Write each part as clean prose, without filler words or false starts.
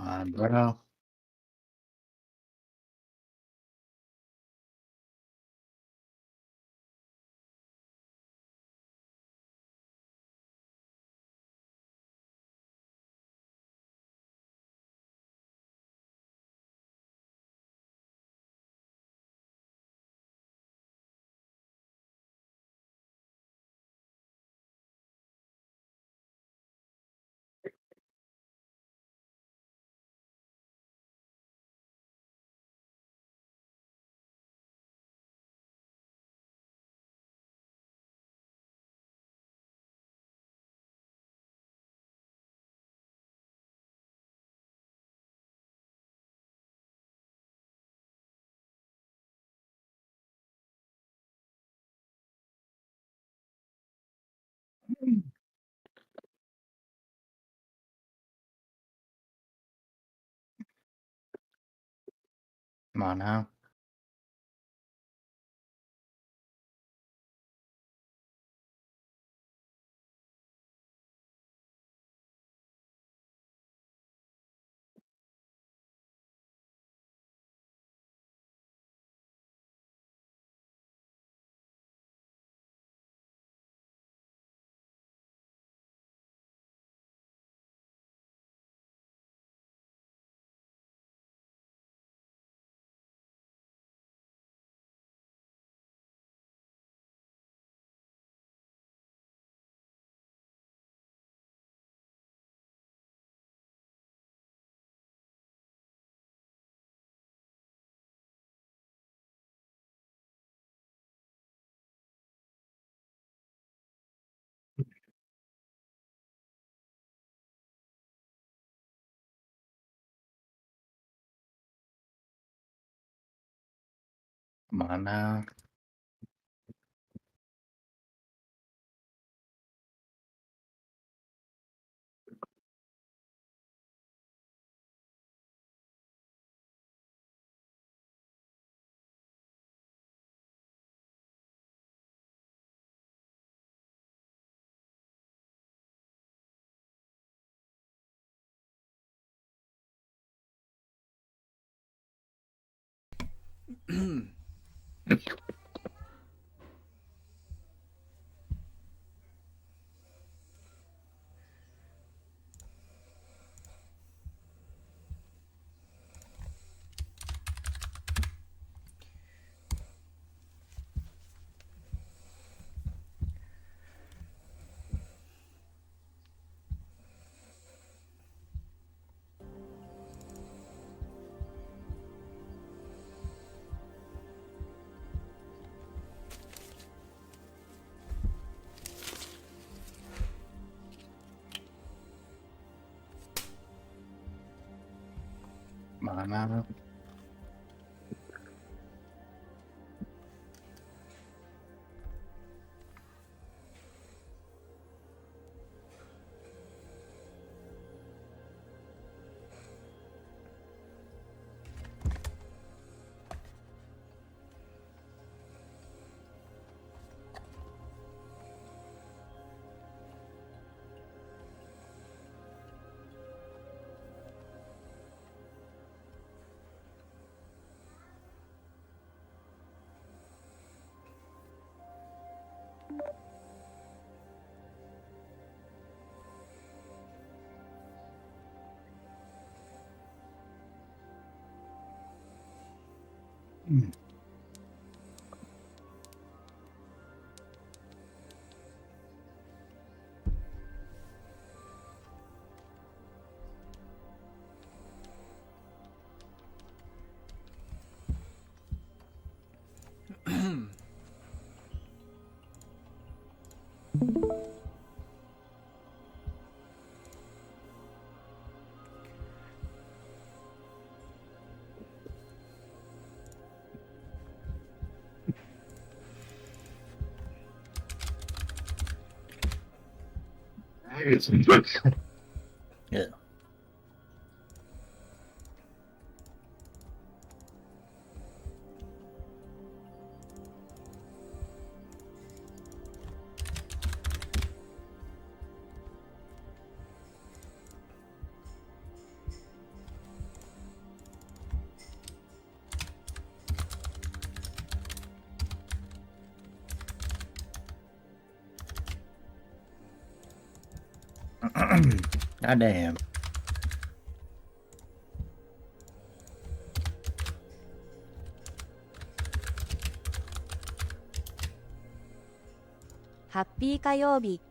Bueno, mana? Mana? Mana? Yeah. God damn. ハッピー火曜日。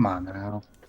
มาแล้ว お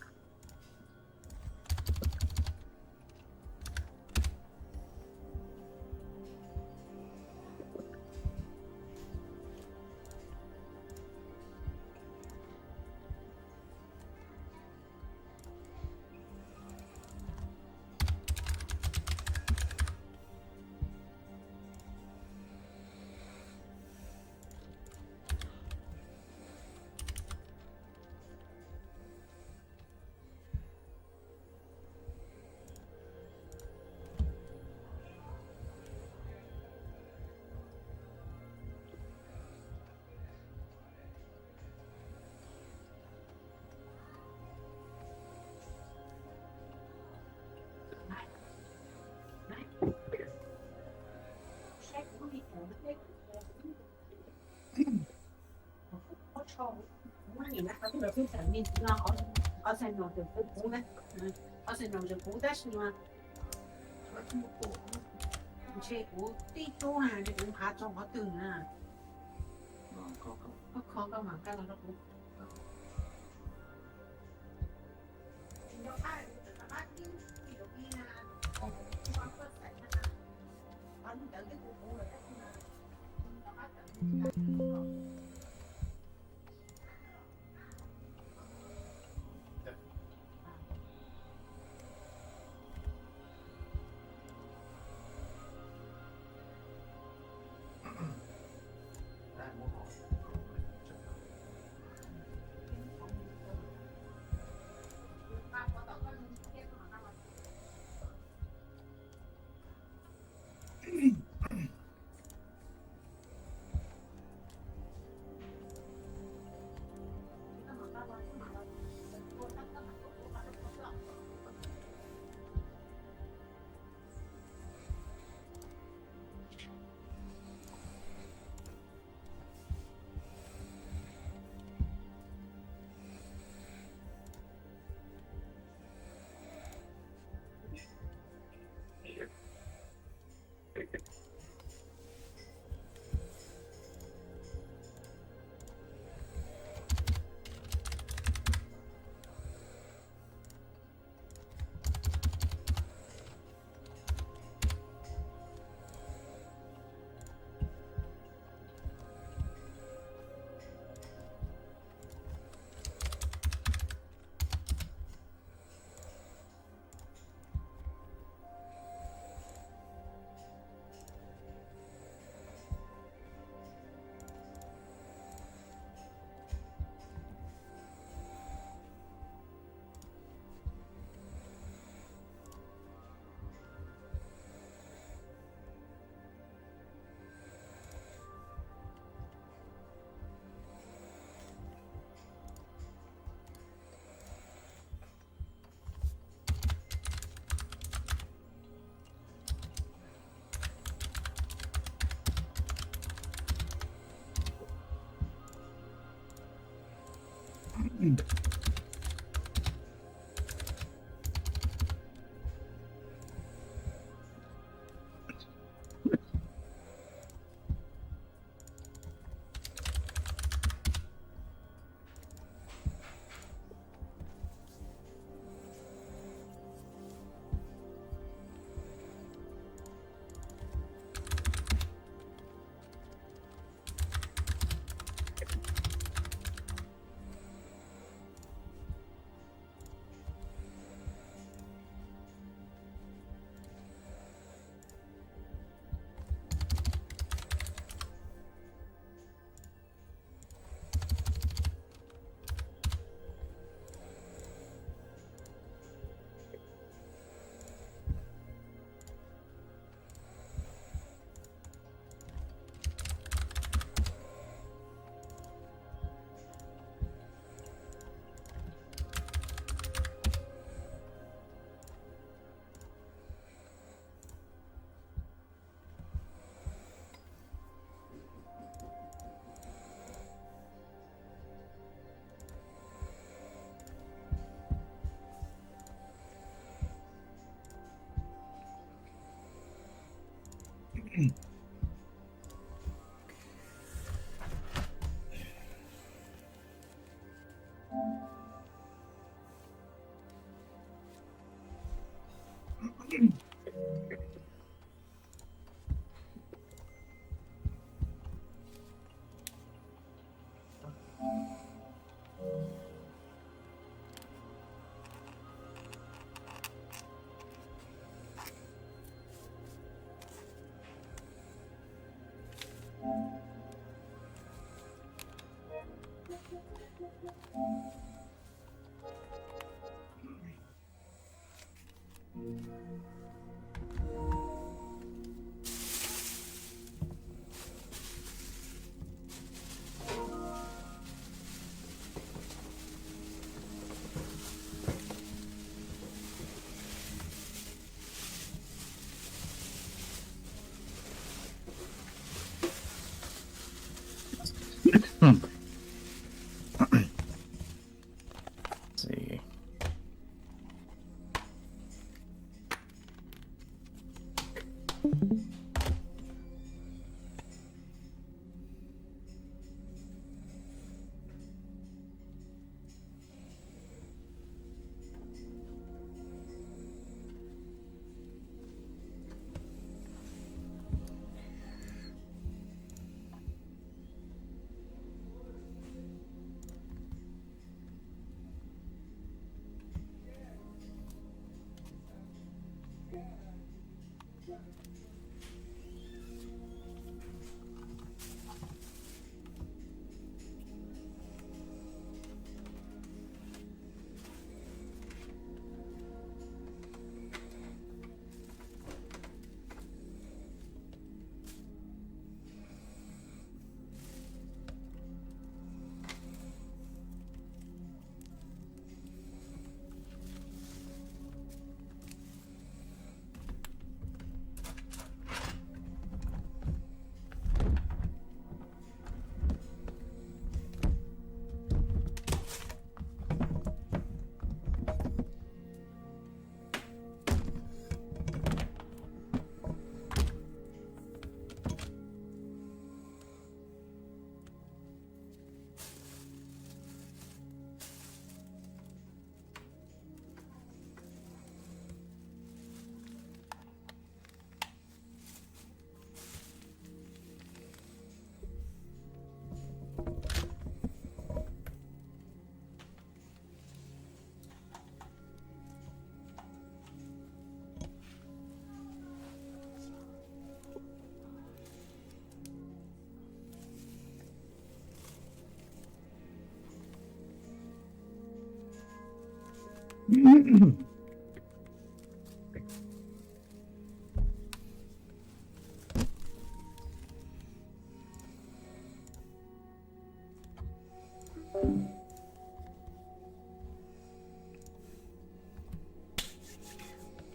See.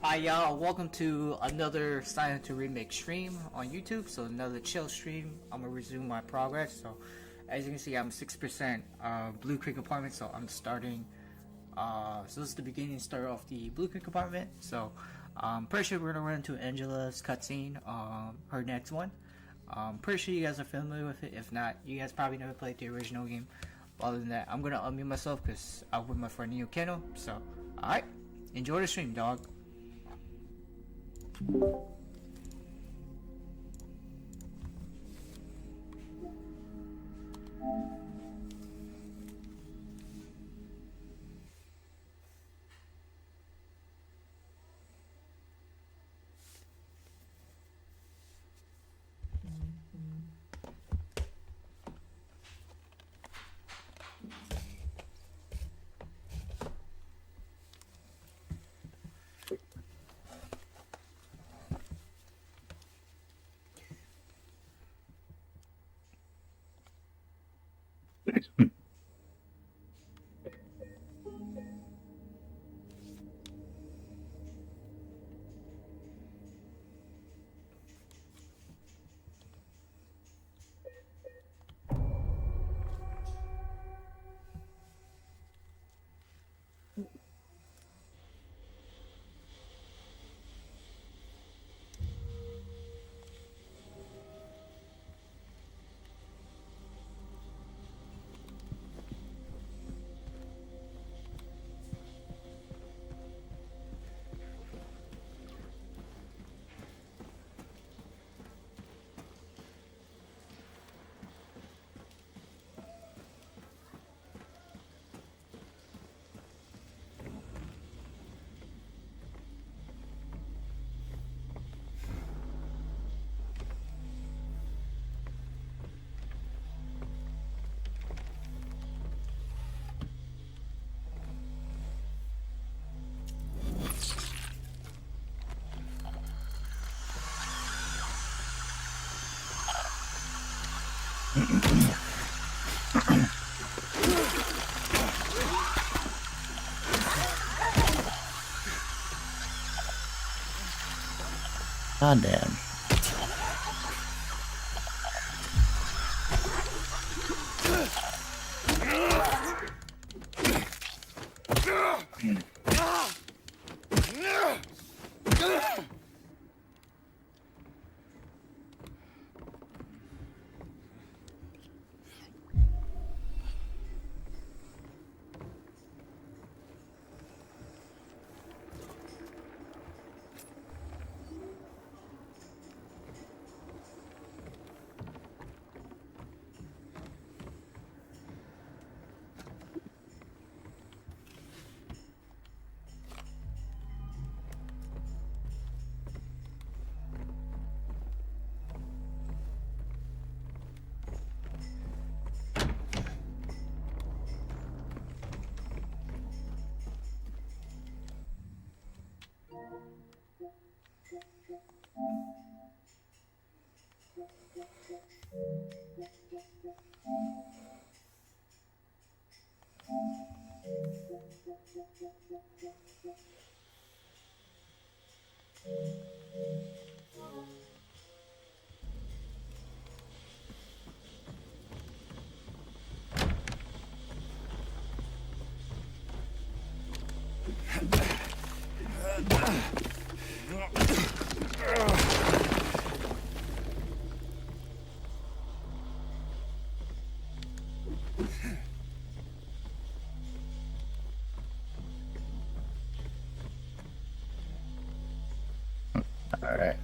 Hi y'all, welcome to another Silent to Remake stream on YouTube. So another chill stream. I'm gonna resume my progress. So as you can see, I'm 6% Blue Creek apartment. So I'm starting. So this is the beginning. Start off the Blue Creek apartment. So pretty sure we're gonna run into Angela's cutscene. Her next one. Pretty sure you guys are familiar with it. If not, you guys probably never played the original game. Other than that, I'm gonna unmute myself because I'm with my friend Neo Keno. So alright, enjoy the stream, dog. God damn. All right.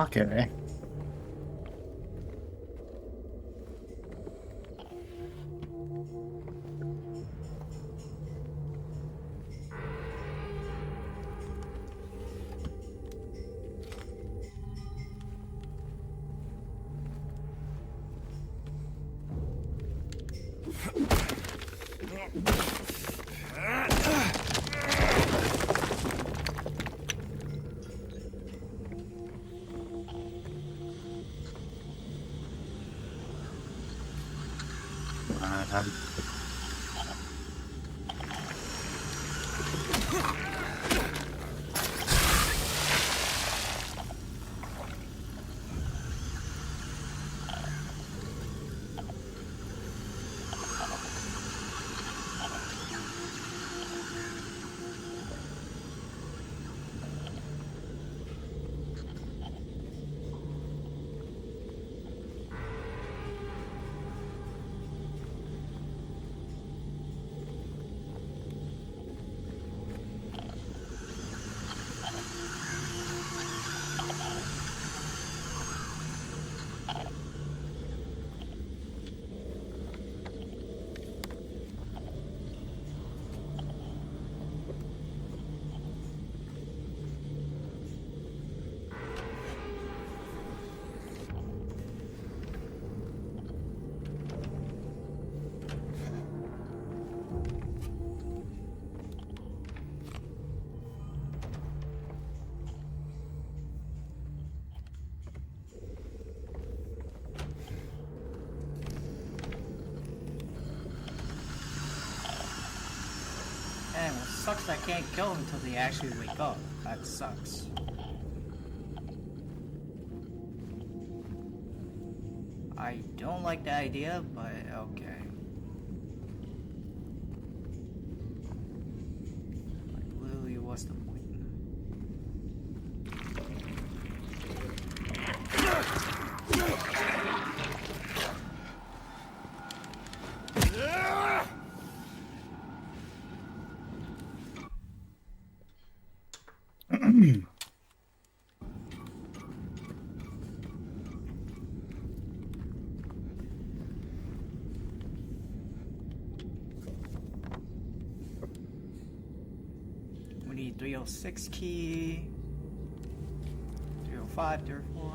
Okay. And it sucks I can't kill them until they actually wake up. That sucks. I don't like the idea, but okay. Like, literally, what's the point? We need 306 key, 305, 304.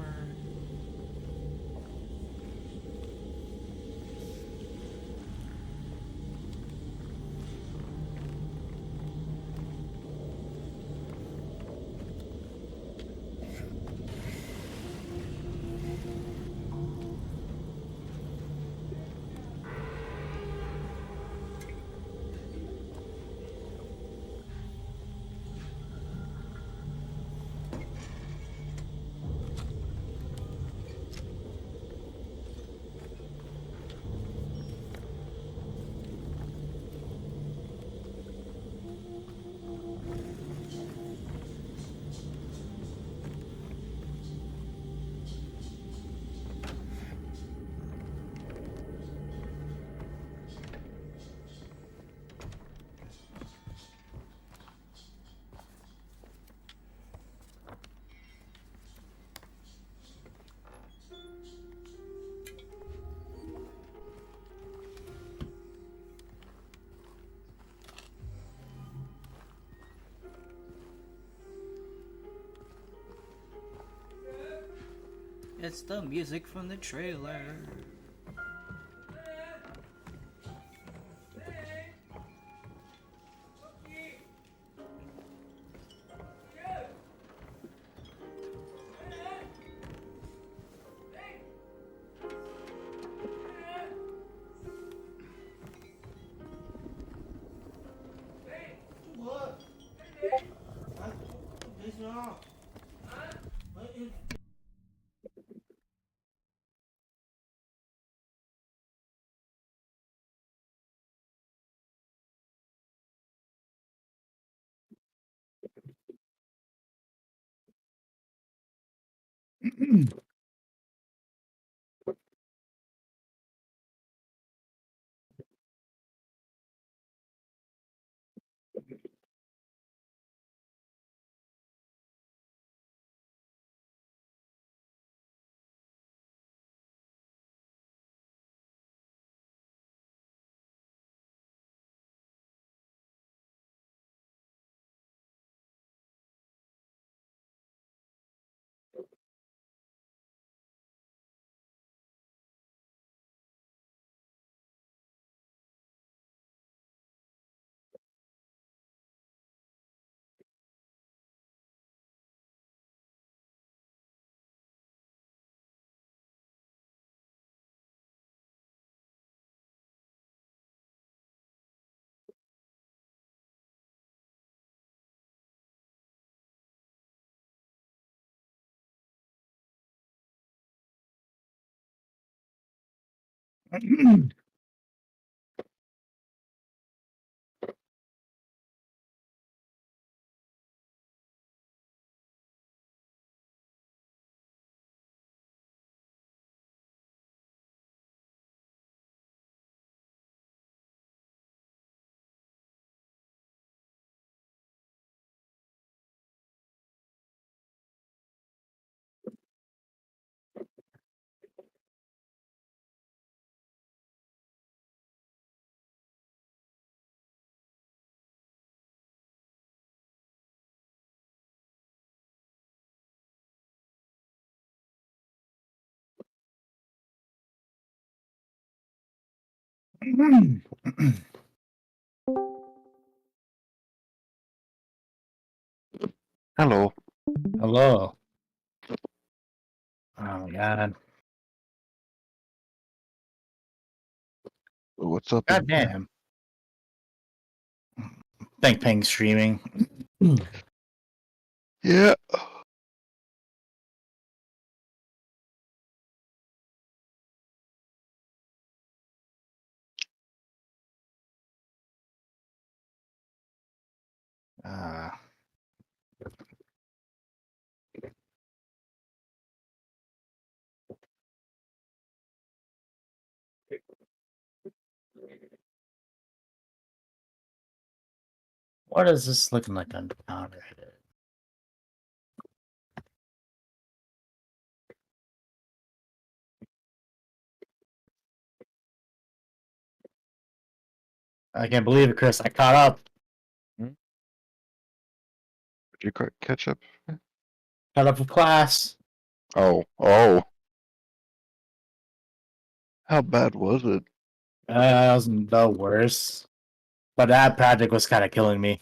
It's the music from the trailer. Hello. Hello. Oh my god. What's up? God damn. Think ping streaming. Yeah. Uh, what is this looking like on the counter? I can't believe it, Chris. I caught up. Did you catch up? Caught up with class. Oh. How bad was it? That wasn't the worst. But that project was kind of killing me.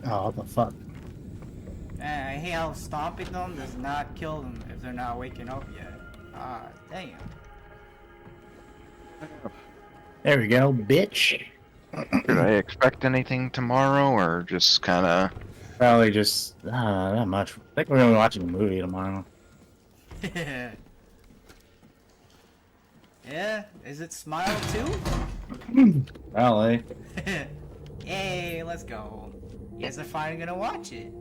Oh, what the fuck? Man, I hate how stomping them does not kill them if they're not waking up yet. Ah, damn. There we go, bitch. Did I expect anything tomorrow, or just kind of? Probably just not much. I think we're gonna be watching a movie tomorrow. Yeah, is it Smile too? Probably. Yay, let's go. You guys are finally gonna watch it.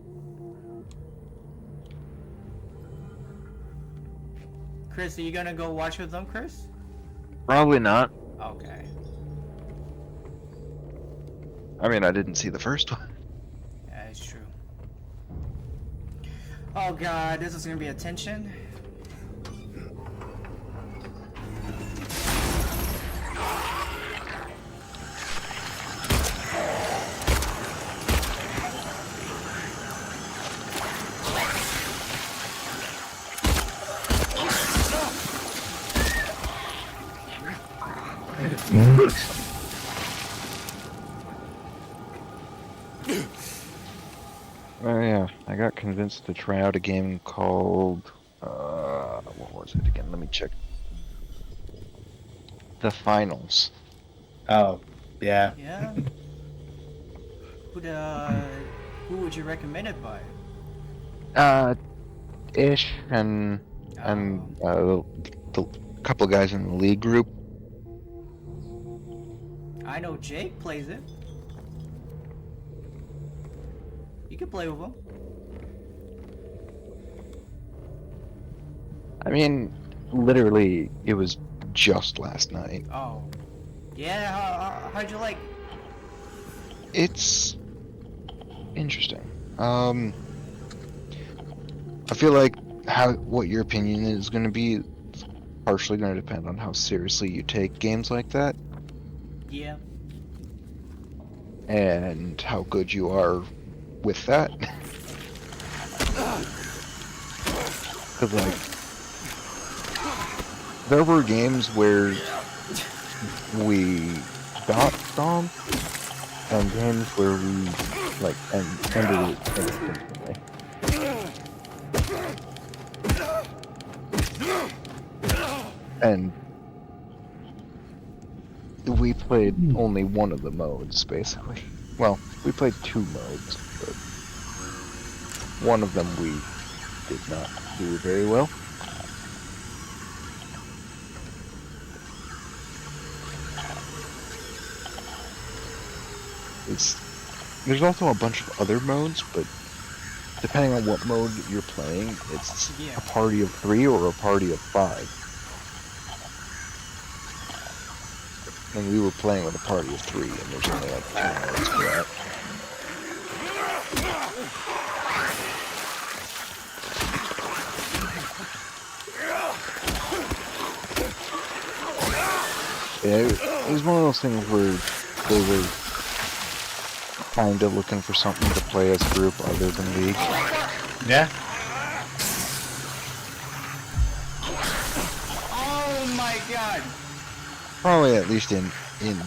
Chris, are you gonna go watch with them, Chris? Probably not. Okay. I mean, I didn't see the first one. Yeah, it's true. Oh god, this is gonna be a tension. Oh yeah, I got convinced to try out a game called what was it again? Let me check. The Finals. Oh, yeah. Yeah. Who would you recommend it by? Ish and the couple guys in the league group. I know Jake plays it. You can play with him. I mean, literally, it was just last night. Oh. Yeah, how'd you like? It's interesting. I feel like what your opinion is going to be partially going to depend on how seriously you take games like that Yeah. and how good you are with that. Because, like, there were games where we got stomped, and games where we, like, ended it instantly. And we played only one of the modes, basically. Well, we played 2 modes, but one of them we did not do very well. There's also a bunch of other modes, but depending on what mode you're playing, it's a party of 3 or a party of 5. And we were playing with a party of 3, and there's only like 2 modes for that. Yeah, it was one of those things where they were kind of looking for something to play as a group other than League. Yeah. Oh my god! Probably at least in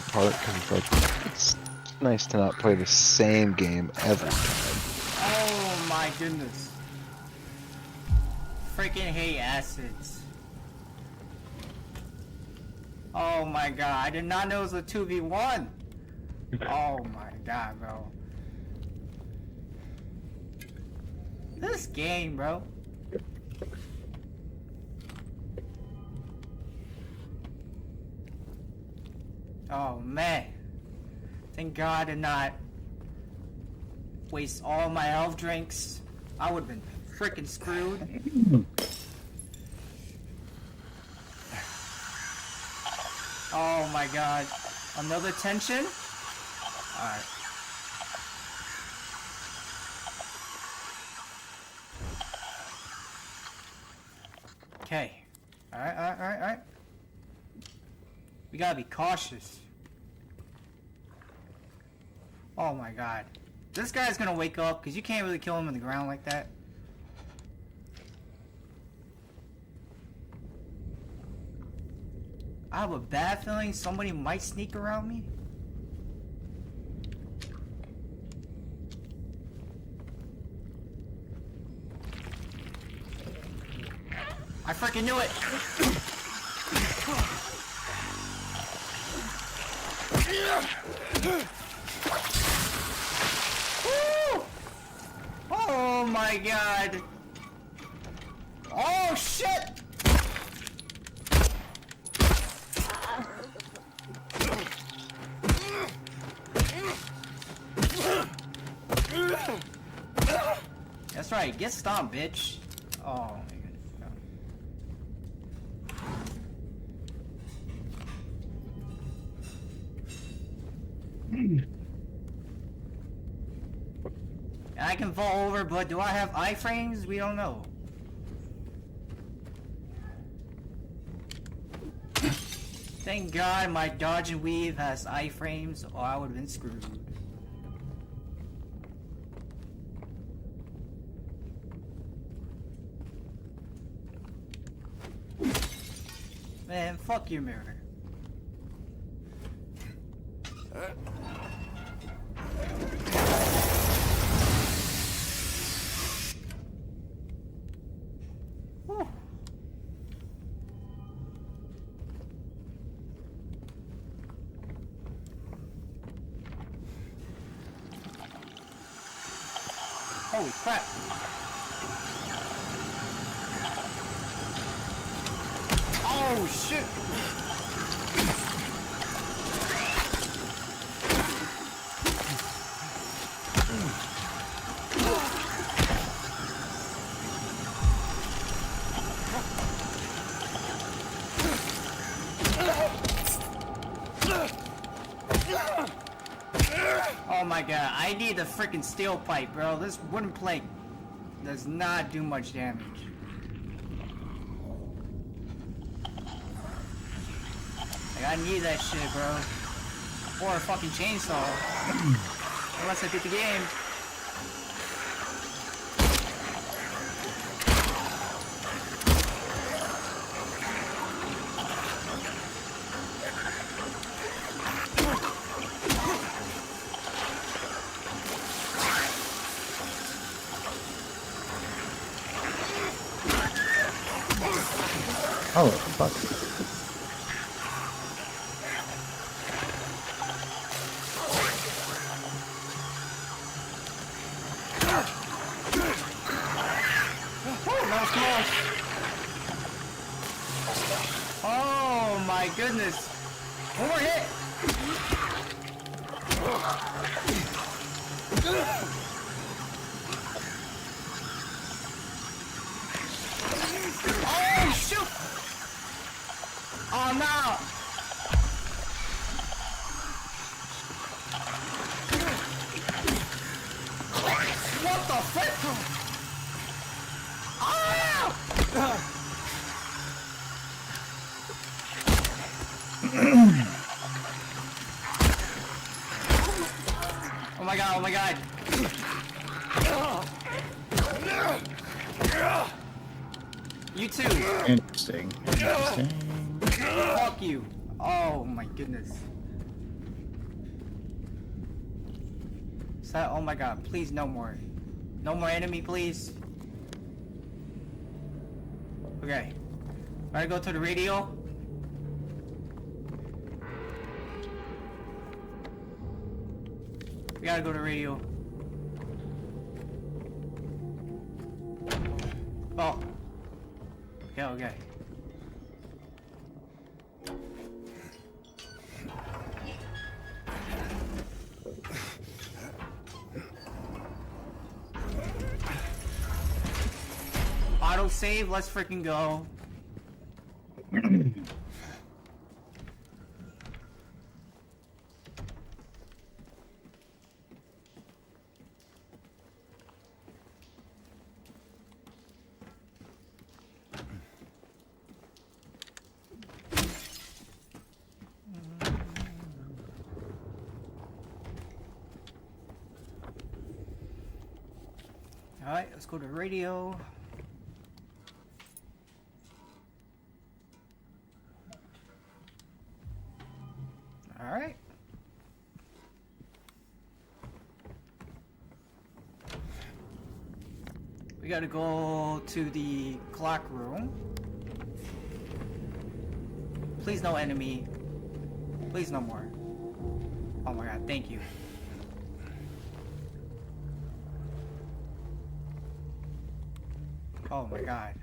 part because it's like it's nice to not play the same game every time. Oh my goodness. Freaking hate acids. Oh my god, I did not know it was a 2v1. Oh my god, bro. This game, bro. Oh man. Thank God I did not waste all my health drinks. I would have been freaking screwed. Oh my god. Another tension? Alright. Okay. Alright. We gotta be cautious. Oh my god. This guy's gonna wake up because you can't really kill him on the ground like that. I have a bad feeling somebody might sneak around me. I freaking knew it! Woo! Oh my god! Oh shit! That's right, get stomped, bitch. Oh my goodness. I can fall over, but do I have iframes? We don't know. Thank God my dodge and weave has iframes, or I would have been screwed. Man, fuck your mirror. Whew. Holy crap. Oh shit. Oh my god, I need the freaking steel pipe, bro. This wooden plank does not do much damage. Like, I need that shit, bro. Or a fucking chainsaw. Unless I beat the game. Oh, fuck. Oh my goodness. One more hit. Oh shoot. Oh no. What the frick? Ah! Oh my god, oh my god. You too. Interesting. Interesting. Fuck you. Oh my goodness. So, oh my god, please no more. No more enemy, please. Okay. Gotta go to the radio. We gotta go to radio. Oh. Okay, okay. Auto save, let's freaking go. Alright, let's go to radio. Alright. We gotta go to the clock room. Please no enemy. Please no more. Oh my god, thank you. Oh my god.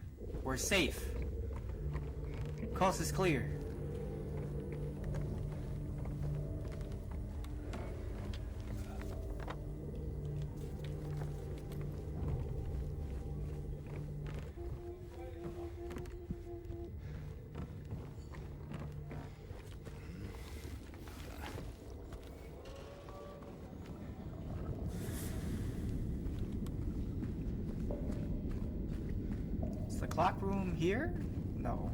We're safe. Coast is clear. Is the clock room here? No.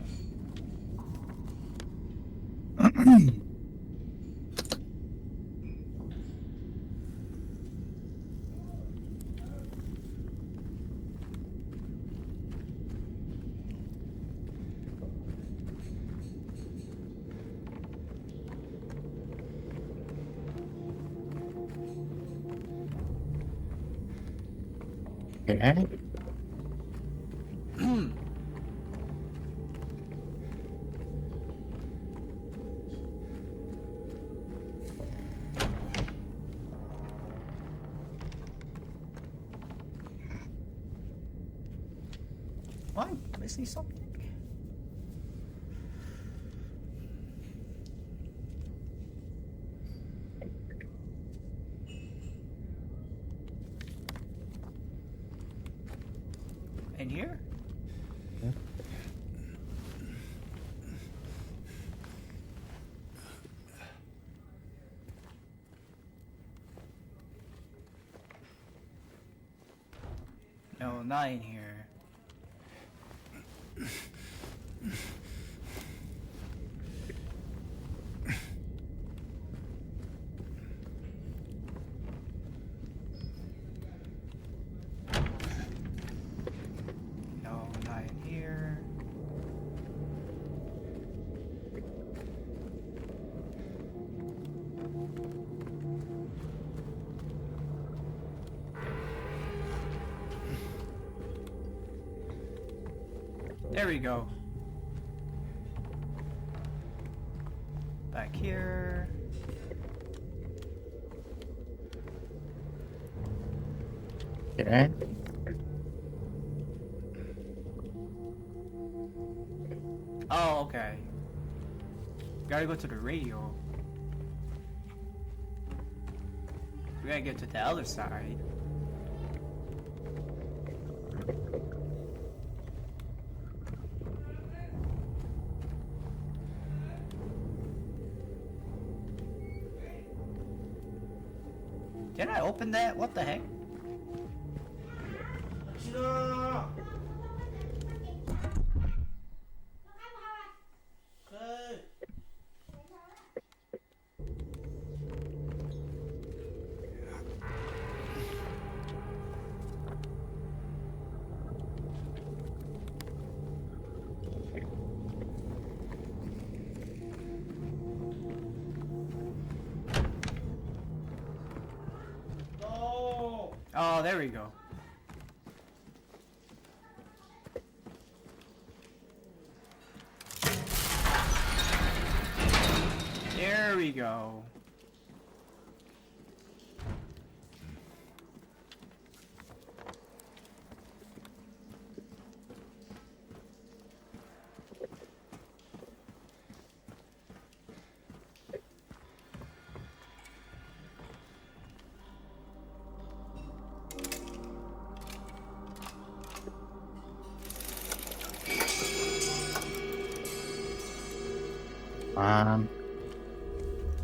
Okay. I missing something? In here? No, not in here. No, not in here. There we go. Back here. Okay. Oh, okay. Gotta go to the radio. We gotta get to the other side. Did I open that? What the heck? Oh, there we go. There we go.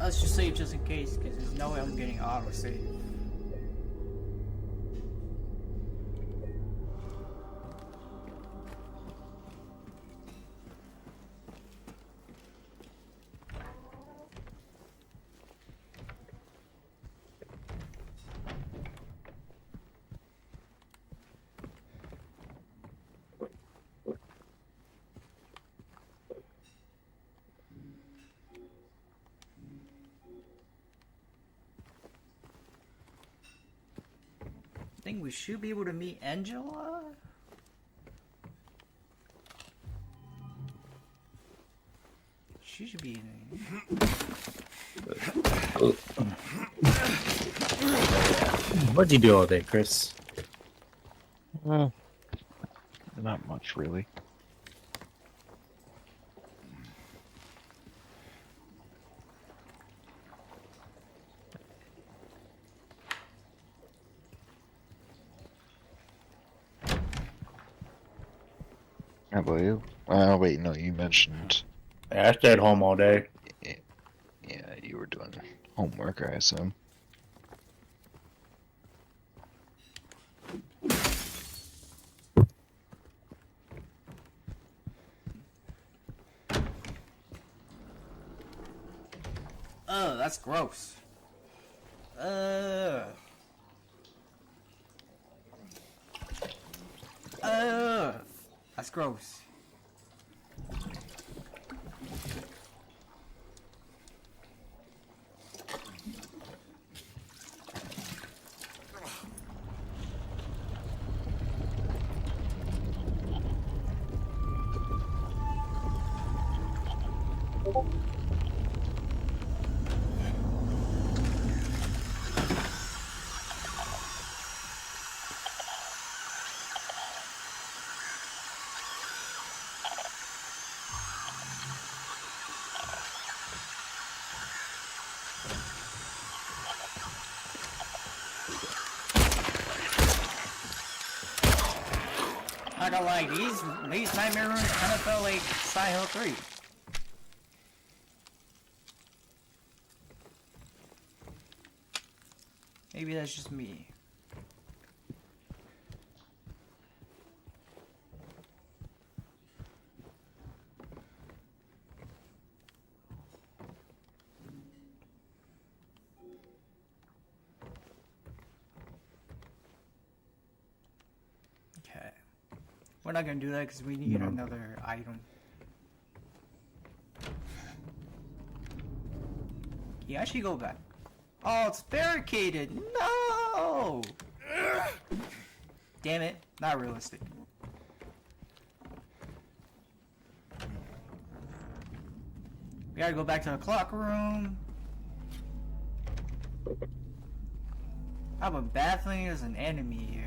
Let's just save just in case, because there's no way I'm getting auto save. I think we should be able to meet Angela. She should be in. What'd you do all day, Chris? Not much, really. How about you? Wait, no, you mentioned. Yeah, I stayed home all day. Yeah, you were doing homework, I assume. Oh, that's gross. That's gross. not gonna lie, these nightmare rooms kind of felt like Silent Hill 3. Maybe that's just me. Okay. We're not gonna do that because we need another item. Yeah, I should go back. Oh, it's barricaded! No! Damn it, not realistic. We gotta go back to the clock room. How about baffling as an enemy here?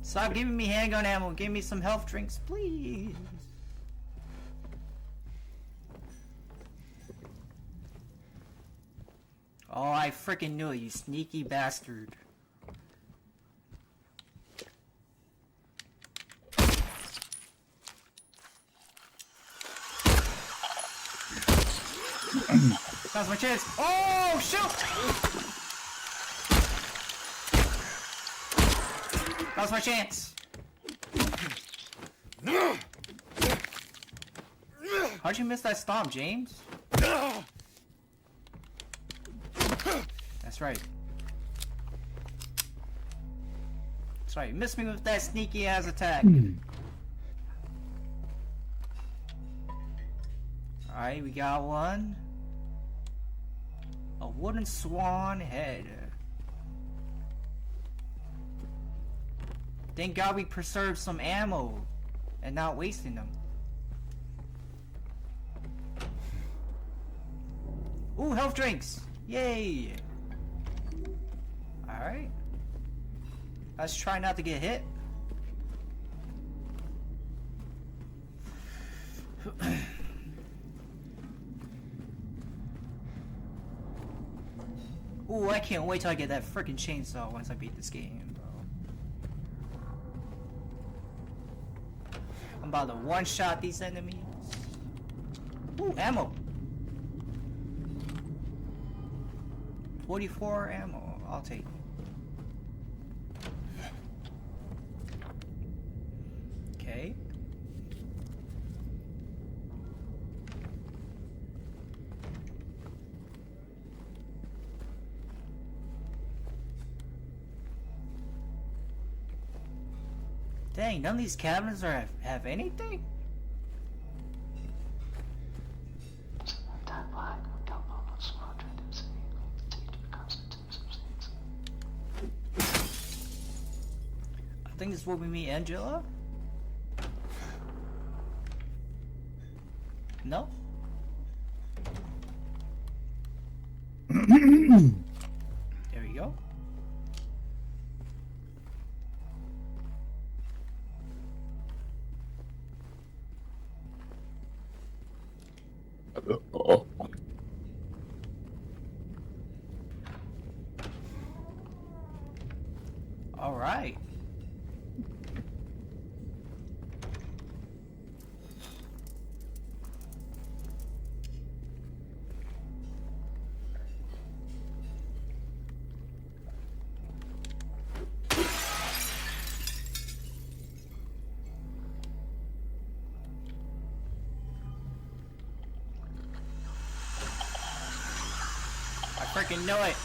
Stop giving me handgun ammo. Give me some health drinks, please. Oh, I freaking knew it, you sneaky bastard. That's my chance. Oh, shoot! That was my chance. How'd you miss that stomp, James? That's right. That's right. You missed me with that sneaky ass attack. Alright, we got one. A wooden swan head. Thank God we preserved some ammo and not wasting them. Ooh, health drinks! Yay! Alright. Let's try not to get hit. Ooh, I can't wait till I get that freaking chainsaw once I beat this game, bro. I'm about to one-shot these enemies. Ooh, ammo. 44 ammo. I'll take it. Okay. Dang, none of these cabins have anything? I think this is where we meet Angela? No? There we go. All right. I freaking know it.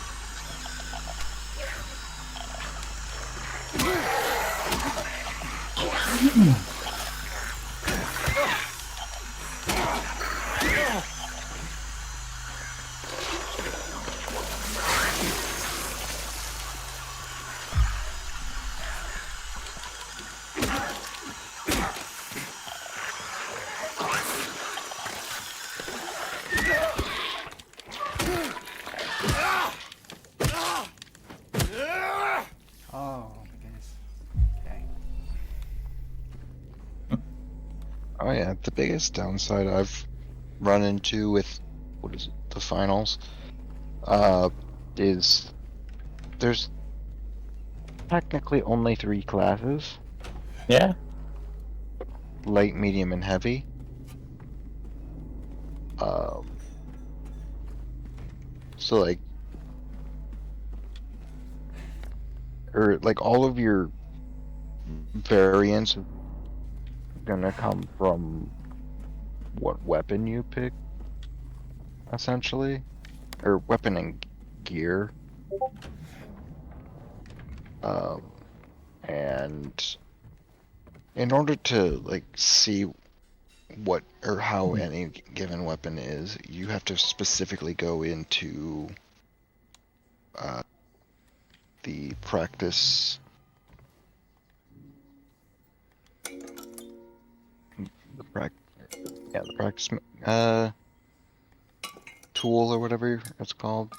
Oh yeah, the biggest downside I've run into with the finals, is there's technically only 3 classes: Yeah. light, medium, and heavy. So like, or like all of your variants are gonna come from what weapon you pick, essentially, or weapon and gear. And in order to like see what or how any given weapon is, you have to specifically go into the practice, the practice tool or whatever it's called.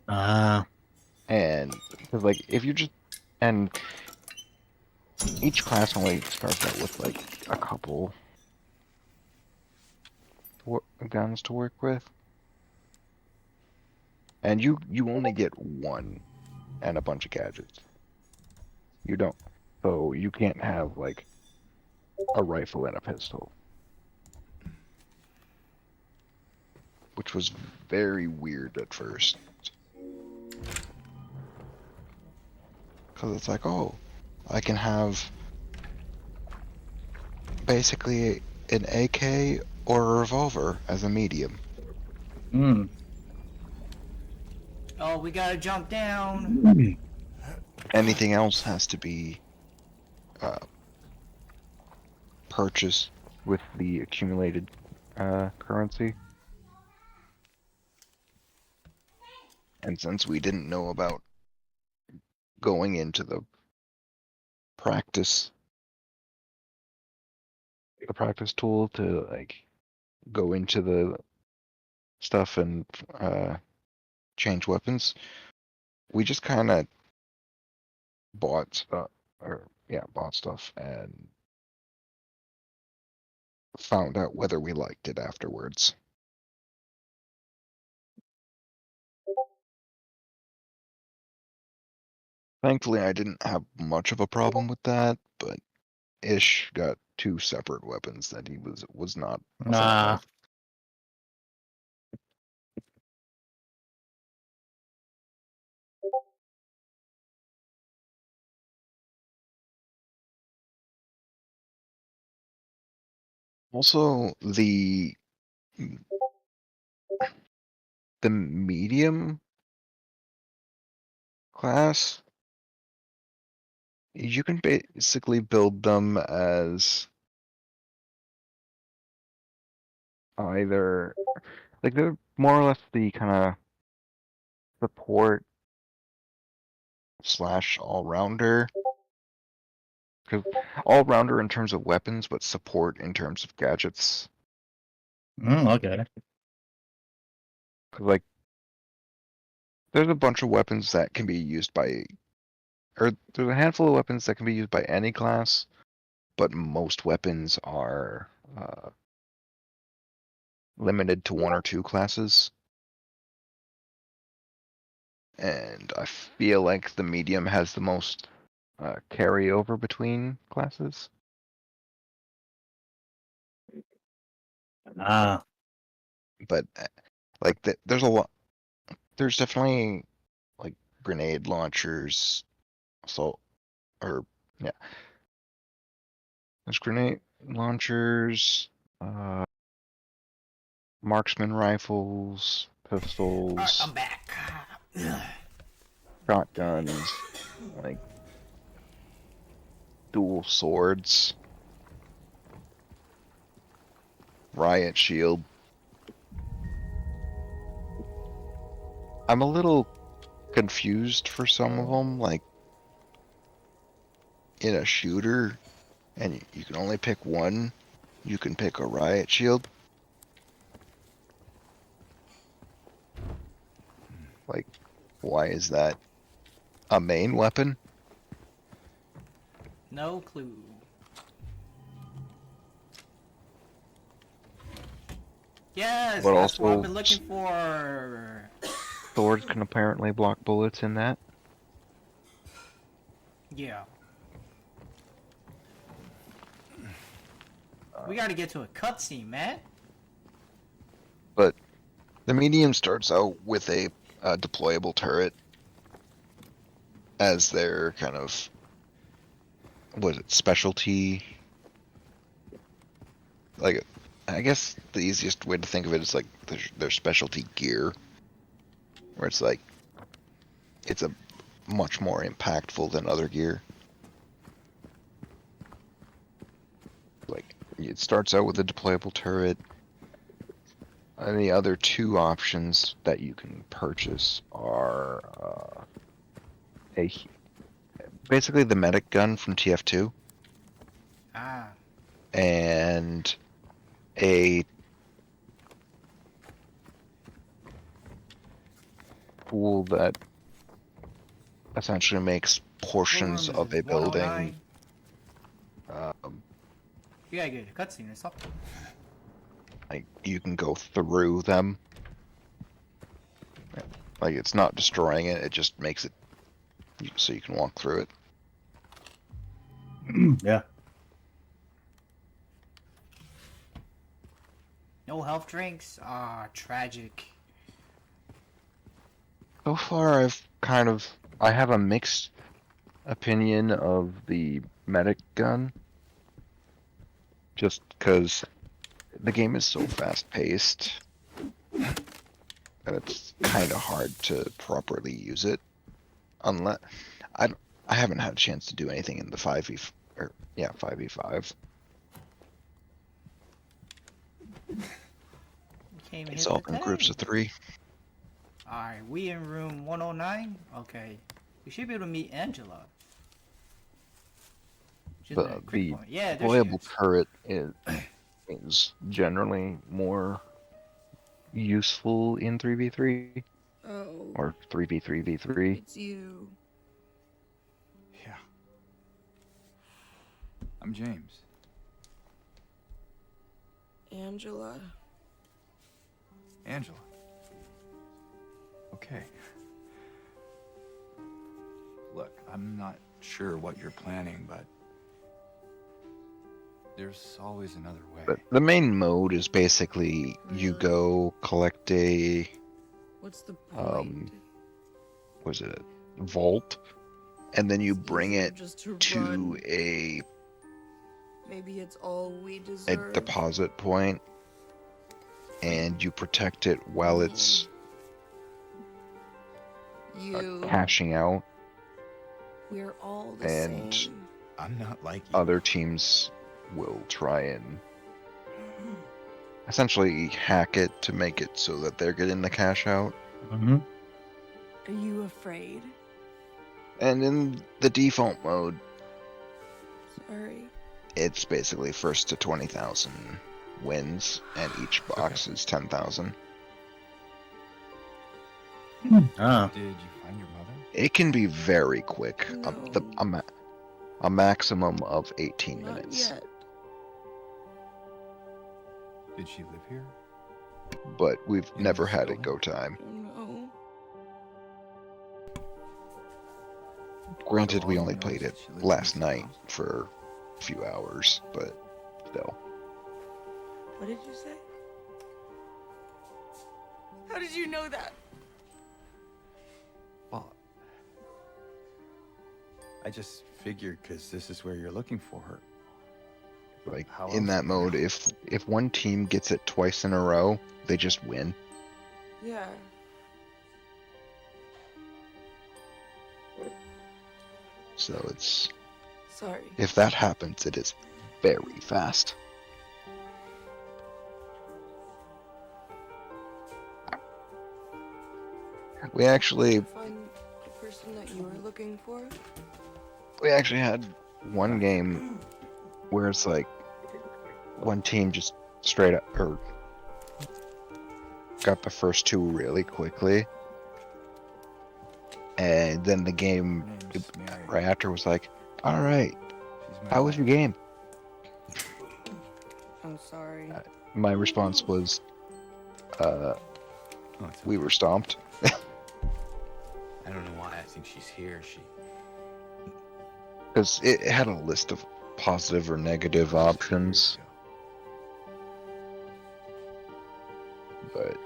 And because like if you just and each class only starts out with like a couple guns to work with, and you only get one and a bunch of gadgets. You don't, so you can't have like a rifle and a pistol, which was very weird at first. Because it's like, oh, I can have basically an AK or a revolver as a medium. Mm. Oh, we gotta jump down. Anything else has to be purchased with the accumulated currency. And since we didn't know about going into the practice tool to like go into the stuff and change weapons, we just kind of bought stuff, bought stuff and found out whether we liked it afterwards. Thankfully, I didn't have much of a problem with that, but Ish got 2 separate weapons that he was not a fan Nah. of. Also, the medium class, you can basically build them as either like they're more or less the kind of support / all-rounder. Because all-rounder in terms of weapons, but support in terms of gadgets. Okay. Cause like, there's a bunch of weapons that can be used by, or there's a handful of weapons that can be used by any class, but most weapons are limited to 1 or 2 classes. And I feel like the medium has the most carryover between classes. But like, there's a lot. There's definitely like grenade launchers, there's grenade launchers, marksman rifles, pistols, I'm back. shotguns, like dual swords, riot shield. I'm a little confused for some of them, like in a shooter, and you can only pick one. You can pick a riot shield. Like, why is that a main weapon? No clue. Yes, But that's what I've also been looking for. swords can apparently block bullets in that. Yeah. We gotta get to a cutscene, man. But the medium starts out with a deployable turret as their kind of, what is it, specialty? Like, I guess the easiest way to think of it is like their specialty gear, where it's like, it's a much more impactful than other gear. Like, it starts out with a deployable turret, and the other two options that you can purchase are basically the medic gun from TF2 Ah. and a tool that essentially makes portions What room of is a it? building 109? You gotta get a cutscene or something. like you can go through them. Like, it's not destroying it, it just makes it so you can walk through it. Yeah. No health drinks? Ah, tragic. So far, I have a mixed opinion of the medic gun, just because the game is so fast paced that it's kind of hard to properly use it, unless I haven't had a chance to do anything in the 5v5. Can't even It's hit all the in groups of thing. 3. Alright, we in room 109? Okay. We should be able to meet Angela. She's in a quick The point. Yeah, there she deployable is. turret is generally more useful in 3v3 Oh, or 3v3v3. it's you. Yeah. I'm James. Angela. Angela. Okay. Look, I'm not sure what you're planning, but there's always another way. But the main mode is basically you Really? go collect a What's the point? was it a vault, and then you It's bring easier it just to to run. a Maybe it's all we deserve. deposit point, and you protect it while it's You. cashing out. We're all the and same. I'm not like you. Other teams will try and essentially hack it to make it so that they're getting the cash out. Mm-hmm. Are you afraid? And in the default mode, Sorry. it's basically first to 20,000 wins, and each box is 10,000. Ah. Did you find your mother? It can be very quick, No. a maximum of 18 Not minutes. yet. Did she live here? But we've In never this had it building? go time. No. Granted, All we you only know played is it that she lives last in this night house. for a few hours, but still. What did you say? How did you know that? Well, I just figured because this is where you're looking for her. Like, How in else that would you mode, know? if one team gets it twice in a row, they just win. Yeah. So it's, Sorry. if that happens, it is very fast. We actually Find the person that you were looking for? had one game where it's like one team just straight up or got the first two really quickly, and then the game Her name's Mary. right after was like, all right, She's my how was your wife. game? I'm sorry. My response was, Oh, it's we okay. were stomped. I don't know why I think she's here. She. Because it had a list of positive or negative options, but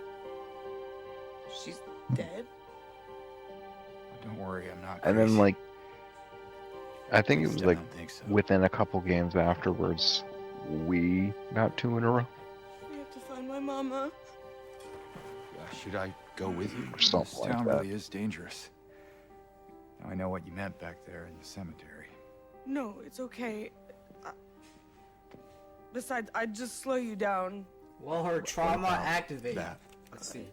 She's dead? Don't worry, I'm not. and then crazy. like I think it was Still like don't think so. within a couple games afterwards, we got 2 in a row We have to find my mama. Should I go with you? or something This like town that. really is dangerous. Now I know what you meant back there in the cemetery. No, it's okay. Besides, I'd just slow you down. Well, her trauma activated. That. Let's see.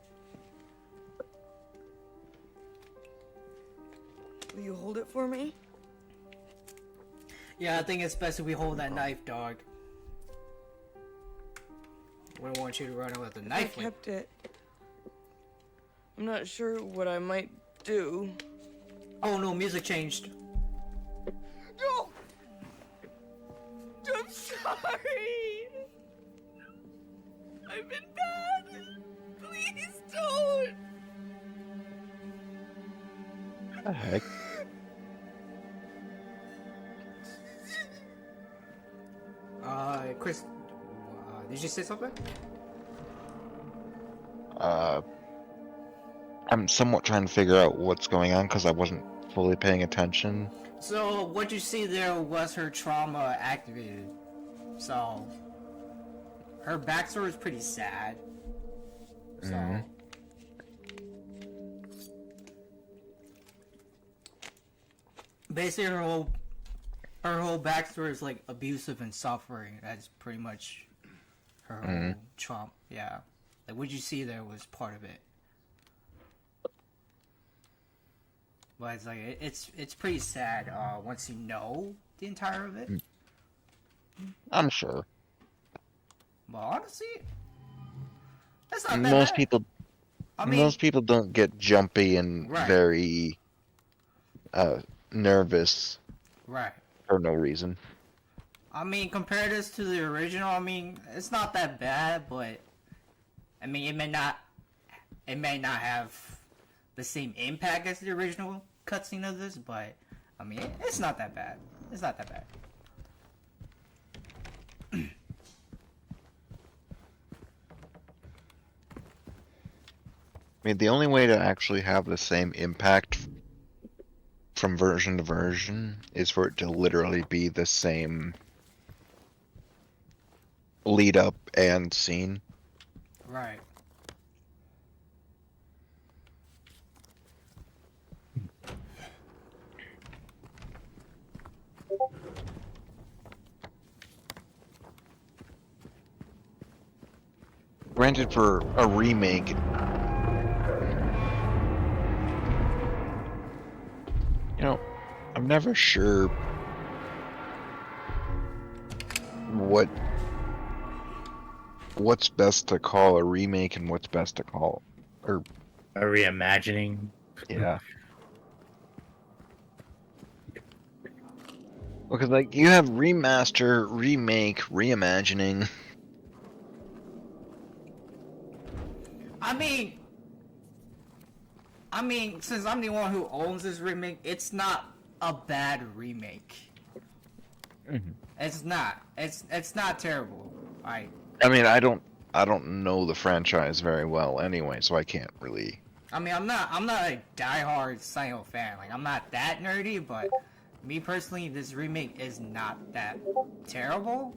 Will you hold it for me? Yeah, I think it's best if we hold that knife, dog. Wouldn't want you to run out with the I knife. Like, kept it. I'm not sure what I might do. oh no, music changed. No! I'm sorry! I've been bad! Please don't! What the heck? Chris, did you say something? I'm somewhat trying to figure out what's going on because I wasn't fully paying attention. So what you see there was her trauma activated. So her backstory is pretty sad. So basically her whole backstory is like abusive and suffering. That's pretty much her whole trauma. Yeah, like what you see there was part of it. But it's like it's pretty sad once you know the entire of it. I'm sure. But honestly, that's not that Most bad. people I mean, most people don't get jumpy and Right. very nervous right. for no reason. I mean, compare this to the original. I mean, it's not that bad, but I mean, it may not have the same impact as the original cutscene of this, but I mean, it's not that bad. It's not that bad. I mean, the only way to actually have the same impact from version to version is for it to literally be the same lead up and scene. Right. Granted, for a remake, you know, I'm never sure what's best to call a remake and what's best to call, or A reimagining. yeah. Because like you have remaster, remake, reimagining. I mean, since I'm the one who owns this remake, it's not a bad remake. It's not. It's not terrible. I mean, I don't know the franchise very well anyway, so I can't really. I mean, I'm not a diehard Silent Hill fan. Like, I'm not that nerdy, but me personally, this remake is not that terrible.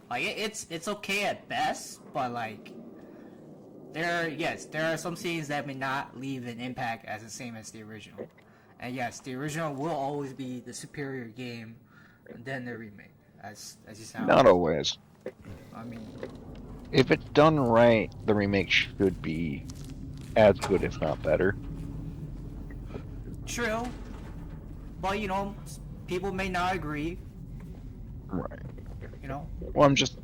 Like, it's okay at best, but like, there are some scenes that may not leave an impact as the same as the original. And yes, the original will always be the superior game than the remake. As you sound. Not always. I mean, If it's done right, the remake should be as good, if not better. true. But you know, people may not agree. Right. You know. Well, I'm just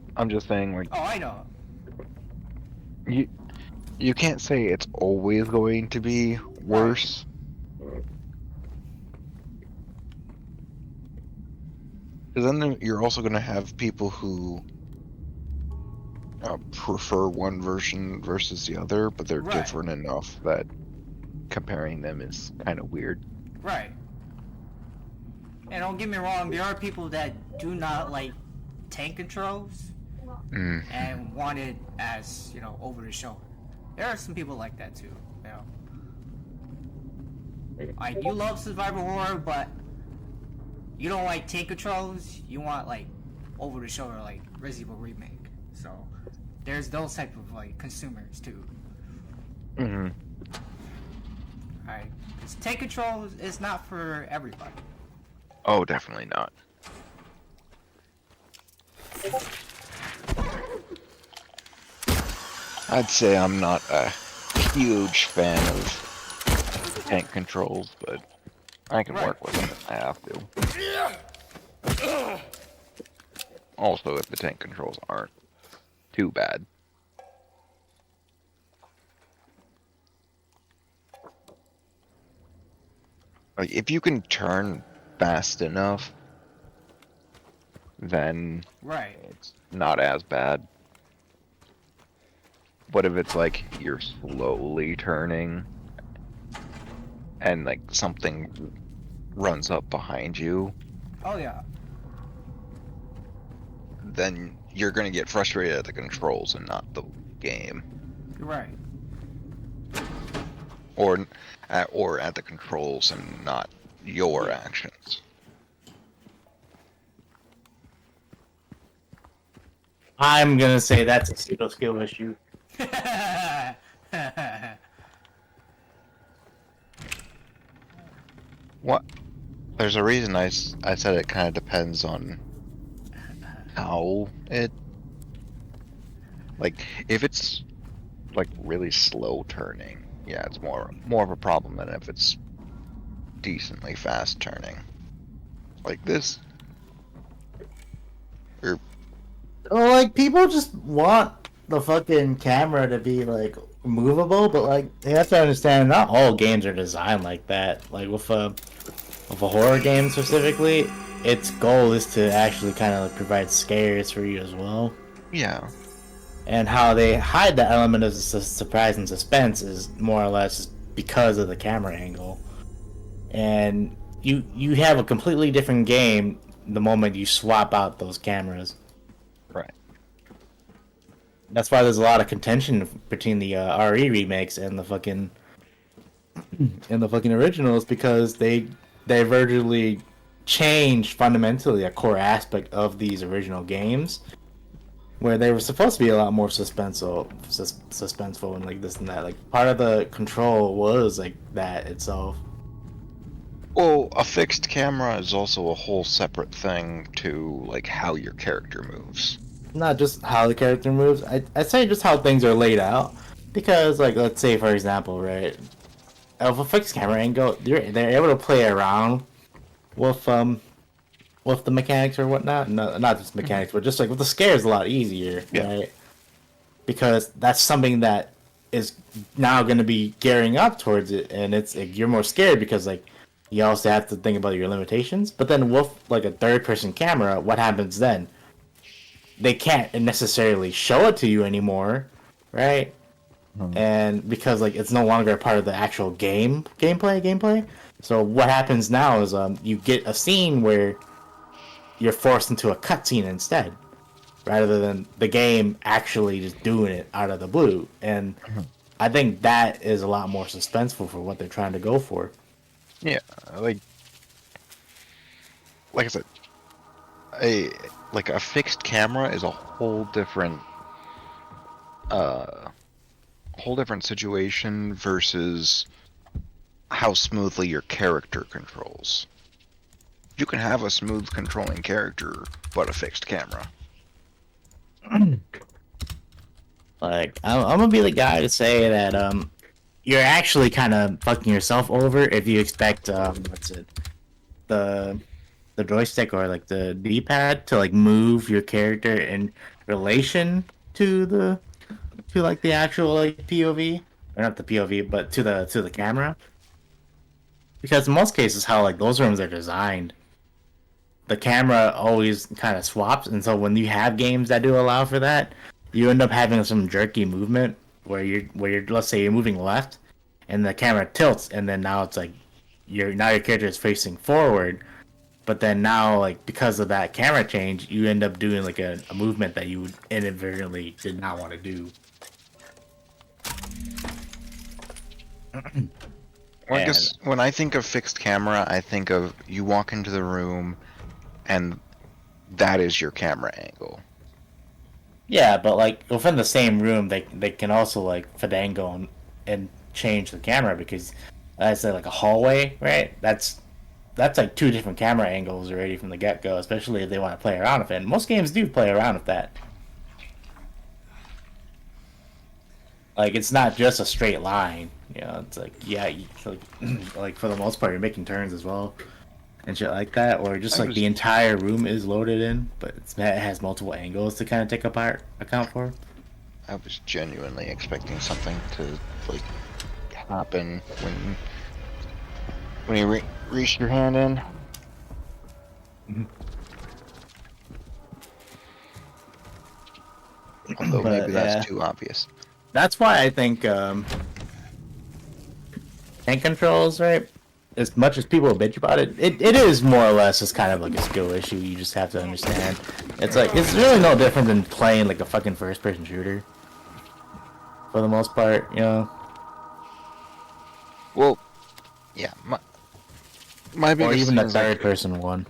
saying, like, Oh, I know. you can't say it's always going to be worse. Because then you're also going to have people who prefer one version versus the other, but they're Right. different enough that comparing them is kind of weird. Right. And don't get me wrong, there are people that do not like tank controls and want it as, you know, over the shoulder. There are some people like that too, you know. Like, you love survival horror, but you don't like tank controls, you want, like, over the shoulder, like Resident Evil Remake. So, there's those type of, like, consumers too. Mm-hmm. Alright. Tank controls is not for everybody. Oh, definitely not. I'd say I'm not a huge fan of tank controls, but I can work with them if I have to. Also, if the tank controls aren't too bad. Like, if you can turn fast enough, then Right. it's not as bad. But if it's like you're slowly turning and like something runs up behind you, Oh yeah. then you're gonna get frustrated at the controls and not the game, You're right. or at the controls and not your actions. I'm gonna say that's a pseudo skill issue. What? There's a reason I said it kind of depends on how it. Like, if it's like really slow turning, yeah, it's more of a problem than if it's decently fast turning. Like this. Or Well, like, people just want the fucking camera to be, like, movable, but, like, you have to understand, not all games are designed like that. Like, with a horror game specifically, its goal is to actually kind of provide scares for you as well. yeah. And how they hide the element of surprise and suspense is more or less because of the camera angle. And you have a completely different game the moment you swap out those cameras. Right. That's why there's a lot of contention between the RE remakes and the fucking originals, because they divergently changed fundamentally a core aspect of these original games, where they were supposed to be a lot more suspenseful and like this and that. Like, part of the control was like that itself. Well, a fixed camera is also a whole separate thing to like how your character moves. Not just how the character moves. I'd say just how things are laid out. Because, like, let's say, for example, right, of a fixed camera angle, they're able to play around with the mechanics or whatnot. No, not just mechanics, but just like with the scares a lot easier, right? Because that's something that is now going to be gearing up towards it, and it's like, you're more scared because like you also have to think about your limitations. But then with like a third-person camera, what happens then? They can't necessarily show it to you anymore, right? And because like it's no longer a part of the actual gameplay. So what happens now is you get a scene where you're forced into a cutscene instead, rather than the game actually just doing it out of the blue. And I think that is a lot more suspenseful for what they're trying to go for. Yeah, like I said, a fixed camera is a whole different situation versus how smoothly your character controls. You can have a smooth controlling character, but a fixed camera. Like, I'm gonna be the guy to say that you're actually kind of fucking yourself over if you expect the joystick or like the D-pad to like move your character in relation to like the actual like POV, or not the POV, but to the camera. Because in most cases, how like those rooms are designed, the camera always kind of swaps, and so when you have games that do allow for that, you end up having some jerky movement where you're let's say you're moving left, and the camera tilts, and then now it's like your character is facing forward, but then now like because of that camera change, you end up doing like a movement that you inadvertently did not want to do. Well, I guess when I think of fixed camera, I think of you walk into the room, and that is your camera angle. Yeah, but like within the same room, they can also like fandango and change the camera because that's like a hallway, right? That's like two different camera angles already from the get go, especially if they want to play around with it. And most games do play around with that. Like it's not just a straight line, you know. It's like like for the most part, you're making turns as well and shit like that, or just like the entire room is loaded in, but it has multiple angles to kind of take account for. I was genuinely expecting something to like happen when you reach your hand in. Although maybe that's too obvious. That's why I think tank controls, right? As much as people bitch about it, it is more or less just kind of like a skill issue. You just have to understand. It's like it's really no different than playing like a fucking first-person shooter. For the most part, you know. Well, yeah, my biggest or even thing the is, like, third-person one.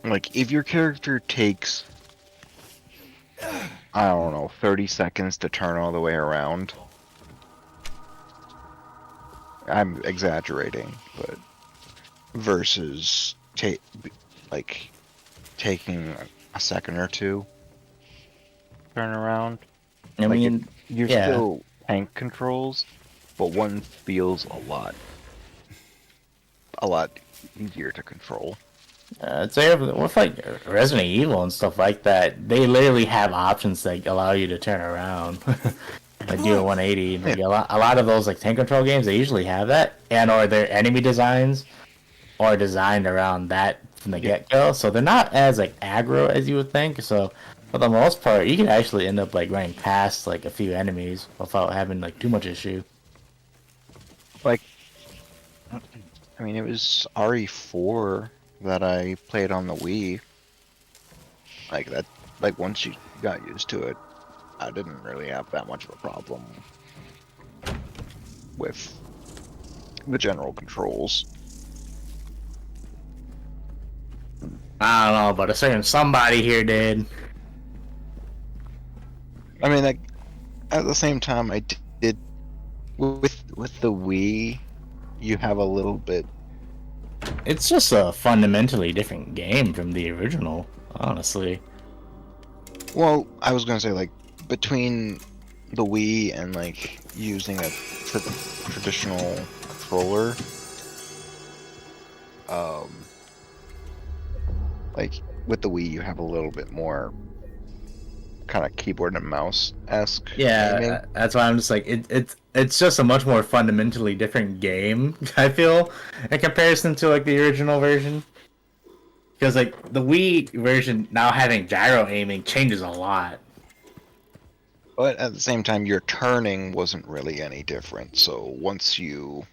Like if your character takes, I don't know, 30 seconds to turn all the way around. I'm exaggerating, but versus taking a second or two turn around. I mean, you're still tank controls, but one feels a lot easier to control. It's like with like Resident Evil and stuff like that. They literally have options that allow you to turn around. Like do a 180. Like a lot of those like tank control games, they usually have that, and or their enemy designs are designed around that from the get go. So they're not as like aggro as you would think. So for the most part, you can actually end up like running past like a few enemies without having like too much issue. Like, I mean, it was RE4 that I played on the Wii. Like that, like once you got used to it, I didn't really have that much of a problem with the general controls. I don't know, but a certain somebody here did. I mean, like, at the same time, I did with the Wii, you have a little bit. It's just a fundamentally different game from the original, honestly. Well, I was gonna say, like, between the Wii and like using a traditional controller, like with the Wii you have a little bit more kind of keyboard and mouse-esque aiming. That's why I'm just like it's just a much more fundamentally different game, I feel, in comparison to like the original version. Because like the Wii version now having gyro aiming changes a lot. But at the same time, your turning wasn't really any different. So once you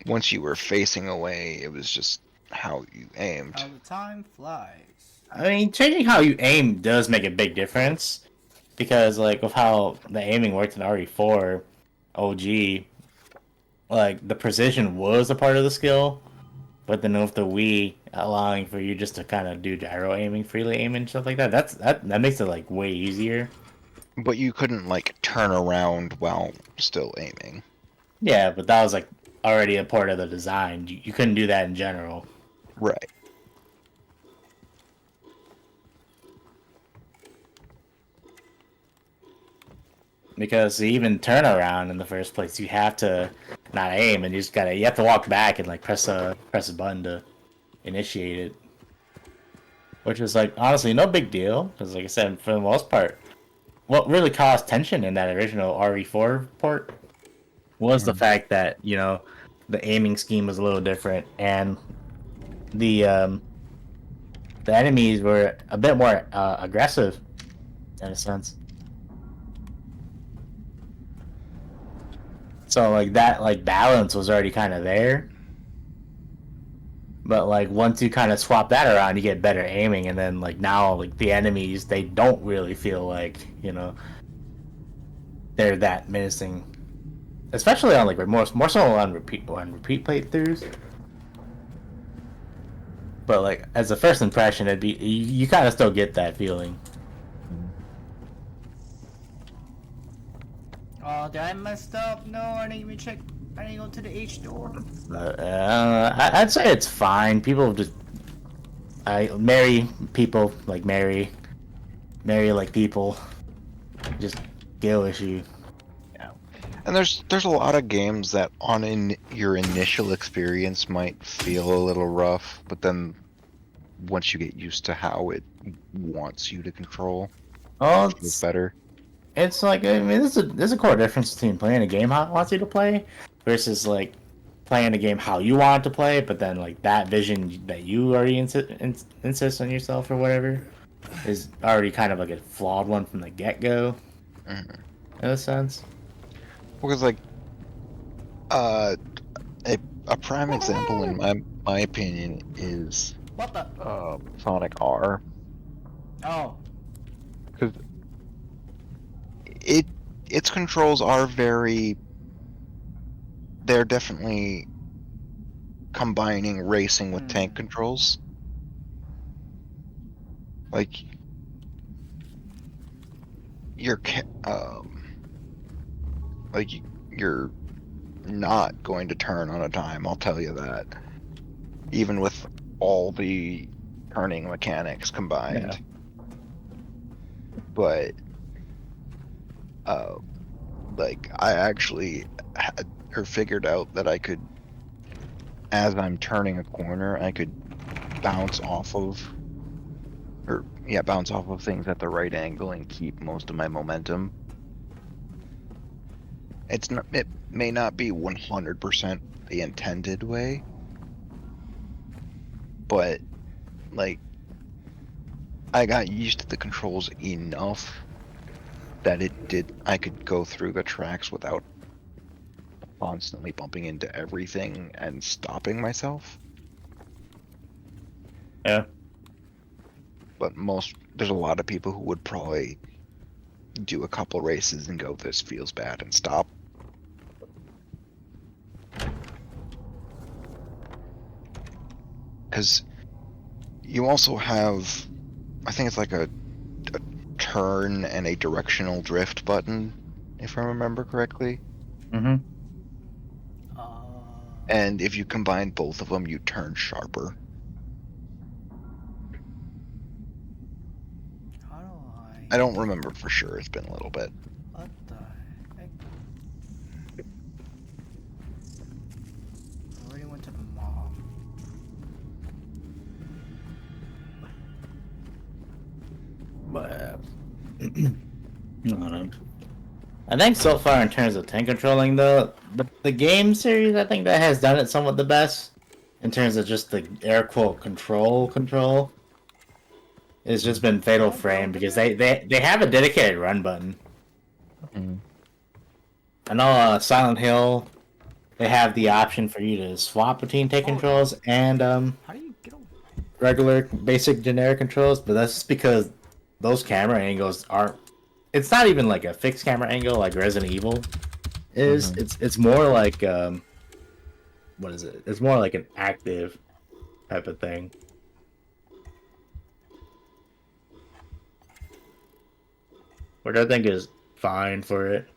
were facing away, it was just how you aimed. How the time flies. I mean, changing how you aim does make a big difference. Because like with how the aiming worked in RE4 OG, like the precision was a part of the skill, but then with the Wii allowing for you just to kind of do gyro aiming, freely aim and stuff like that, that makes it like way easier. But you couldn't like turn around while still aiming. Yeah, but that was like already a part of the design. You couldn't do that in general. Right. Because to even turn around in the first place, you have to not aim, and you have to walk back and like press a button to initiate it. Which is like honestly no big deal, because like I said, for the most part, what really caused tension in that original RE4 port was the fact that, you know, the aiming scheme was a little different, and the enemies were a bit more aggressive in a sense. So like that like balance was already kind of there. But like once you kind of swap that around, you get better aiming, and then like now like the enemies, they don't really feel like, you know, they're that menacing. Especially on like more so on repeat playthroughs. But like as a first impression, it'd be you kind of still get that feeling. Oh, did I messed up? No, I didn't even check. I didn't go to the H door. I'd say it's fine. People just marry people like marry like people. Just skill issue. And there's a lot of games that your initial experience might feel a little rough, but then once you get used to how it wants you to control, Oh, it feels better. it's like, I mean, there's a core difference between playing a game how it wants you to play versus like playing a game how you want to play, but then like that vision that you already insist on yourself or whatever is already kind of like a flawed one from the get go. Mhm. In a sense. Because like a prime example in my opinion is What the? Sonic R, Oh. because its controls are they're definitely combining racing with tank controls. Like you're like you're not going to turn on a dime, I'll tell you that. Even with all the turning mechanics combined. Yeah. But like I actually had or figured out that I could, as I'm turning a corner, I could bounce off of things at the right angle and keep most of my momentum. It may not be 100% the intended way, but like I got used to the controls enough that I could go through the tracks without constantly bumping into everything and stopping myself. Yeah. But there's a lot of people who would probably do a couple races and go, this feels bad, and stop. Because you also have, I think it's like a turn and a directional drift button, if I remember correctly. Mm-hmm. And if you combine both of them, you turn sharper. How do I don't remember for sure. It's been a little bit. What the heck? I already went to the mall. But I think so far in terms of tank controlling, though, the game series I think that has done it somewhat the best in terms of just the air quote control. It's just been Fatal Frame because they have a dedicated run button. Mm. I know Silent Hill, they have the option for you to swap between tank controls and How do you get over? regular basic generic controls, but that's just because those camera angles aren't. It's not even like a fixed camera angle like Resident Evil is. It's more like what is it? It's more like an active type of thing. Which I think is fine for it.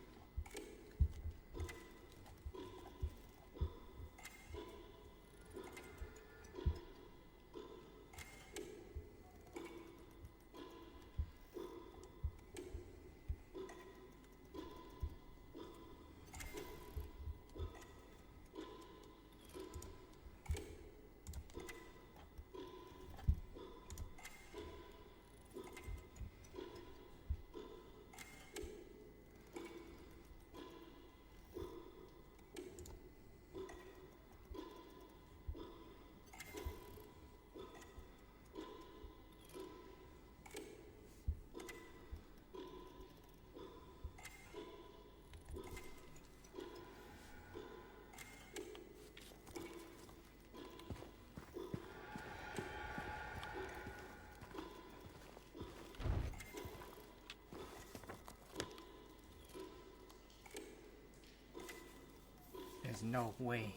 There's no way.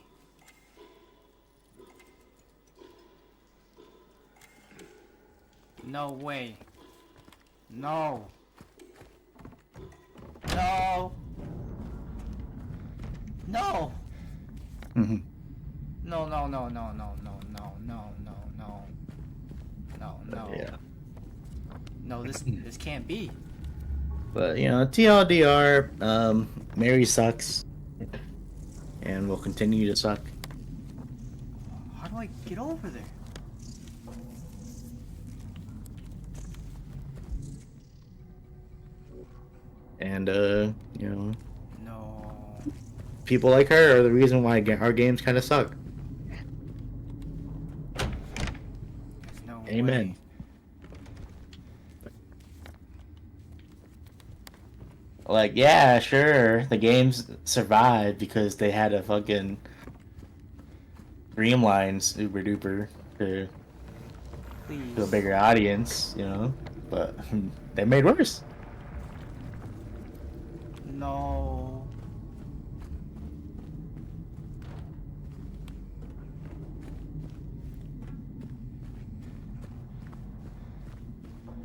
No way. No. No. No. Mhm. No, no, no, no, no, no, no, no, no, no. No, no. Yeah. No, this can't be. But you know, TLDR, Mary sucks, and will continue to suck. How do I get over there? And you know, No. people like her are the reason why our games kind of suck. There's no Amen. way. Like, yeah, sure, the games survived because they had a fucking streamline super duper to Please. a bigger audience, you know, but they made worse. No.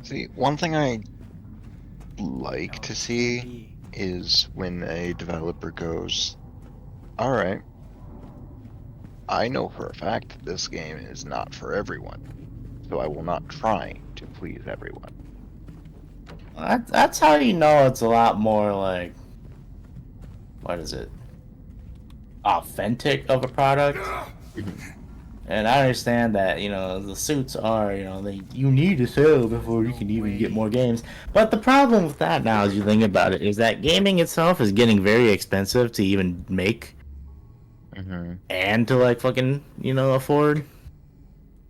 See, one thing I like No, to this see can't be. is when a developer goes, alright, I know for a fact that this game is not for everyone, so I will not try to please everyone. That's how you know it's a lot more like, what is it, authentic of a product. And I understand that, you know, the suits are, you know, you need to sell before you can even get more games. But the problem with that now, as you think about it, is that gaming itself is getting very expensive to even make and to like fucking, you know, afford,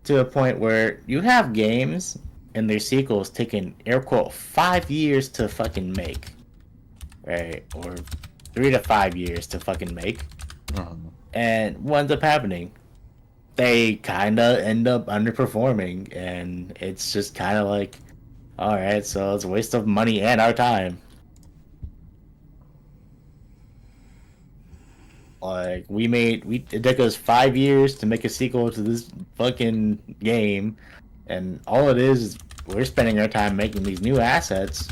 to a point where you have games and their sequels taking air quote 5 years to fucking make, right? Or 3 to 5 years to fucking make. And what ends up happening? They kind of end up underperforming, and it's just kind of like, all right, so it's a waste of money and our time. Like, it took us 5 years to make a sequel to this fucking game, and all it is we're spending our time making these new assets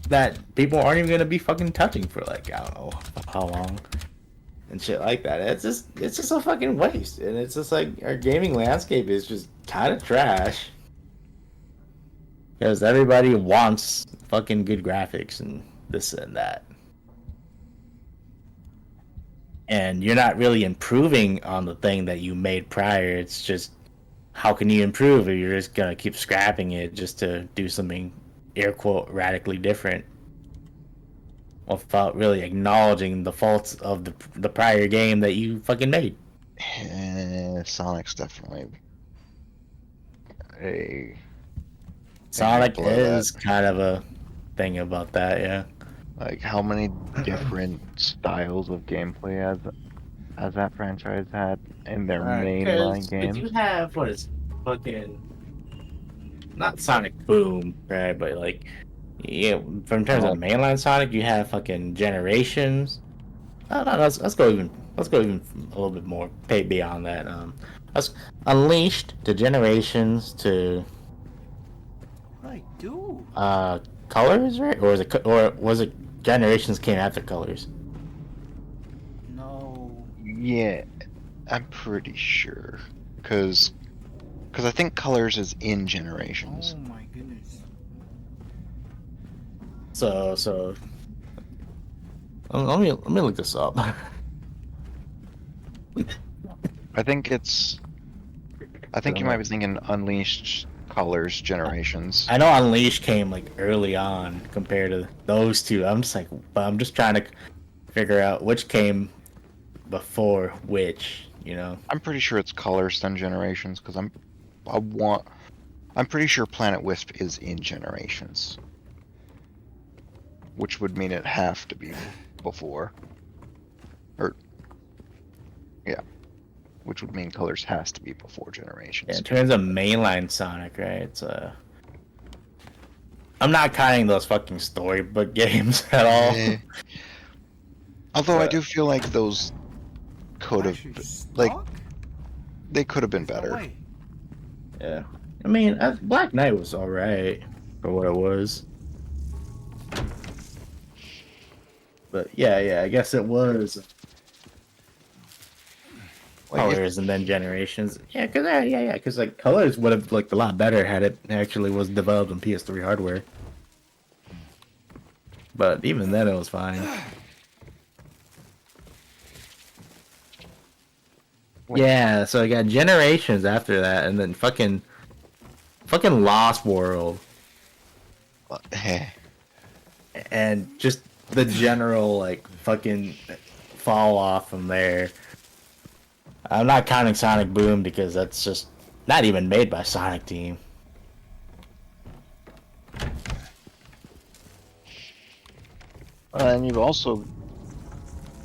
that people aren't even gonna be fucking touching for like, I don't know how long. And shit like that. It's just a fucking waste. And it's just like our gaming landscape is just kind of trash. Because everybody wants fucking good graphics and this and that. And you're not really improving on the thing that you made prior. It's just, how can you improve if you're just gonna keep scrapping it just to do something, air quote, radically different? Without really acknowledging the faults of the prior game that you fucking made. Sonic's definitely a Sonic example of is that. kind of a thing about that, yeah. Like, how many different styles of gameplay has that franchise had in their mainline games? You have what is fucking not Sonic Boom, right? But like, yeah, from terms of mainline Sonic, you have fucking Generations. No, let's go even a little bit more beyond that. Let's Unleashed to Generations to What do I do? Colors, right? Or was it Generations came after Colors? No. Yeah, I'm pretty sure. Because I think Colors is in Generations. Oh my goodness. So let me look this up. I think you might be thinking Unleashed, Colors, Generations. I know Unleashed came like early on compared to those two. I'm just trying to figure out which came before which, you know. I'm pretty sure it's Colors then Generations, because I'm pretty sure Planet Wisp is in Generations. Which would mean it have to be before. Which would mean Colors has to be before Generations. Yeah, in terms of mainline Sonic, right? It's I'm not counting those fucking storybook games at all. Although I do feel like those could have, Actually like, stuck? they could have been There's no better. way. Yeah. I mean, Black Knight was alright for what it was. But yeah, I guess it was Like, if- Colors and then Generations. Yeah, because like Colors would have looked a lot better had it actually was developed on PS3 hardware. But even then, it was fine. Yeah, so I got Generations after that, and then fucking Lost World, eh. and just the general like fucking fall off from there. I'm not counting Sonic Boom because that's just not even made by Sonic Team. And you've also,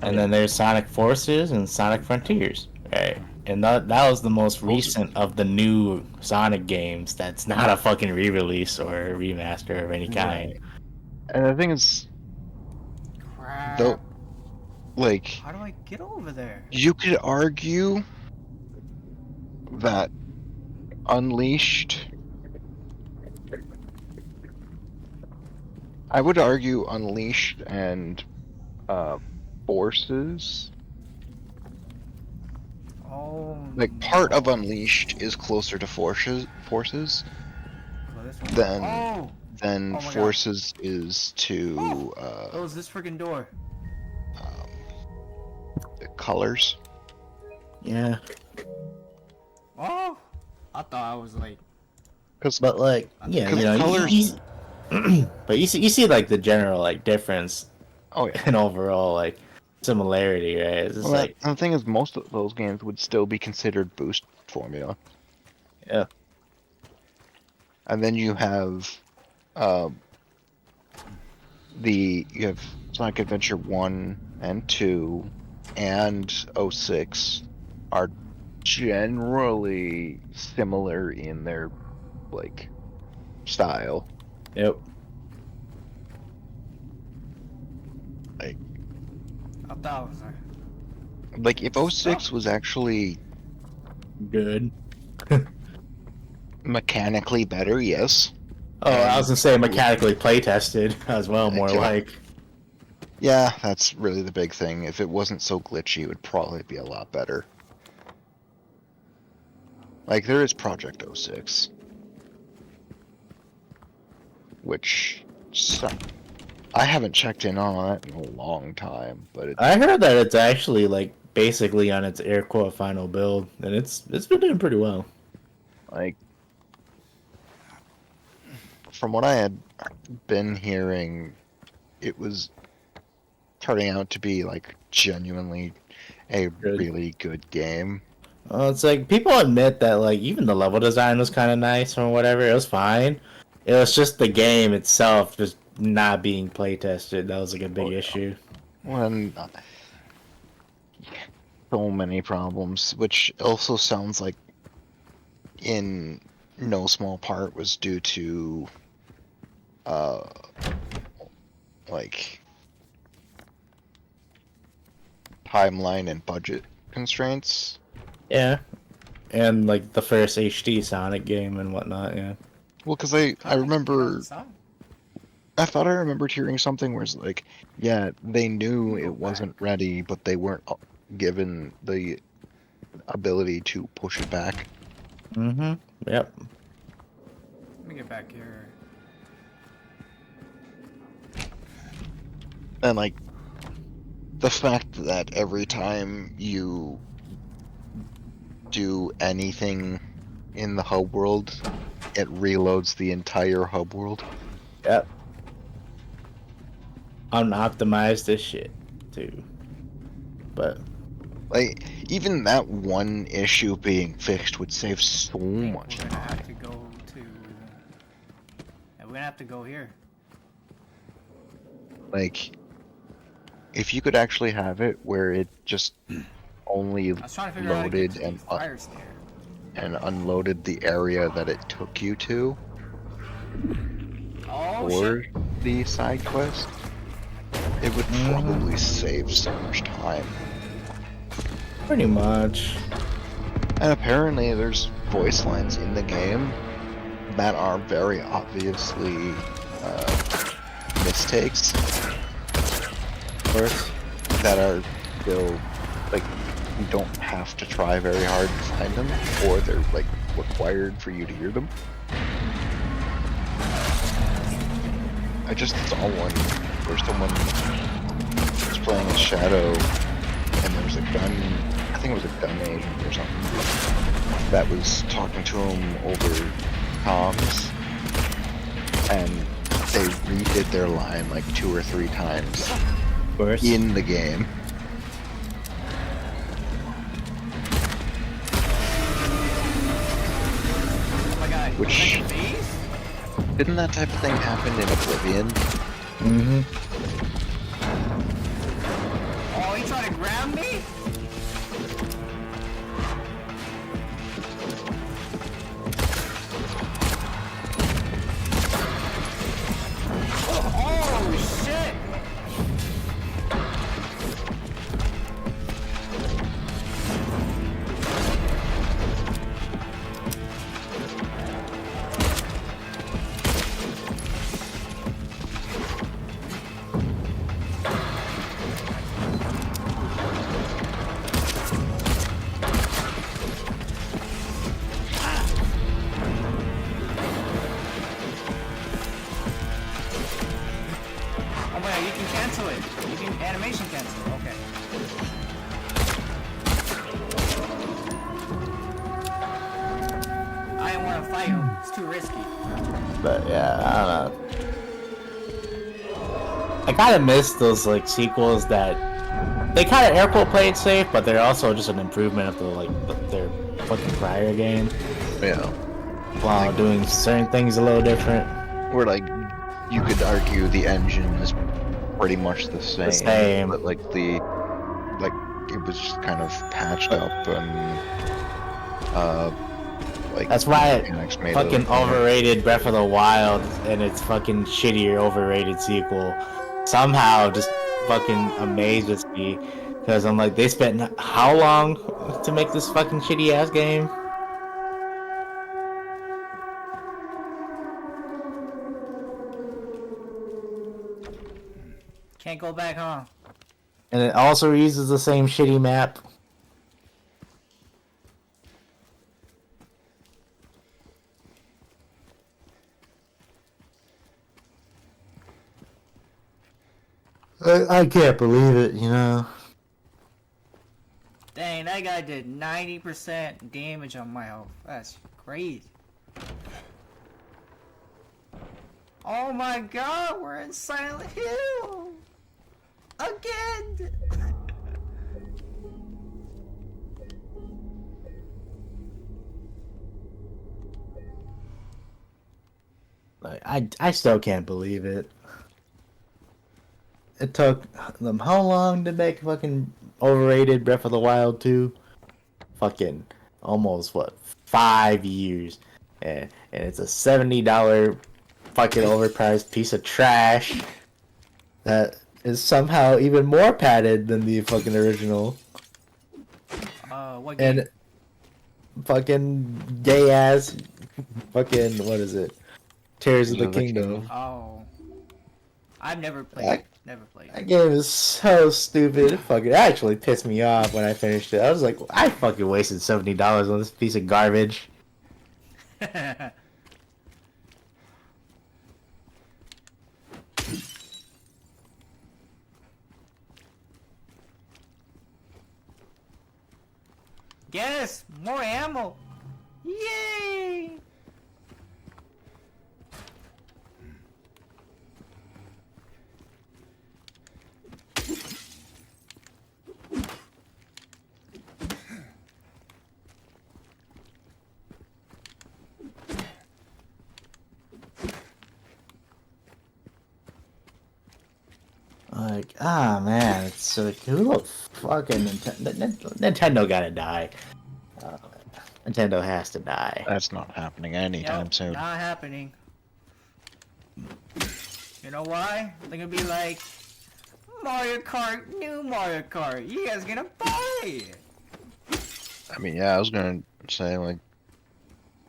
And then there's Sonic Forces and Sonic Frontiers, right? And that was the most recent of the new Sonic games that's not a fucking re-release or a remaster of any kind. Right. And the thing is, Crap. though, like, How do I get over there? you could argue that Unleashed. I would argue Unleashed and Forces. Oh. Like, part no. of Unleashed is closer to Forces So this one- than Oh. than Oh my God. Forces is to Close this freaking door. the Colors. Yeah, Oh. I thought I was like. Because but like, yeah, Because you know, Colors- but you see like the general like difference oh yeah. in overall like similarity, right? It's just Well, like, and the thing is, most of those games would still be considered boost formula. yeah, And then you have you have Sonic Adventure 1 and 2 and 06 are generally similar in their like style. yep. I thought I was there. Like if 06 was actually Good. mechanically better, yes. Oh, I was gonna say mechanically play tested as well, more Yeah. like. Yeah, that's really the big thing. If it wasn't so glitchy, it would probably be a lot better. Like, there is Project 06. Which... I haven't checked in on it in a long time, but it's... I heard that it's actually like basically on its air quote final build, and it's been doing pretty well. like... From what I had been hearing, it was turning out to be, like, genuinely a Good. really good game. It's like people admit that like even the level design was kind of nice or whatever. It was fine. It was just the game itself just not being play tested. That was like a big issue. When so many problems, which also sounds like in no small part was due to like timeline and budget constraints. Yeah, and like the first HD Sonic game and whatnot. Yeah. Well, because I remember, I thought I remembered hearing something where it's like, yeah, they knew it wasn't ready, but they weren't given the ability to push it back. Mm-hmm. Yep. Let me get back here. And like the fact that every time you do anything in the hub world, it reloads the entire hub world. Yep. Unoptimized as shit too. But Like even that one issue being fixed would save so much We're gonna have time. to go to. Yeah, we're gonna have to go here. Like if you could actually have it where it just only I was trying to figure out how to get loaded to the and fire stair. and unloaded the area that it took you to Oh for shit! the side quest, it would probably save so much time. Pretty much. And apparently there's voice lines in the game that are very obviously mistakes Of course. that are still, like, you don't have to try very hard to find them, or they're, like, required for you to hear them. I just saw one where someone was playing as Shadow, and there was a gun, I think it was a gun agent or something, that was talking to him over comms, and they redid their line like 2 or 3 times Of course. in the game. Oh my god. Which- Like these? Didn't that type of thing happen in Oblivion? Mm-hmm. Oh, you trying to grab me? Oh shit! Oh my god, you can cancel it. You can animation cancel. Okay. I didn't want to fight him. It's too risky. But yeah, I don't know. I kind of miss those like sequels that they kind of air quote play it safe, but they're also just an improvement of their fucking prior game Yeah. while doing certain things a little different. Where, like, you could argue the engine is pretty much the same. But, like, it was just kind of patched up and, like, That's why mechanics made fucking it- overrated Breath of the Wild and its fucking shittier overrated sequel somehow just fucking amazes me, because I'm like, they spent how long to make this fucking shitty ass game? Can't go back, huh? And it also uses the same shitty map. I can't believe it, you know. Dang, that guy did 90% damage on my health. That's crazy. Oh my god, we're in Silent Hill! Again! Like, I still can't believe it. It took them how long to make fucking overrated Breath of the Wild 2? Fucking almost, what, 5 years. And it's a $70 fucking overpriced piece of trash that is somehow even more padded than the fucking original. What game? And fucking gay ass fucking, what is it? Tears of the Kingdom. Oh. I've never played I- it. Never played That game is so stupid. It fucking actually pissed me off when I finished it. I was like, I fucking wasted $70 on this piece of garbage. it. Yes! More ammo! Yay! Like, ah man, it's so who the fucking Nintendo gotta die. Nintendo has to die. That's not happening anytime Nope, soon. not happening. You know why? They're gonna be like, Mario Kart, new Mario Kart. You guys gonna buy it? I mean, yeah, I was gonna say like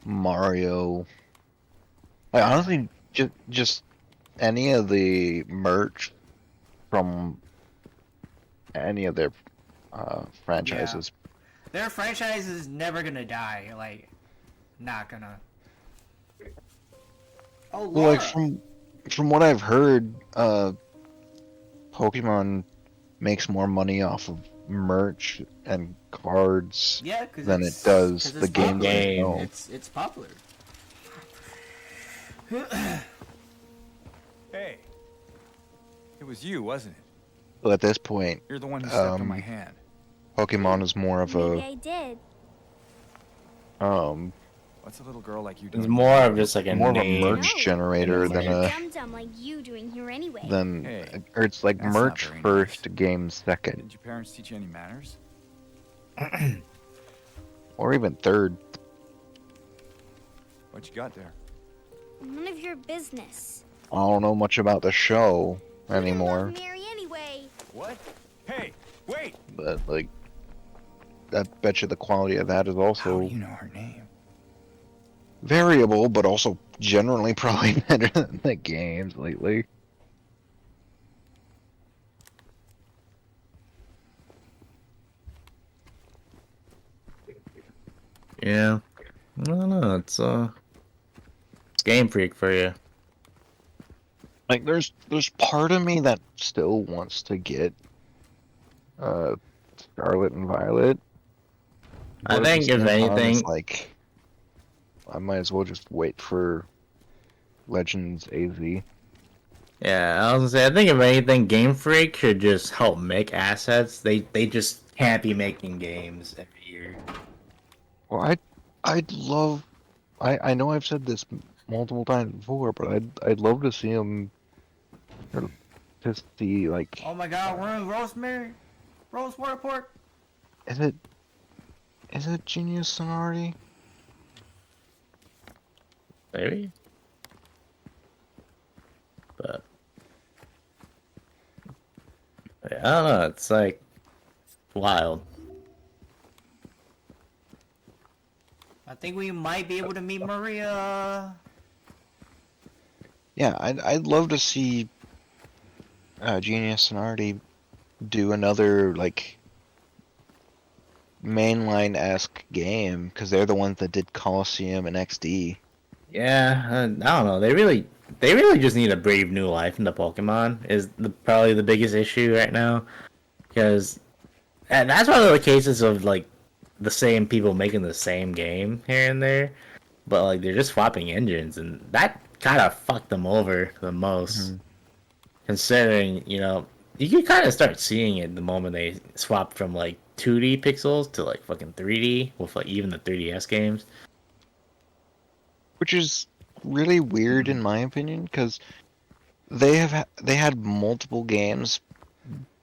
Mario. Like honestly, just any of the merch from any of their franchises. Their franchise is never gonna die. Like, not gonna. Oh, Well, like Laura. from what I've heard, Pokemon makes more money off of merch and cards Yeah, because than it does the it's games popular. themselves. It's popular. Hey. It was you, wasn't it? So at this point, You're the one who stepped on my hand. Pokemon is more of Maybe a I did. What's a little girl like you It's doing? more of just like a more of a name. merch No. generator What than a a dum-dum like you doing here anyway? Hey, or it's like that's not merch very first, nice. game second, Didn't your parents teach you any manners? or even third. What you got there? None of your business. I don't know much about the show You didn't anymore, love Mary anyway. What? Hey, wait! but like, I bet you the quality of that is How also do you know her name? variable, but also generally probably better than the games lately. Yeah. I don't know. It's Game Freak for you. Like, there's part of me that still wants to get Scarlet and Violet. I but at the think if same time, it's anything, like I might as well just wait for Legends AZ. yeah, I was gonna say I think if anything, Game Freak should just help make assets. They just can't be making games every year. Well, I'd love. I know I've said this multiple times before, but I'd love to see them. To see like, Oh my God, we're in Rosemary, Rose Waterport. is it Genius Sonority? Maybe. But yeah, I don't know. It's like wild. I think we might be able to meet Maria. Yeah, I'd love to see Genius Sonority do another like mainline-esque game because they're the ones that did Colosseum and XD. Yeah, I don't know. They really just need to breathe new life into Pokemon. Is probably the biggest issue right now, because and that's one of the cases of like the same people making the same game here and there, but like they're just swapping engines, and that kind of fucked them over the most. Considering, you can kind of start seeing it the moment they swap from like 2D pixels to like fucking 3D with like even the 3DS games. Which is really weird in my opinion because they had multiple games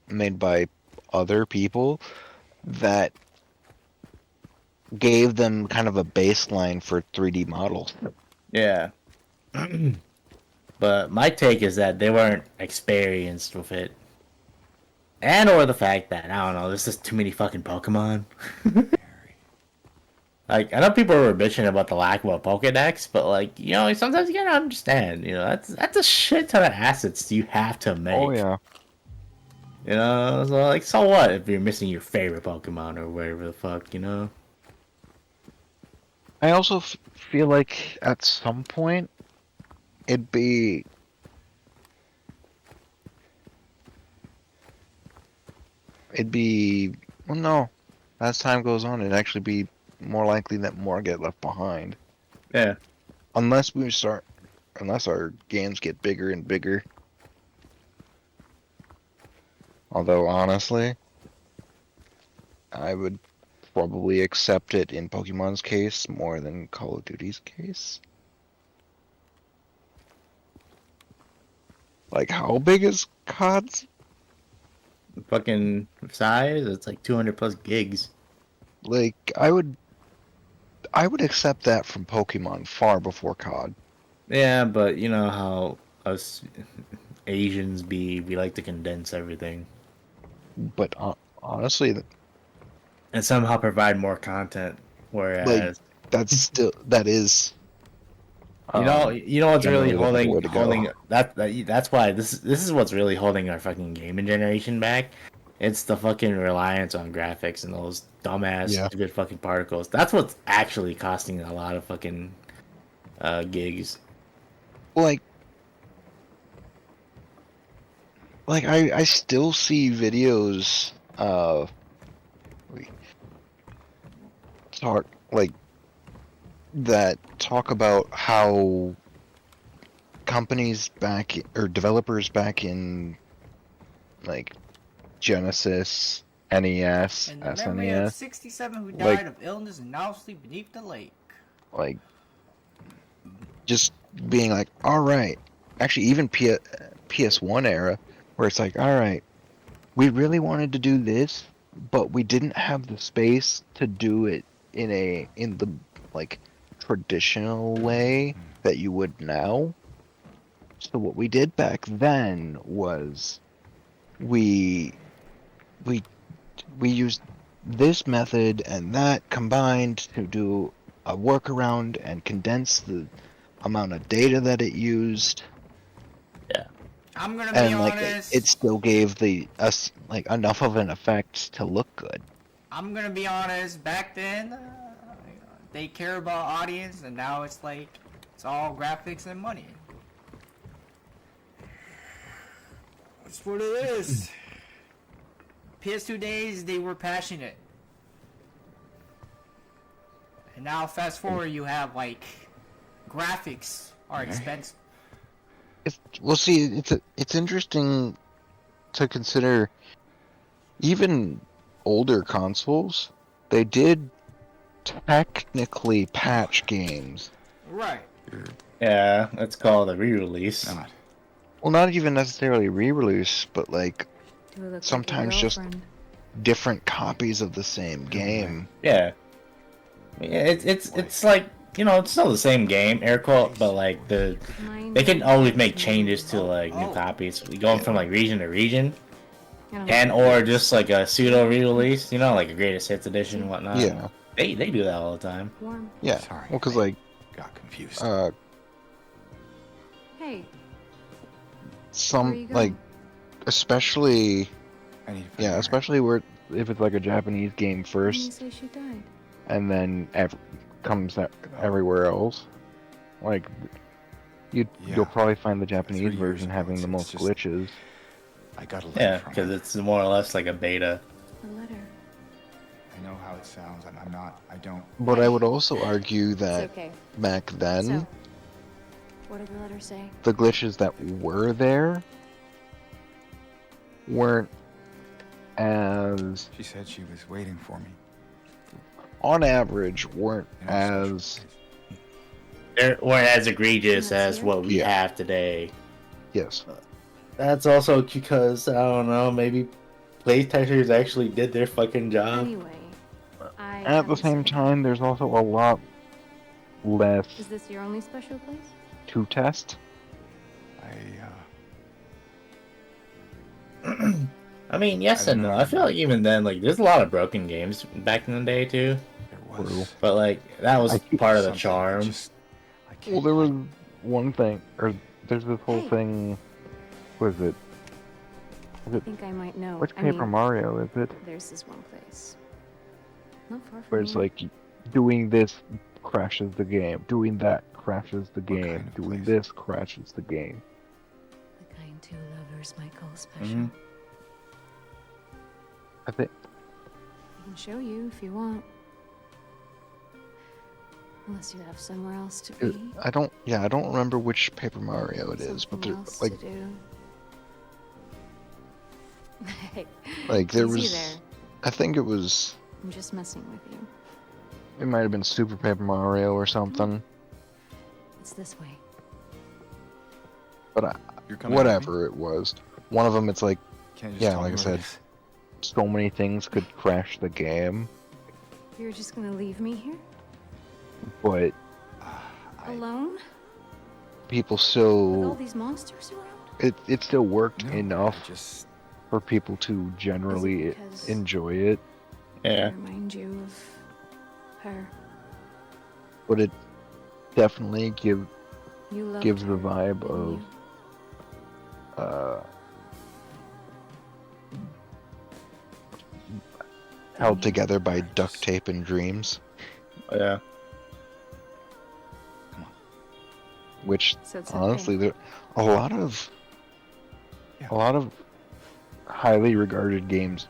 made by other people that gave them kind of a baseline for 3D models. Yeah. But my take is that they weren't experienced with it. And or the fact that, I don't know, there's just too many fucking Pokemon. Like, I know people were bitching about the lack of a Pokedex, but like, sometimes you gotta understand, that's a shit ton of assets you have to make. Oh yeah. So like, so what if you're missing your favorite Pokemon or whatever the fuck, I also feel like at some point it'd be well, no, as time goes on it'd actually be more likely that more get left behind Yeah. unless our games get bigger and bigger. Although honestly, I would probably accept it in Pokemon's case more than Call of Duty's case. Like, how big is COD's? Fucking size, it's like 200 plus gigs. Like, I would accept that from Pokemon far before COD. Yeah, but you know how us Asians we like to condense everything. But honestly, and somehow provide more content. Whereas that is. you know what's really generally the way to go. holding that's why this is what's really holding our fucking gaming generation back. It's the fucking reliance on graphics and those dumbass stupid fucking particles. That's what's actually costing a lot of fucking gigs. Like I still see videos talk about how companies or developers back in like Genesis, NES, And the memory of SNES, 67 who died of illness and now sleep beneath the lake. like just being like, all right, actually even PS1 era, where it's like, all right, we really wanted to do this, but we didn't have the space to do it in the like traditional way that you would now. So what we did back then was we used this method and that combined to do a workaround and condense the amount of data that it used. Yeah. I'm gonna be And like honest. it still gave us like enough of an effect to look good. I'm gonna be honest. Back then, they care about audience, and now it's like it's all graphics and money. That's what it is. PS2 days, they were passionate, and now fast forward, you have like graphics are expensive. It's interesting to consider. Even older consoles, they did technically patch games. Right. Yeah, it's called a re-release. Not. Well, not even necessarily re-release, but like Do I look sometimes like your just girlfriend? different copies of the same game. Yeah. It's like, you know, it's still the same game, air quote, but like they can always make changes to like new copies, going from like region to region, and or just like a pseudo re-release, you know, like a greatest hits edition and whatnot. Yeah. They do that all the time. Warm. Yeah. Sorry. Well, because like Got confused. Hey, where are you some going? like especially I need to find her. especially where if it's like a Japanese game When you first say she died. and then comes everywhere else, like you'll Yeah. probably find the 3 Japanese years version ago, having the it's most just- glitches. I got a letter Yeah, from because her. it's more or less like a beta. A letter. I know how it sounds. I don't. But I would also argue It's that okay. back then So, what did the letter say? the glitches that were there weren't as She said she was waiting for me. on average weren't in our special as place. They weren't as egregious That's as here? what we Yeah. have today. yes. That's also because, I don't know, maybe playtesters actually did their fucking job. Anyway, I. At have the a same second. time, there's also a lot less Is this your only special place? to test. I mean, yes I and don't no. know. I feel like even then, like, there's a lot of broken games back in the day, too. There was. But, like, that was I keep part of the something charm. just- I can't Well, there was quite- one thing, or there's this whole Hey. thing. Was it? I think I might know. Which I Paper mean, Mario is it? there's this one place. Not far from Where it's here. like doing this crashes the game, doing that crashes the What game, kind of doing place? this crashes the game. The kind two lovers might call special. Mhm. I think I can show you if you want. Unless you have somewhere else to be. I don't remember which Paper Mario it is, but Something there, else like to do. Hey, like there easy was there. I think it was I'm just messing with you. it might have been Super Paper Mario or something, It's this way. but You're coming with me? whatever it was. One of them it's like Can't you just yeah, tell like me I where it said, is? so many things could crash the game, You're just gonna leave me here? but Alone? people With all still these monsters around? it still worked No, enough I just for people to generally because- enjoy it. Yeah. Remind you of her. But it definitely You loved gives the her, vibe didn't of you? held Didn't you? together by duct tape and dreams, Yeah. which So it's honestly, okay. there a lot of Yeah. a lot of highly regarded games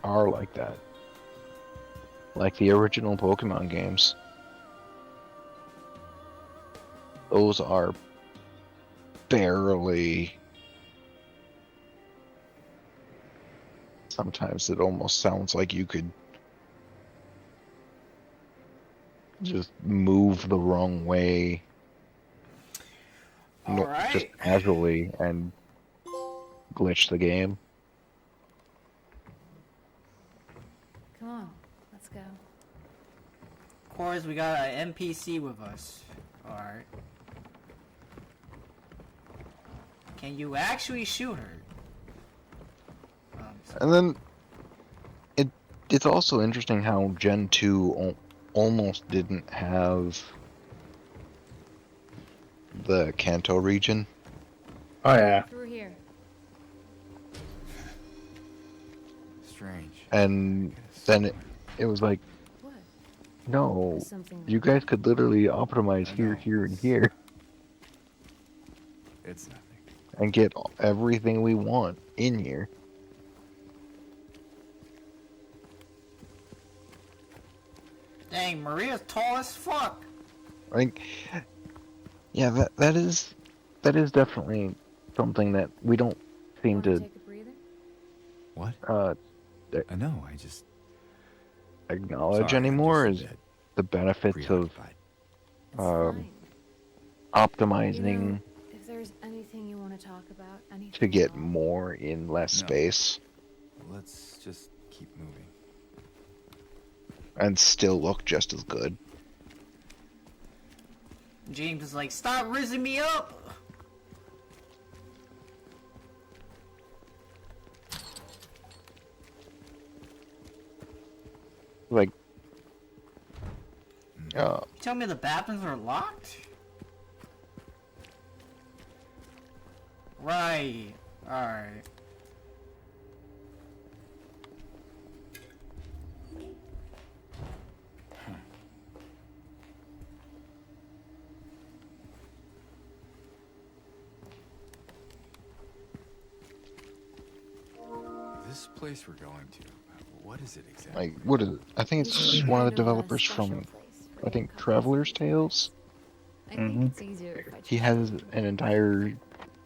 are like that. Like the original Pokemon games. Those are barely. Sometimes it almost sounds like you could just move the wrong way, All just right. casually, and glitch the game. Come on, let's go. Of course, we got an NPC with us. All right. Can you actually shoot her? And then it's also interesting how Gen 2 almost didn't have the Kanto region. Oh yeah. Through here. Strange. And then it was like, What? no, Is something you wrong? guys could literally optimize I here, know. here, and here It's nothing. and get everything we want in here. Dang, Maria's tall as fuck. Like, yeah, that is definitely something that we don't seem Wanna to take a breather? What? uh, I know. I just. acknowledge Sorry, I'm anymore just is a bit the benefits of preoccupied. It's Um, fine. optimizing You know, if there's anything you want to talk about, anything to get at all, more in less No. space Let's just keep moving. and still look just as good. James is like, stop rizzing me up. Like, Tell me the bathrooms are locked? Right. Alright. This place we're going to. What is it exactly? like what is it? I think it's It's one of the kind a developers special from, place for I you think, couples, Traveler's I guess. Tales. I think it's easier if I He just has show you. an entire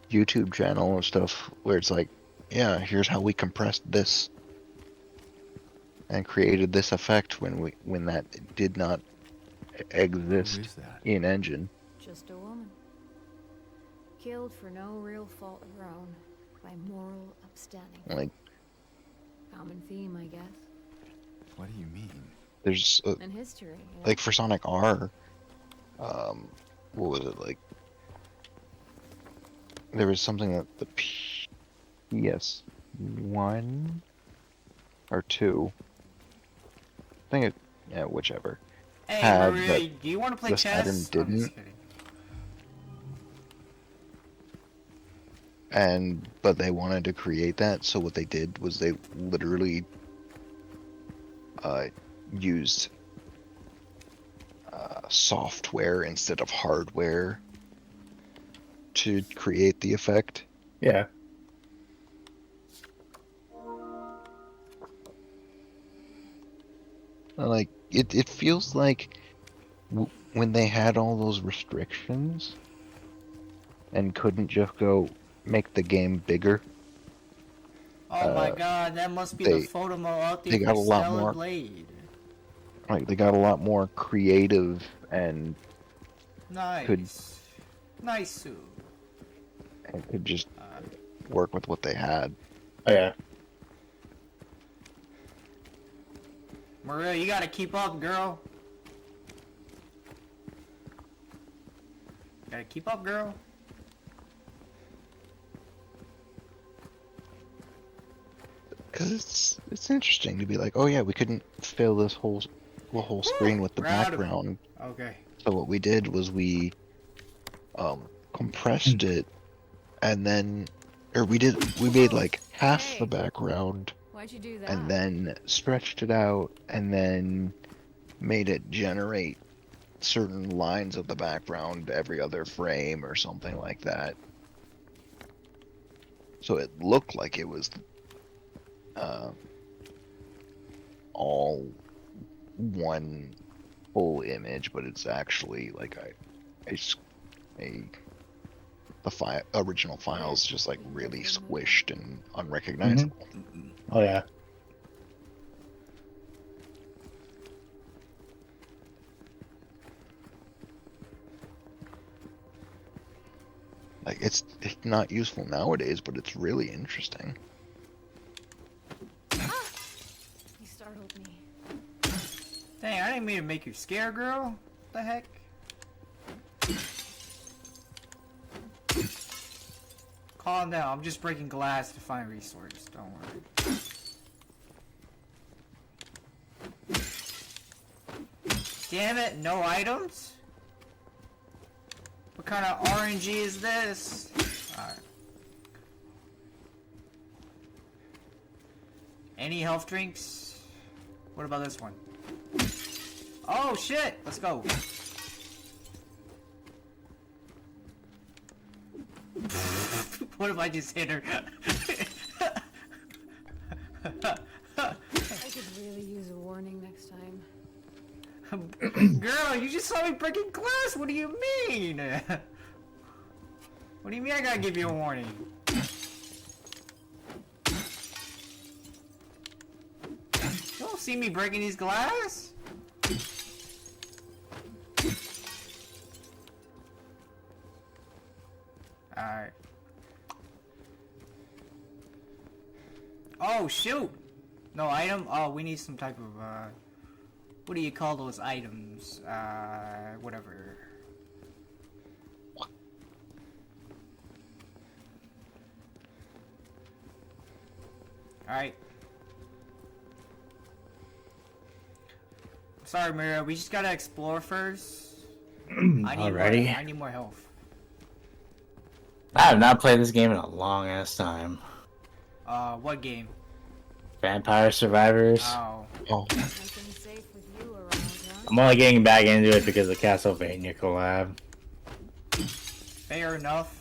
YouTube channel of stuff where it's like, yeah, here's how we compressed this and created this effect when that did not Who exist is that? in engine. Just a woman. Killed for no real fault of her own. By moral upstanding. Like, Common theme, I guess. What do you mean? there's And history. You know? like for Sonic R, what was it like? There was something that the PS1 or 2, I think it, yeah, whichever. Hey, Had Maria, that do you want to play the chess? Saturn I'm just didn't. kidding. But they wanted to create that, so what they did was they literally used software instead of hardware to create the effect. Yeah. Like, it feels like when they had all those restrictions and couldn't just go make the game bigger, Oh my god, that must be they- the photo mo out there they got for a lot Stellar more- Blade. like they got a lot more creative and Nice. Could- Nice, Sue. could just work with what they had. Oh yeah. Maria, you gotta keep up, girl. Gotta keep up, girl. Because it's interesting to be like, oh yeah, we couldn't fill this whole screen with the Proud of me. background. Okay. So what we did was we compressed it, and then, or we made like half the background, Why'd you do that? and then stretched it out, and then made it generate certain lines of the background every other frame or something like that. So it looked like it was all one full image, but it's actually like the original file's just like really squished and unrecognizable. Oh yeah. Like it's not useful nowadays, but it's really interesting. You startled me. Dang, I didn't mean to make you scared, girl. What the heck? Calm down. I'm just breaking glass to find resources. Don't worry. Damn it, no items? What kind of RNG is this? Alright. Any health drinks? What about this one? Oh shit! Let's go. What if I just hit her? I could really use a warning next time. Girl, you just saw me breaking glass. What do you mean? What do you mean I gotta give you a warning? You don't see me breaking these glass? Alright. Oh, shoot! No item? Oh, we need some type of, what do you call those items? Whatever. Alright. Sorry, Mira, we just gotta explore first. Alrighty. I need more health. I have not played this game in a long ass time. What game? Vampire Survivors. Oh. Oh, Nothing safe with you around, huh? I'm only getting back into it because of Castlevania collab. Fair enough.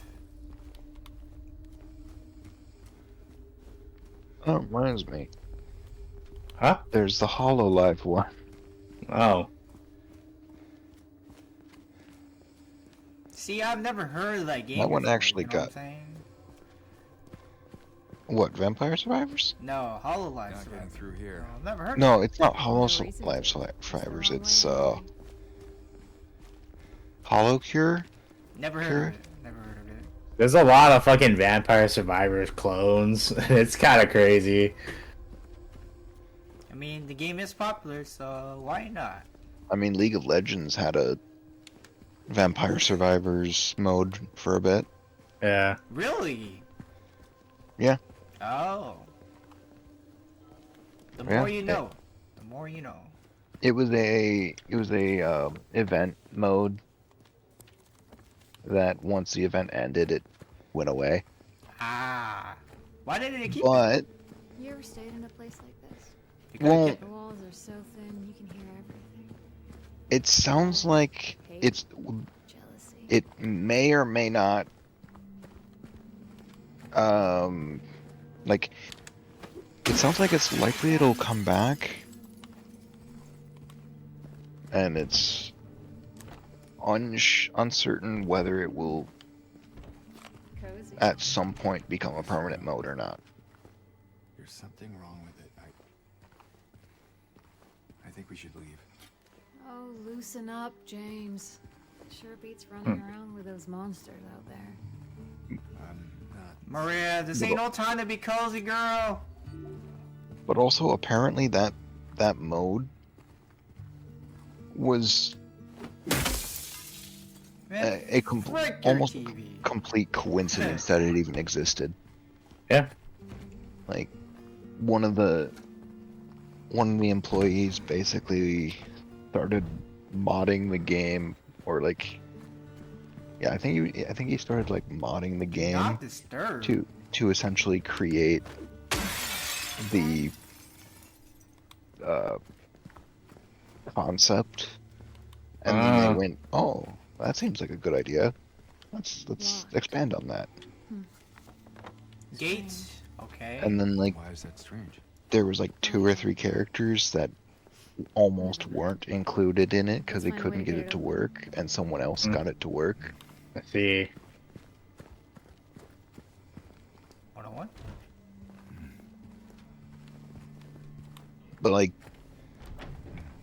that reminds me. Huh? There's the HoloLive one. Oh. See, I've never heard of that game. That one before, actually you know what got- I'm saying? What, Vampire Survivors? No, HoloLive. Not getting through here. I've never heard No, it's not No reason to. HoloLive It's the Survivors. wrong It's way anyway. HoloCure. Never heard Sure. of it. Never heard of it. There's a lot of fucking Vampire Survivors clones. It's kind of crazy. I mean, the game is popular, so why not? I mean, League of Legends had a Vampire Survivors mode for a bit. Yeah. Really? Yeah. Oh. The Yeah, more you know. The more you know. It was a event mode that once the event ended, it went away. Ah. Why didn't it keep it? But You ever stayed in a place like this? You could've well, kept The walls are so thin, you can hear everything. it sounds like it's Jealousy. it may or may not like it sounds like it's likely it'll come back, and it's uncertain whether it will Cozy. at some point become a permanent mode or not. There's something wrong with it. I think we should leave. Oh, loosen up, James. Sure beats running around with those monsters out there. I'm not. Maria, this ain't no time to be cozy, girl. But also apparently that mode was Man, a frick your almost TV. complete coincidence that it even existed. Yeah. Like one of the employees basically started modding the game, or like, yeah, I think he started like modding the game Not disturbed. to essentially create the concept, and then they went, oh, that seems like a good idea. Let's expand on that. Gates. Okay. And then like Why is that strange? there was like 2 or 3 characters that almost weren't included in it because they couldn't get it to work, and someone else got it to work. I see. 101. But like,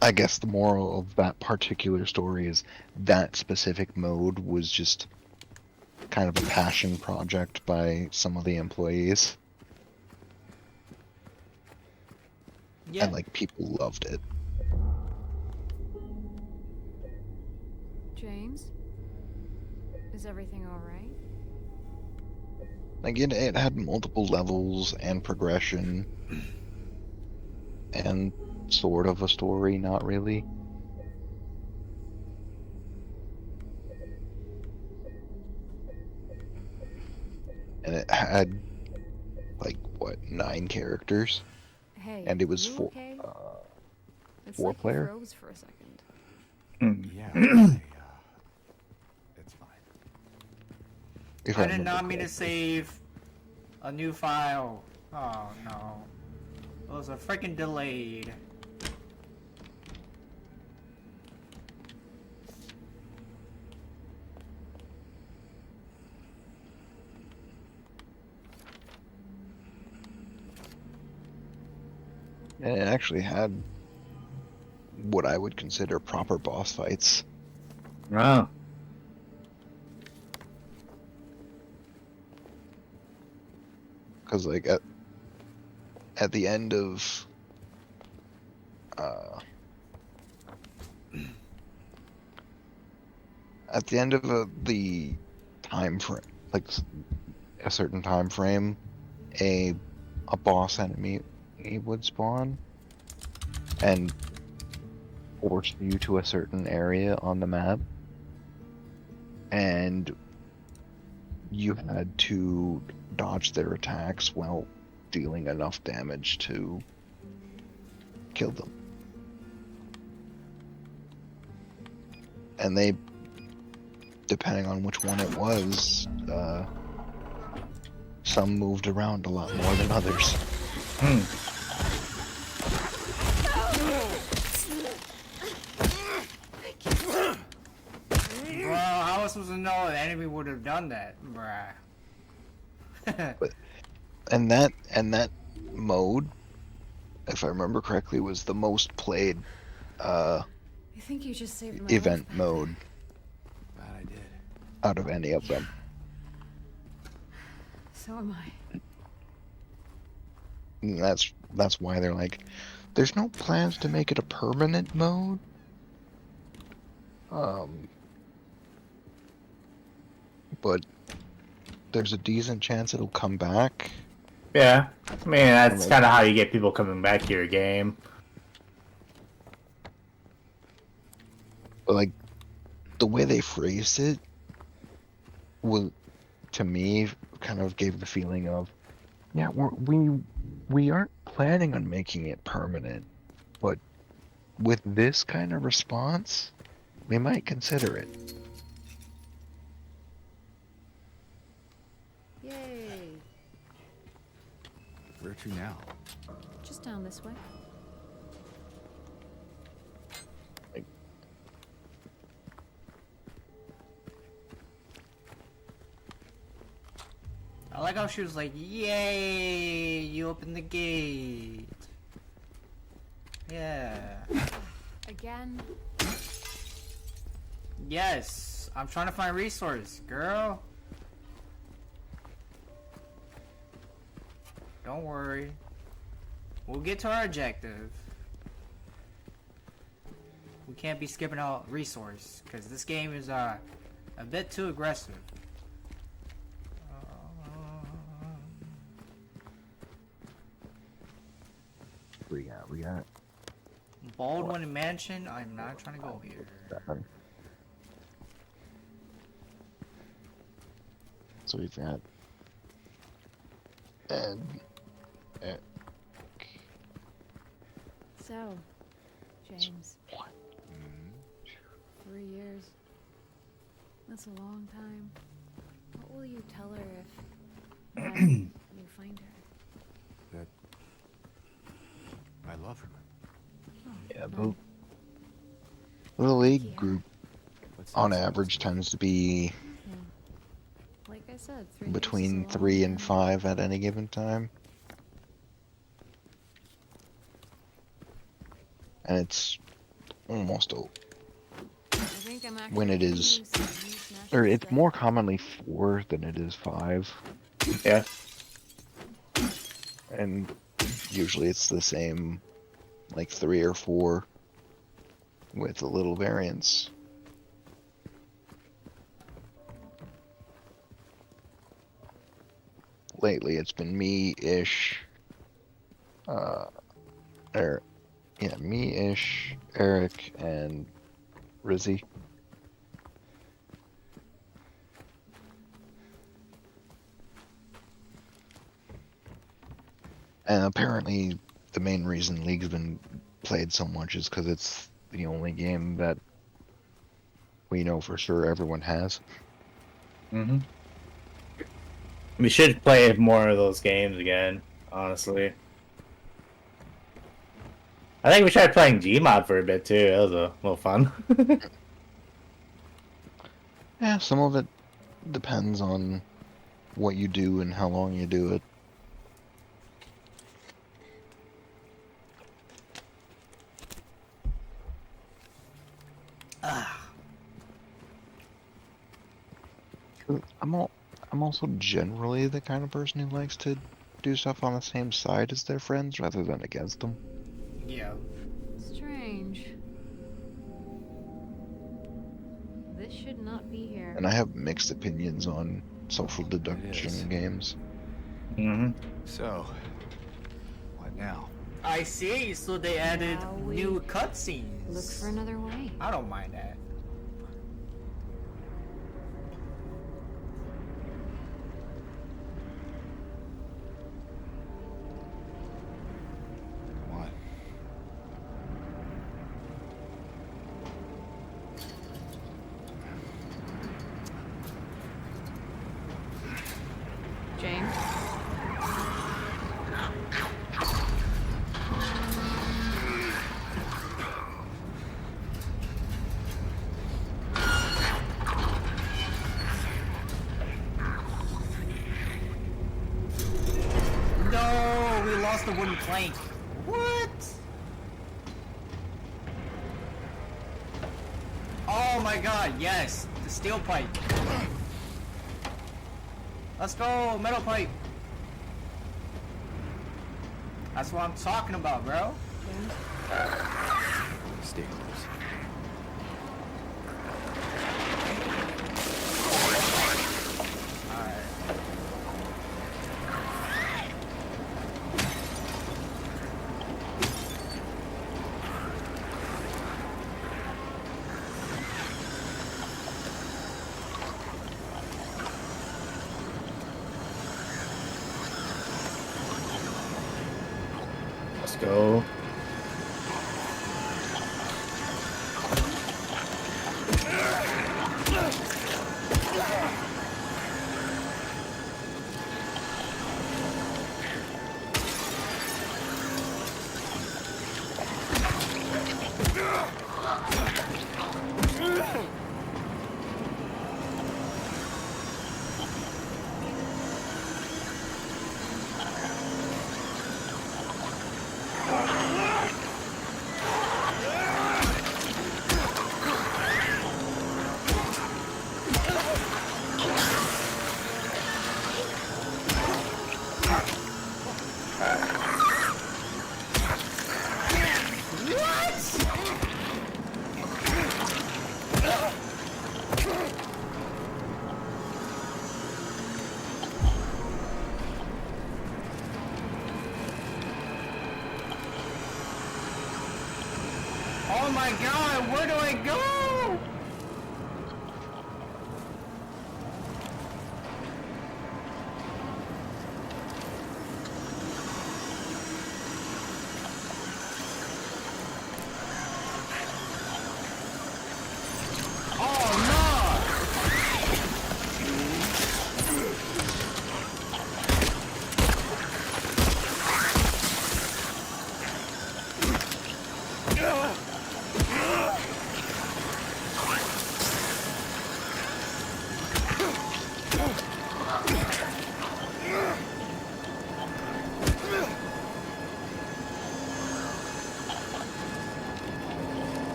I guess the moral of that particular story is that specific mode was just kind of a passion project by some of the employees, Yeah. and like people loved it. James? Is everything alright? Like it had multiple levels and progression, and sort of a story, not really. And it had like what, 9 characters, Hey, and it was you 4 okay? It's 4 like you player. froze for a second. Yeah, it's fine. If I did remember not mean to correctly. save a new file. Oh no. It was a freaking delayed. And it actually had what I would consider proper boss fights. Oh. Because like at the end of the time frame, like a certain time frame, a boss enemy would spawn and force you to a certain area on the map, and you had to dodge their attacks while dealing enough damage to kill them. And they, depending on which one it was, some moved around a lot more than others. Bro, how was I supposed to know the enemy would have done that, bruh? And that mode, if I remember correctly, was the most played I think you just saved my event life. mode Glad I did. out of any of them. So am I. And that's why they're like, there's no plans to make it a permanent mode. But there's a decent chance it'll come back. Yeah. I mean, that's kind of how you get people coming back to your game. But like, the way they phrased it was, to me, kind of gave the feeling of, yeah, we aren't planning on making it permanent, but with this kind of response, we might consider it. Yay. Where to now? Just down this way. I like how she was like, yay, you opened the gate. Yeah. Again. Yes, I'm trying to find resource, girl. Don't worry. We'll get to our objective. We can't be skipping out resource, because this game is a bit too aggressive. we got? We got Baldwin Mansion. I'm not trying to go here. 7. So we've got Ed. So, James, What? 3 years. That's a long time. What will you tell her if when you find her? That I love her. Yeah, the league group What's on that average supposed tends to be Yeah. Like I said, 3 years between is a long 3 and time. 5 at any given time. And it's almost I think I'm when it actually is, used to you smashing or it's stuff. more commonly 4 than it is 5. Yeah. And usually it's the same, like 3 or 4 with a little variance. Lately it's been me-ish, me-ish, Eric, and Rizzy. And apparently the main reason League's been played so much is because it's the only game that we know for sure everyone has. Mm-hmm. We should play more of those games again, honestly. I think we tried playing Gmod for a bit too. That was a little fun. Yeah, some of it depends on what you do and how long you do it. I'm also generally the kind of person who likes to do stuff on the same side as their friends rather than against them. Yeah. Strange. This should not be here. And I have mixed opinions on social is. deduction games. Mm-hmm. So, what now? I see. So they added Now we new cutscenes. Look for another way. I don't mind that. Come on. James? No, we lost the wooden plank. What? Oh my god, yes. The steel pipe. Let's go, metal pipe. That's what I'm talking about, bro. James? Stay close. Alright. Let's go. Oh my god, where do I go?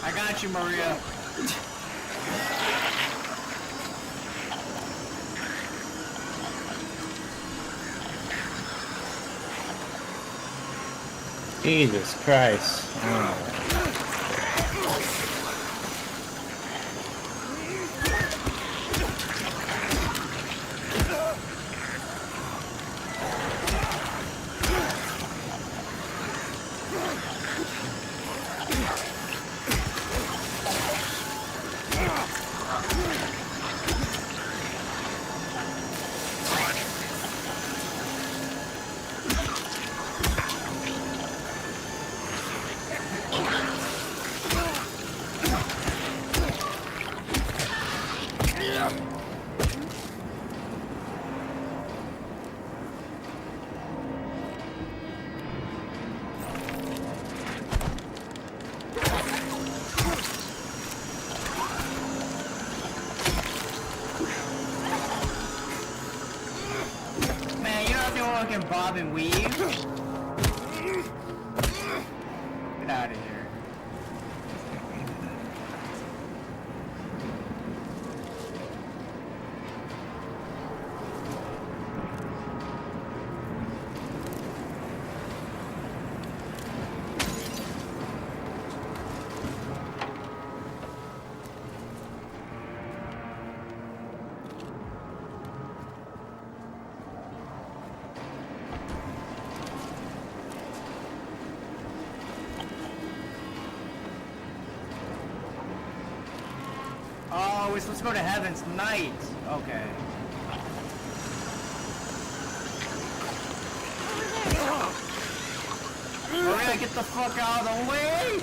I got you, Maria. Jesus Christ. Oh. Fucking bob and weave. Get out of here. Oh, we're supposed to go to heaven's night. Okay. Maria, get the fuck out of the way!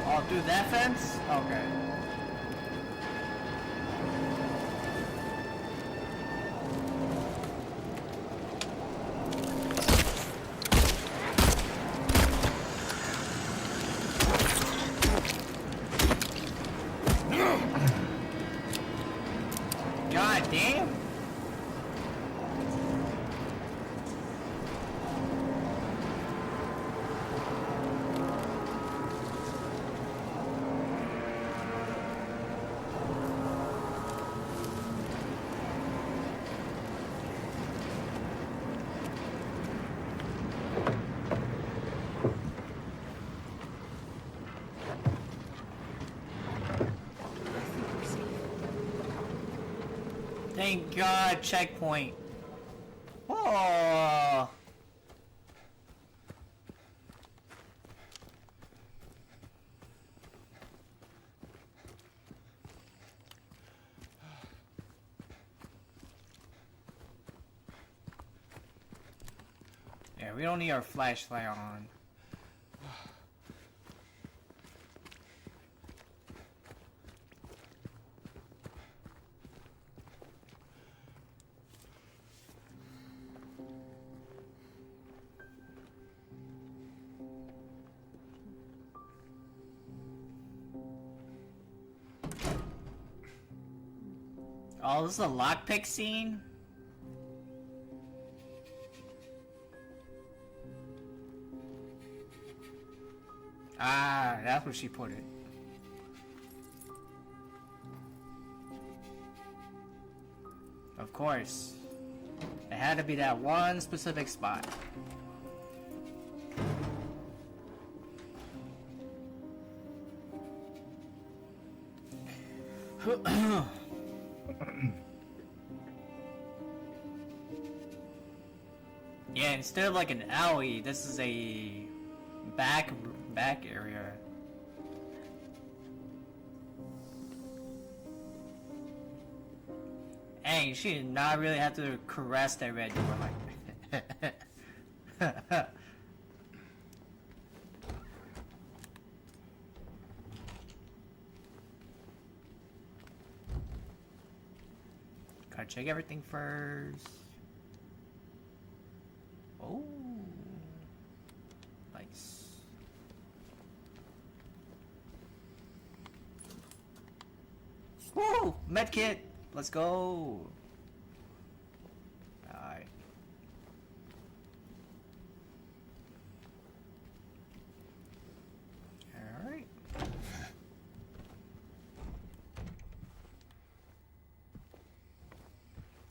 Oh, through that fence? Okay. God damn! Thank God, checkpoint. Oh. Okay, we don't need our flashlight on. Oh, this is a lockpick scene? Ah, that's where she put it. Of course. It had to be that one specific spot. Yeah, instead of like an alley, this is a back area. Dang, she did not really have to caress that red door like. Gotta check everything first. Oh, nice. Woo! Medkit! Let's go! Alright. Alright.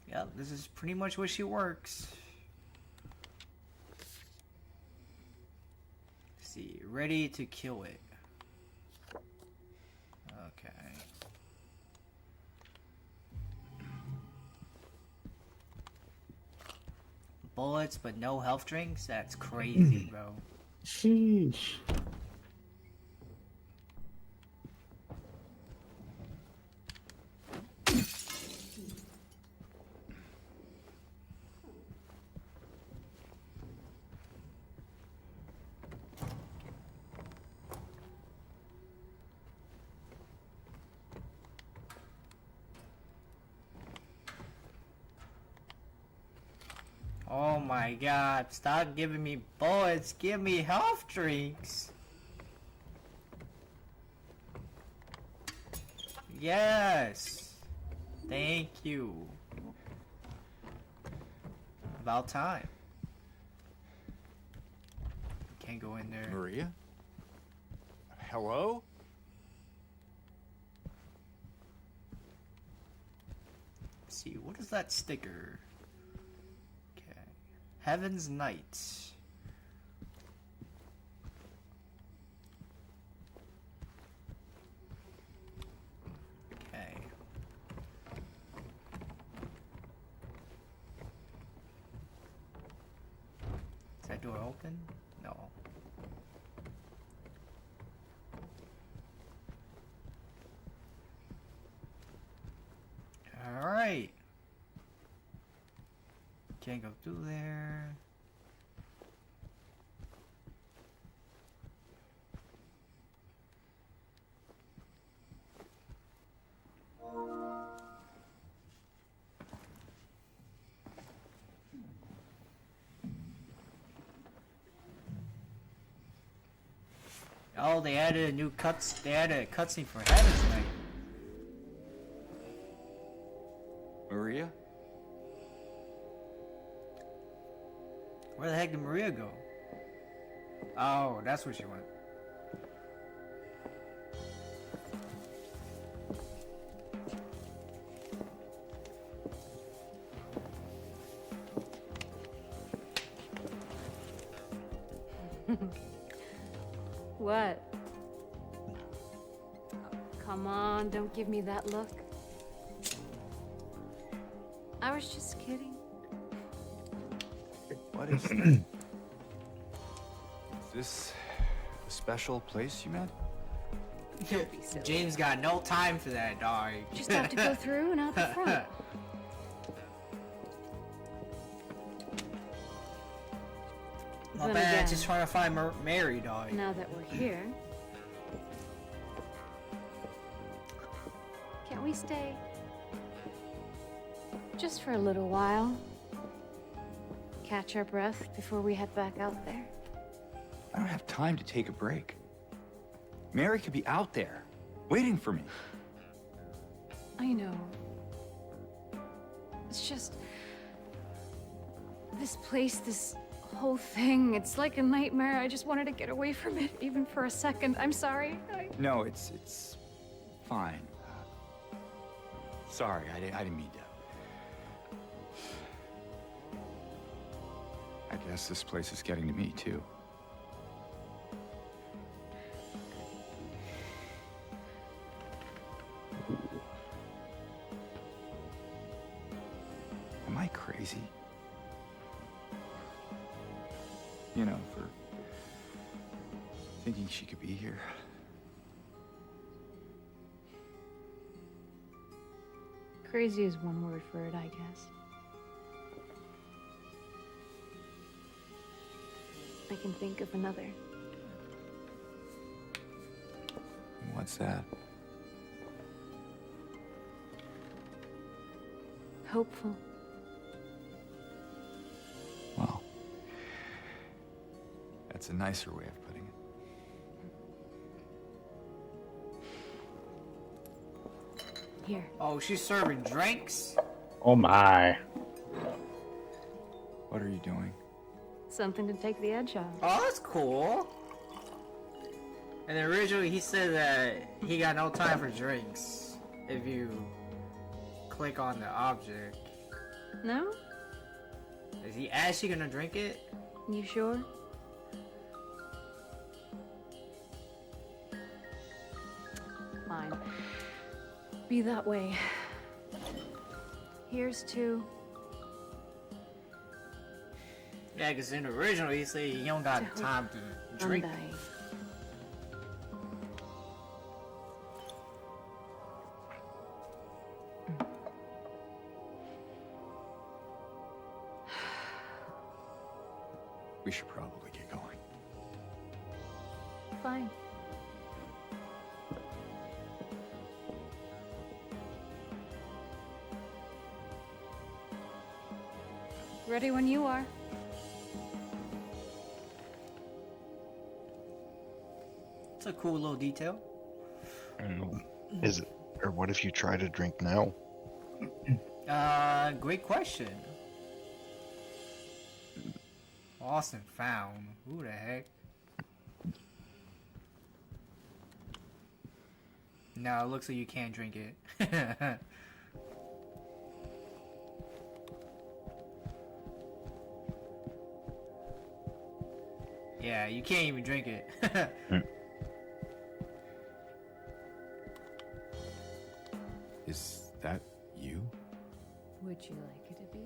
Yeah, this is pretty much where she works. See, ready to kill it. Okay. Bullets but no health drinks? That's crazy, bro. Sheesh. Oh my god, stop giving me bullets, give me health drinks. Yes. Thank you. About time. Can't go in there. Maria? Hello? Let's see, what is that sticker? Okay. Heaven's Knight. Okay. Is that door open? No. Alright. Can't go through there. Oh, they added a new they added a cutscene for Heaven's Knight. Maria? Where the heck did Maria go? Oh, that's where she went. What? Oh, come on, don't give me that look. I was just kidding. What is that? Is this a special place you met? Don't be silly. James got no time for that, dog. Just have to go through and out the front. My Then bad, again, just trying to find Mary, dog. now that we're here, can't we stay? Just for a little while. Catch our breath before we head back out there. I don't have time to take a break. Mary could be out there, waiting for me. I know. It's just... this place, this whole thing, it's like a nightmare. I just wanted to get away from it, even for a second. I'm sorry. No, it's fine. Sorry, I didn't mean to. I guess this place is getting to me, too. Am I crazy? You know, for thinking she could be here. Crazy is one word for it, I guess. I can think of another. What's that? Hopeful. Well, that's a nicer way of putting it. Here. Oh, she's serving drinks? Oh my. What are you doing? Something to take the edge off. Oh, that's cool. And then originally he said that he got no time for drinks if you click on the object. No? Is he actually gonna drink it? You sure? Fine. Be that way. Here's to... Yeah, because in the original he said he don't got time to drink. Undying. We should probably get going. Fine. Ready when you are. It's a cool little detail. Is it, or what if you try to drink now? Great question. Lost and found. Who the heck? No, it looks like you can't drink it. Yeah, you can't even drink it. Is that you? Would you like it to be?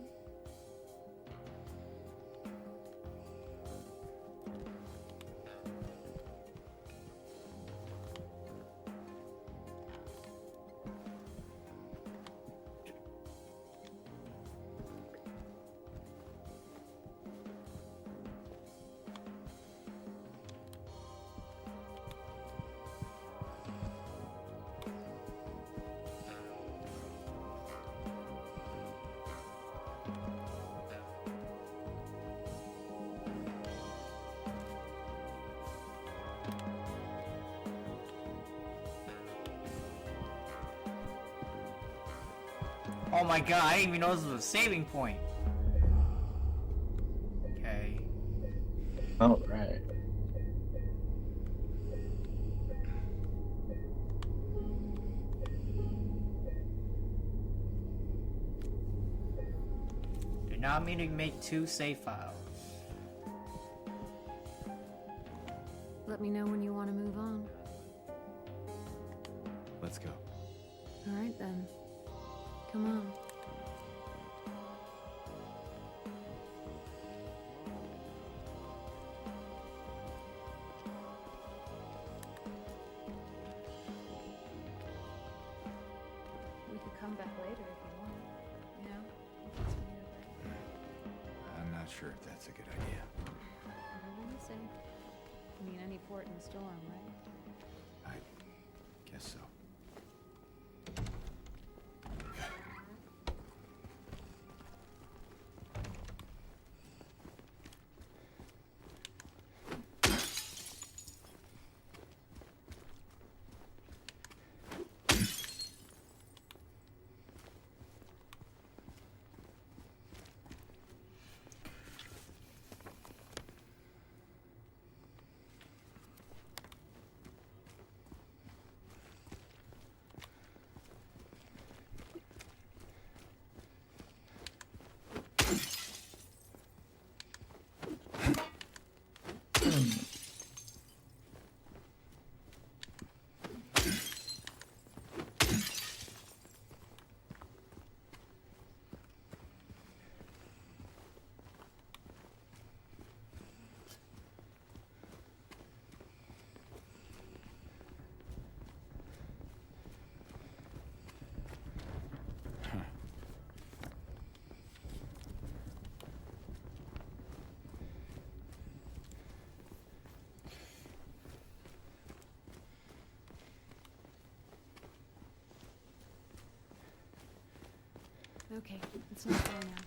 Oh my god, I didn't even know this was a saving point. Okay. Oh, right. Do not mean to make 2 save files. Let me know when you want to move on. Let's go. All right then. Come on. We could come back later if you want. You know? Once we get it I'm not sure if that's a good idea. back. say? I mean, any port in a storm, right? I guess so. Okay, it's not there now.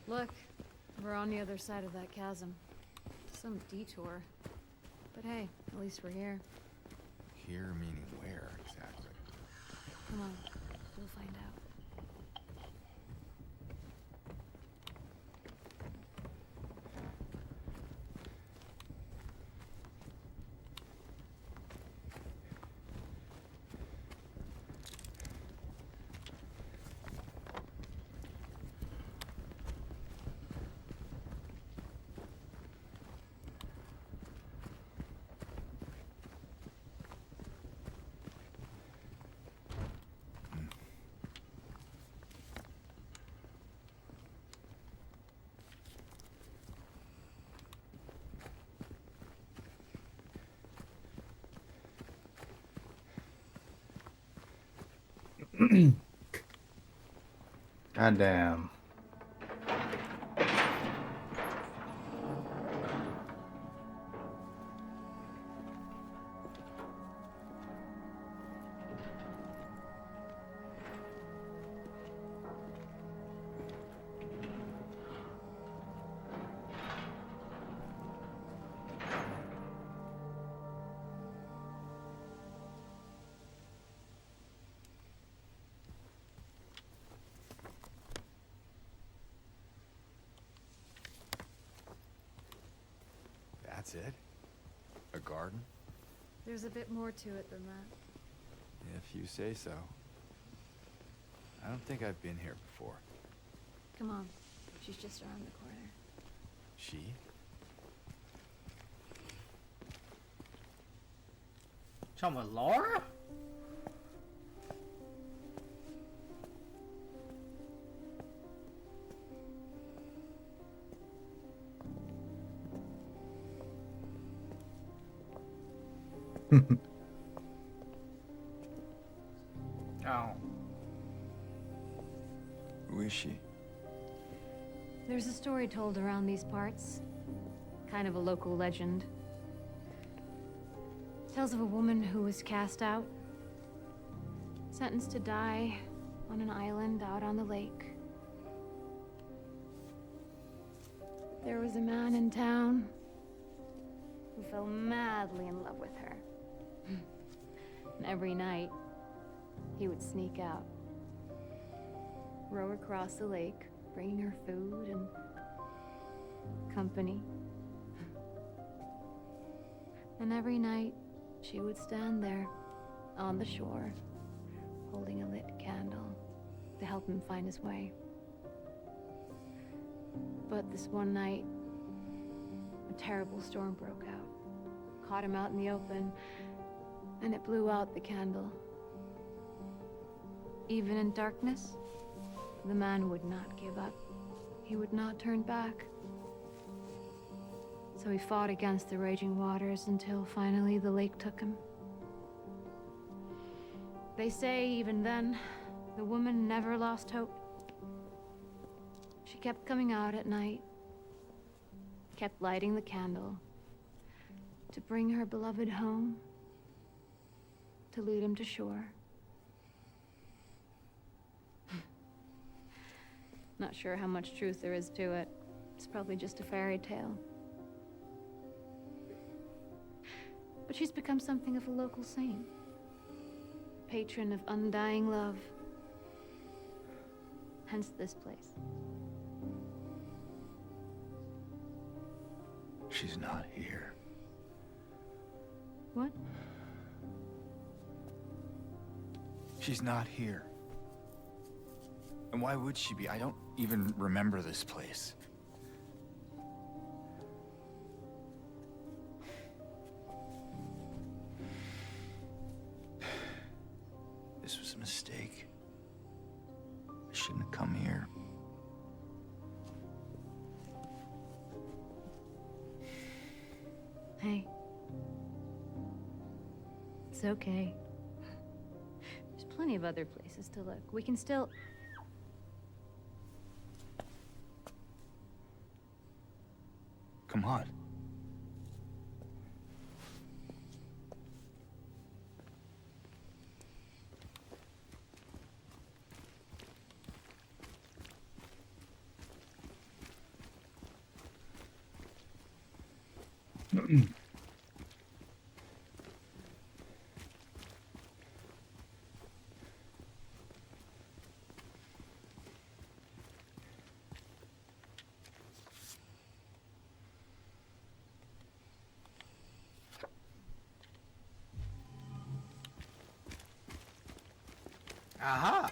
Look, we're on the other side of that chasm. Some detour. But hey, at least we're here. Here meaning where, exactly? Come on, we'll find out. God damn. That's it? A garden? There's a bit more to it than that. If you say so. I don't think I've been here before. Come on, she's just around the corner. She? Talking about Laura? Oh. Who is she? There's a story told around these parts. Kind of a local legend. Tells of a woman who was cast out. Sentenced to die on an island out on the lake. There was a man in town who fell madly in love with her. And every night, he would sneak out, row across the lake, bringing her food and company. And every night, she would stand there on the shore, holding a lit candle to help him find his way. But this one night, a terrible storm broke out, caught him out in the open, and it blew out the candle. Even in darkness, the man would not give up. He would not turn back. So he fought against the raging waters until finally the lake took him. They say even then, the woman never lost hope. She kept coming out at night, kept lighting the candle to bring her beloved home, to lead him to shore. Not sure how much truth there is to it. It's probably just a fairy tale. But she's become something of a local saint, a patron of undying love. Hence this place. She's not here. What? She's not here. And why would she be? I don't even remember this place. This was a mistake. I shouldn't have come here. Hey. It's okay. There's plenty of other places to look. We can still... Come on. Aha!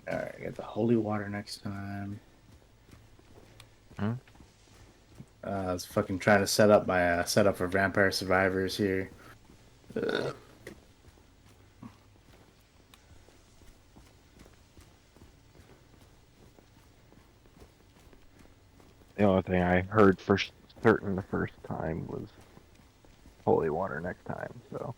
Alright, get the holy water next time. Hmm? I was fucking trying to set up my setup for Vampire Survivors here. Ugh. The only thing I heard for certain the first time was holy water next time, so.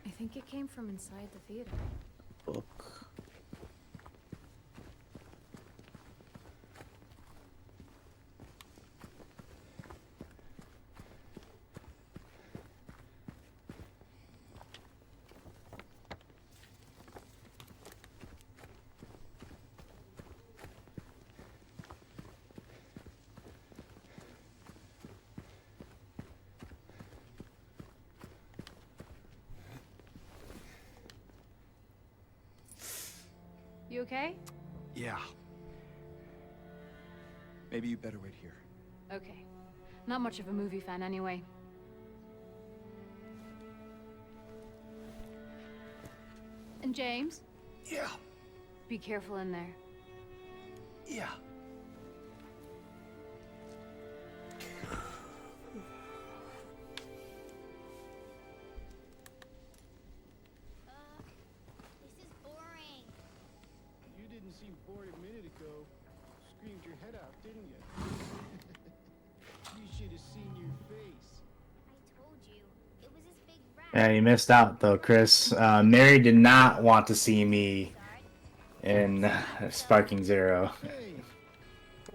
I think it came from inside the theater. Book. You okay? Yeah. Maybe you better wait here. Okay. Not much of a movie fan anyway. And James, Yeah. be careful in there. Yeah. This is boring. You didn't seem bored a minute ago. Screamed your head out, didn't you? You should have seen your face. I told you. It was this big rat. Yeah, you missed out though, Chris. Mary did not want to see me in Sparking Zero. Hey,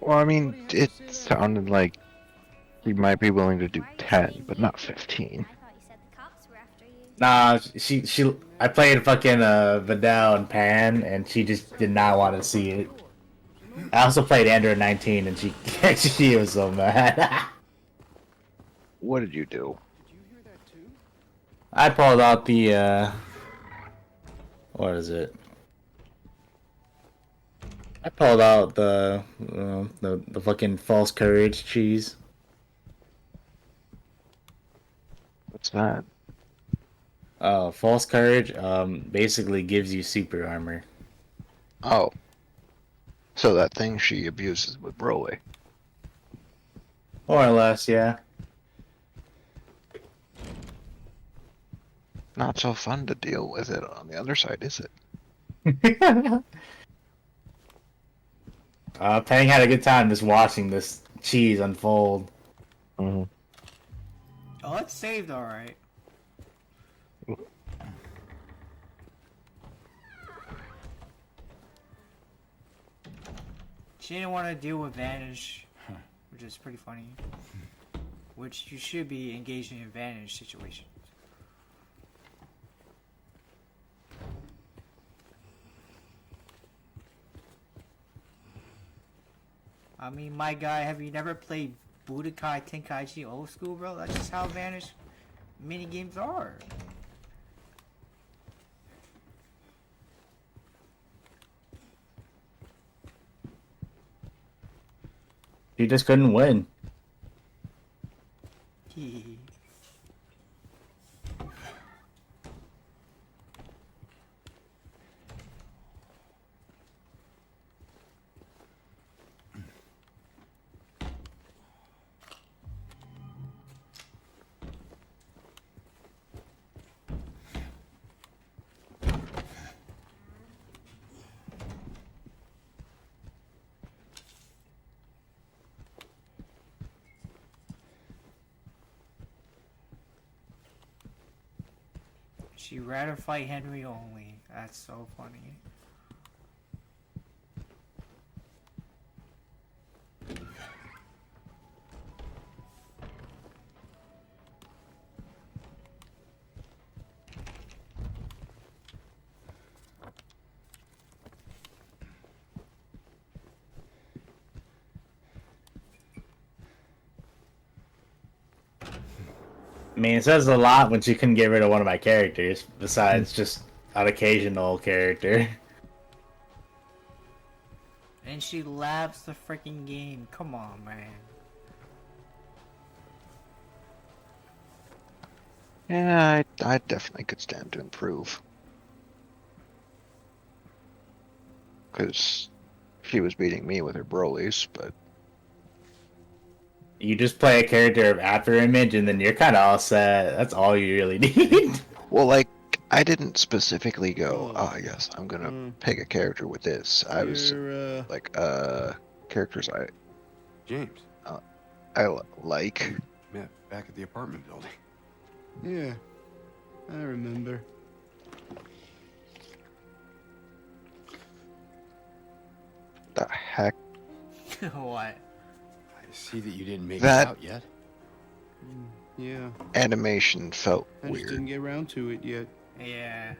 Well, I mean, it sounded like he might be willing to do 10, but not 15. I thought you said the cops were after you. Nah, she. I played fucking Vidal and Pan, and she just did not want to see it. I also played Android 19, and she she was so mad. What did you do? did you hear that too? I pulled out the what is it? I pulled out the fucking false courage cheese. What's that? False courage basically gives you super armor. Oh. So that thing she abuses with Broly. More or less, yeah. Not so fun to deal with it on the other side, is it? Penny had a good time just watching this cheese unfold. Mm-hmm. Oh, it's saved alright. She didn't want to deal with Vanish, which is pretty funny. Which you should be engaging in Vanish situations. I mean, my guy, have you never played Budokai Tenkaichi old school, bro? That's just how Vanish mini games are. She just couldn't win. She'd rather fight Henry only. That's so funny. I mean, it says a lot when she couldn't get rid of one of my characters, besides just an occasional character. And she laughs the freaking game. Come on, man. Yeah, I definitely could stand to improve. Because she was beating me with her Brolys, but You just play a character of After Image, and then you're kind of all set. That's all you really need. well, like I didn't specifically go, oh yes, I'm gonna pick a character with this. I was You're, like, characters James, I like. met back at the apartment building. yeah, I remember. The heck? What? I see that you didn't make That- it out yet. Yeah, Animation felt I just didn't weird. get around to it yet. Yeah.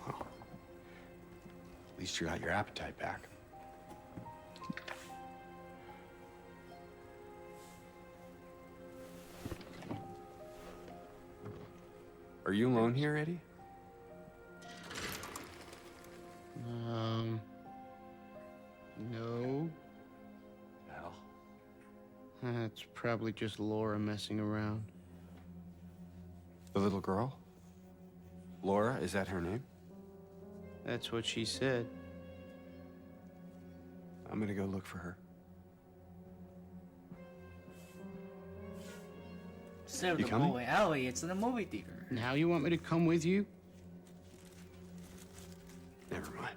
At least you got your appetite back. Are you alone here, Eddie? No. Hell. That's probably just Laura messing around. The little girl? Laura, is that her name? That's what she said. I'm gonna go look for her. Instead of You the coming? bowling alley, it's in a movie theater. Now you want me to come with you? Never mind.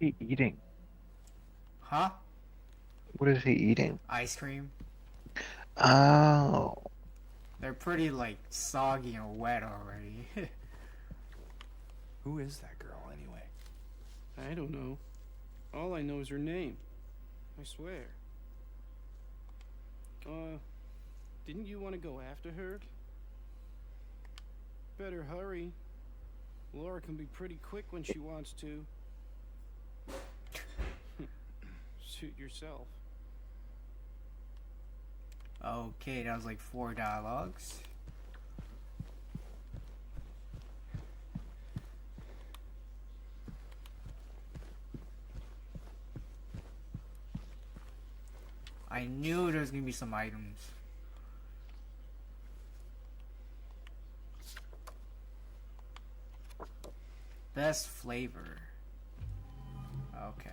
He eating? Huh? What is he eating? Ice cream. Oh. They're pretty like soggy and wet already. Who is that girl, anyway? I don't know. All I know is her name. I swear. Didn't you want to go after her? Better hurry. Laura can be pretty quick when she wants to. Suit yourself. Okay, that was like 4 dialogues. I knew there was gonna be some items. Best flavor. Okay.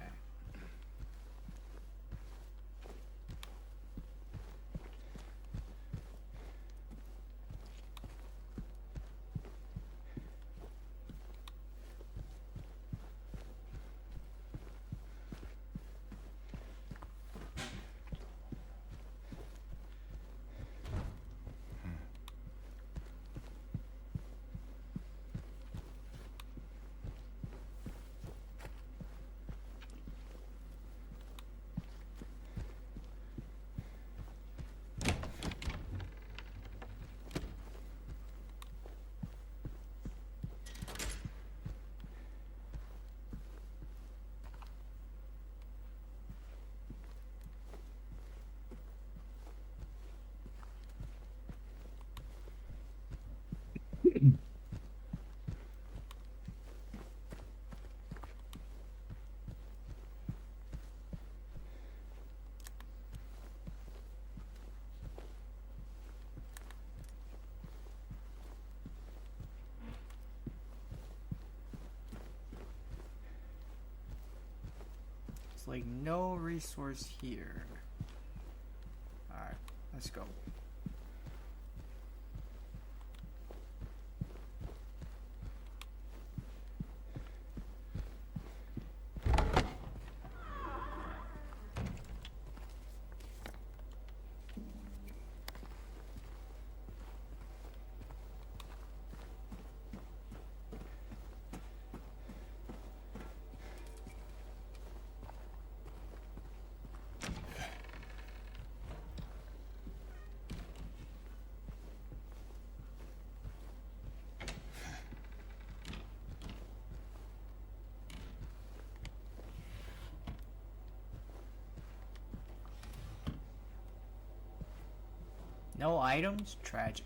It's like no resource here. Alright, let's go. No items? Tragic.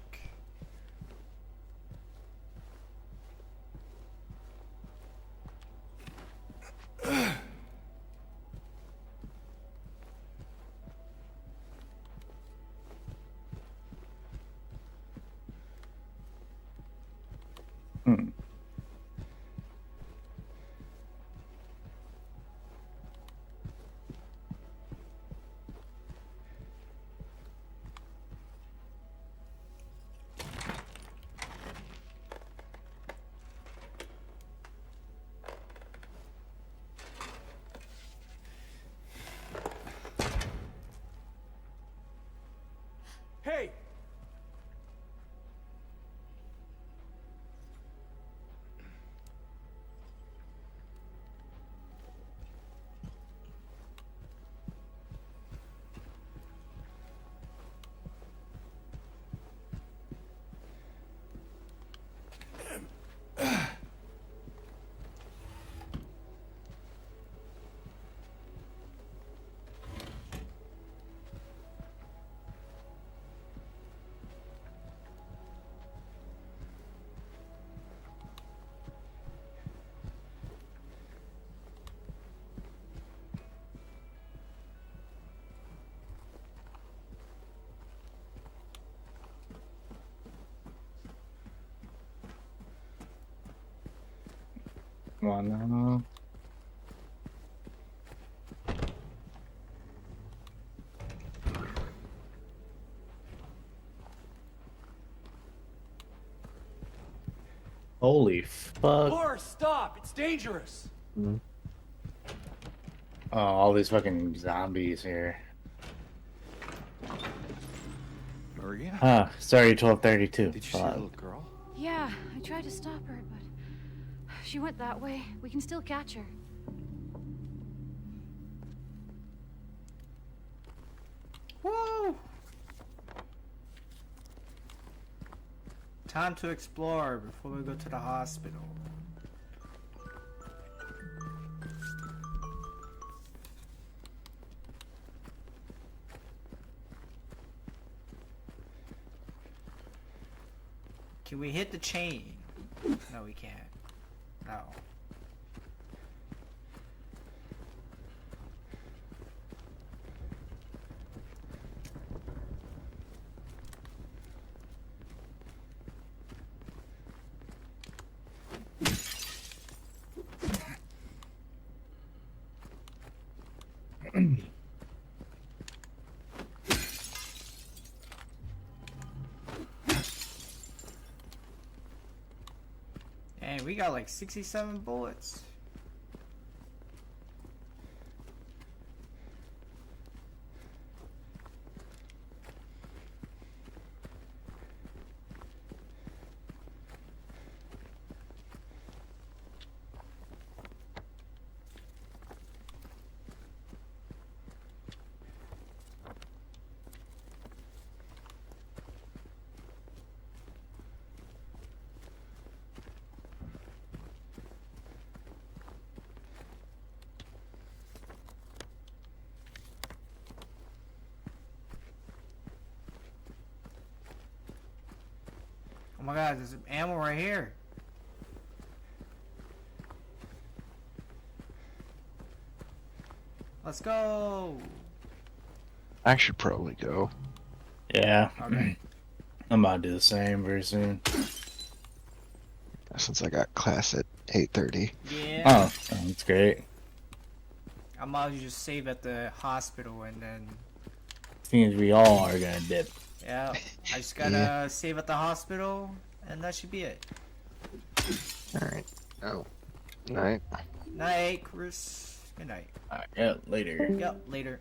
Hey! Come on now. Holy fuck. Laura, stop! It's dangerous! Oh, all these fucking zombies here. Maria? Huh, sorry, 1232. Did you see the little girl? Yeah, I tried to stop her, but she went that way. We can still catch her. Woo! Time to explore before we go to the hospital. Can we hit the chain? No, we can't. No. And we got like 67 bullets. Oh my god, there's ammo right here. Let's go. I should probably go. Yeah. Okay. I'm about to do the same very soon. Since I got class at 8:30. Yeah. Oh, that's great. I might as well just save at the hospital and then. Seems we all are gonna dip. Yeah. I just gotta save at the hospital and that should be it. Alright. Oh. Night. Night, Chris. Good night. Alright, yeah, later. Yep, later.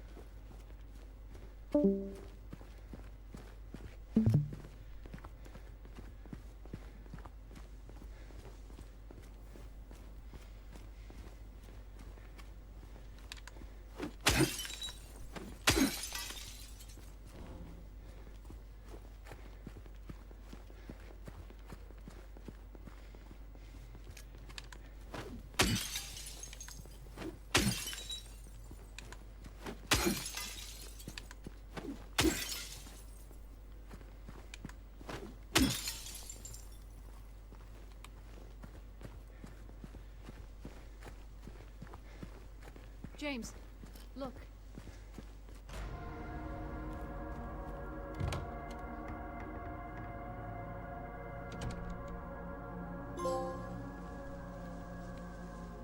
James, look.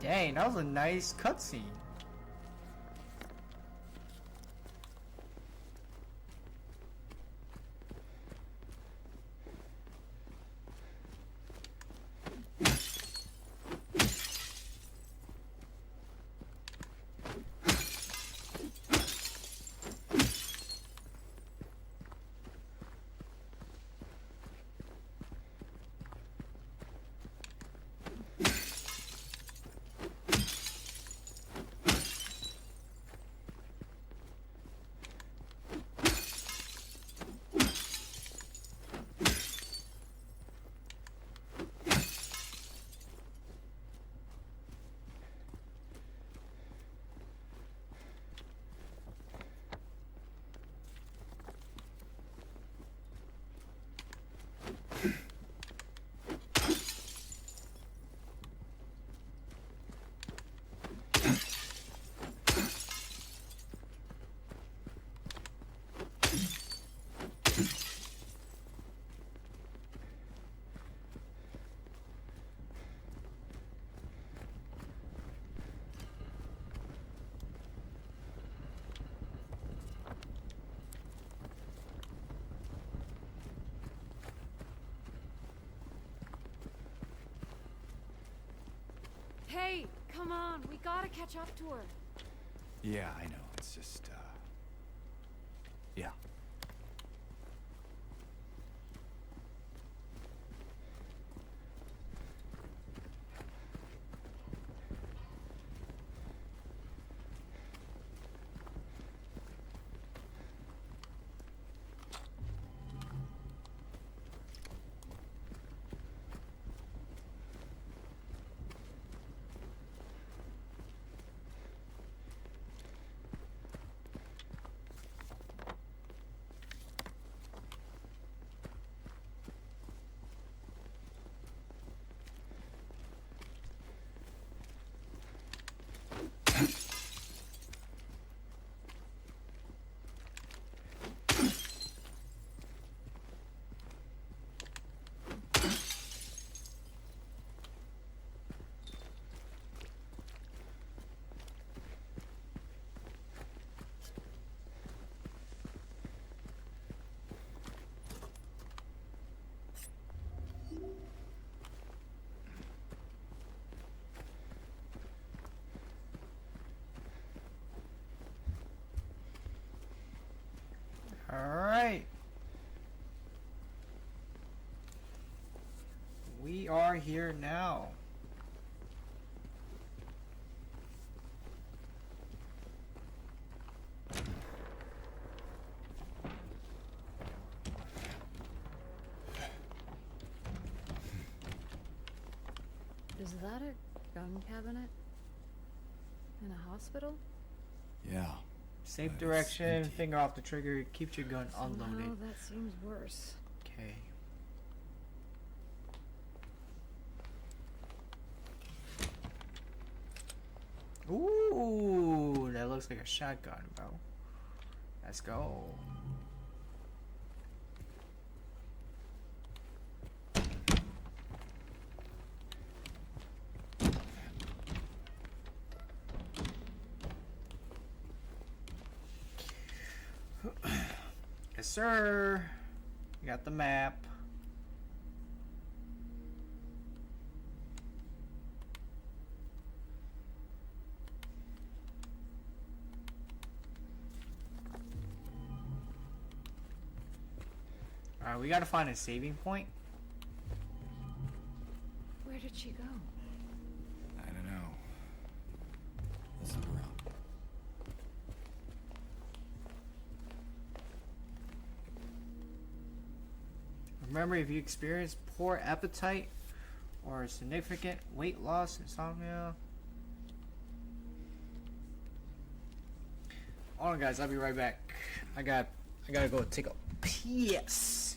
Dang, that was a nice cutscene. okay. Come on, we gotta catch up to her. Yeah, I know. It's just, yeah. Alright. We are here now. Is that a gun cabinet? In a hospital? Yeah. Safe But it's direction, empty. finger off the trigger, keep your gun Somehow unloaded. that seems worse. Okay. Ooh, that looks like a shotgun, bro. Let's go. Yes, sir. We got the map. Alright, we gotta find a saving point. Where did she go? I don't know. Let's look around. Remember, if you experience poor appetite or significant weight loss, insomnia. Hold on, guys. I'll be right back. I gotta go take a piss.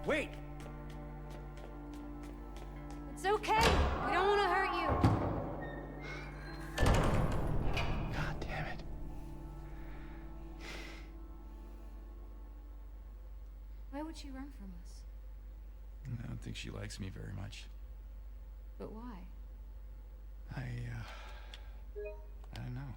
Wait! It's okay. We don't want to hurt you. God damn it. Why would she run from us? I don't think she likes me very much. But why? I don't know.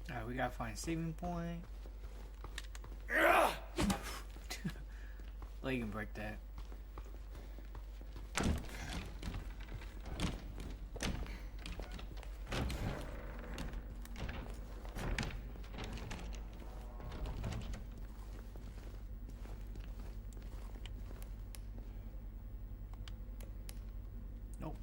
Alright, we gotta find a saving point. Well, you can break that. Nope.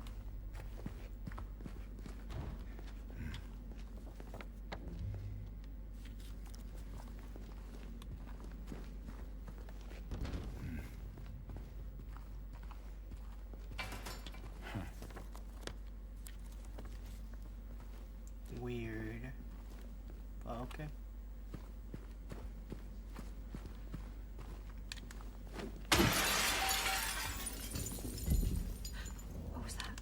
Weird. But okay. What was that?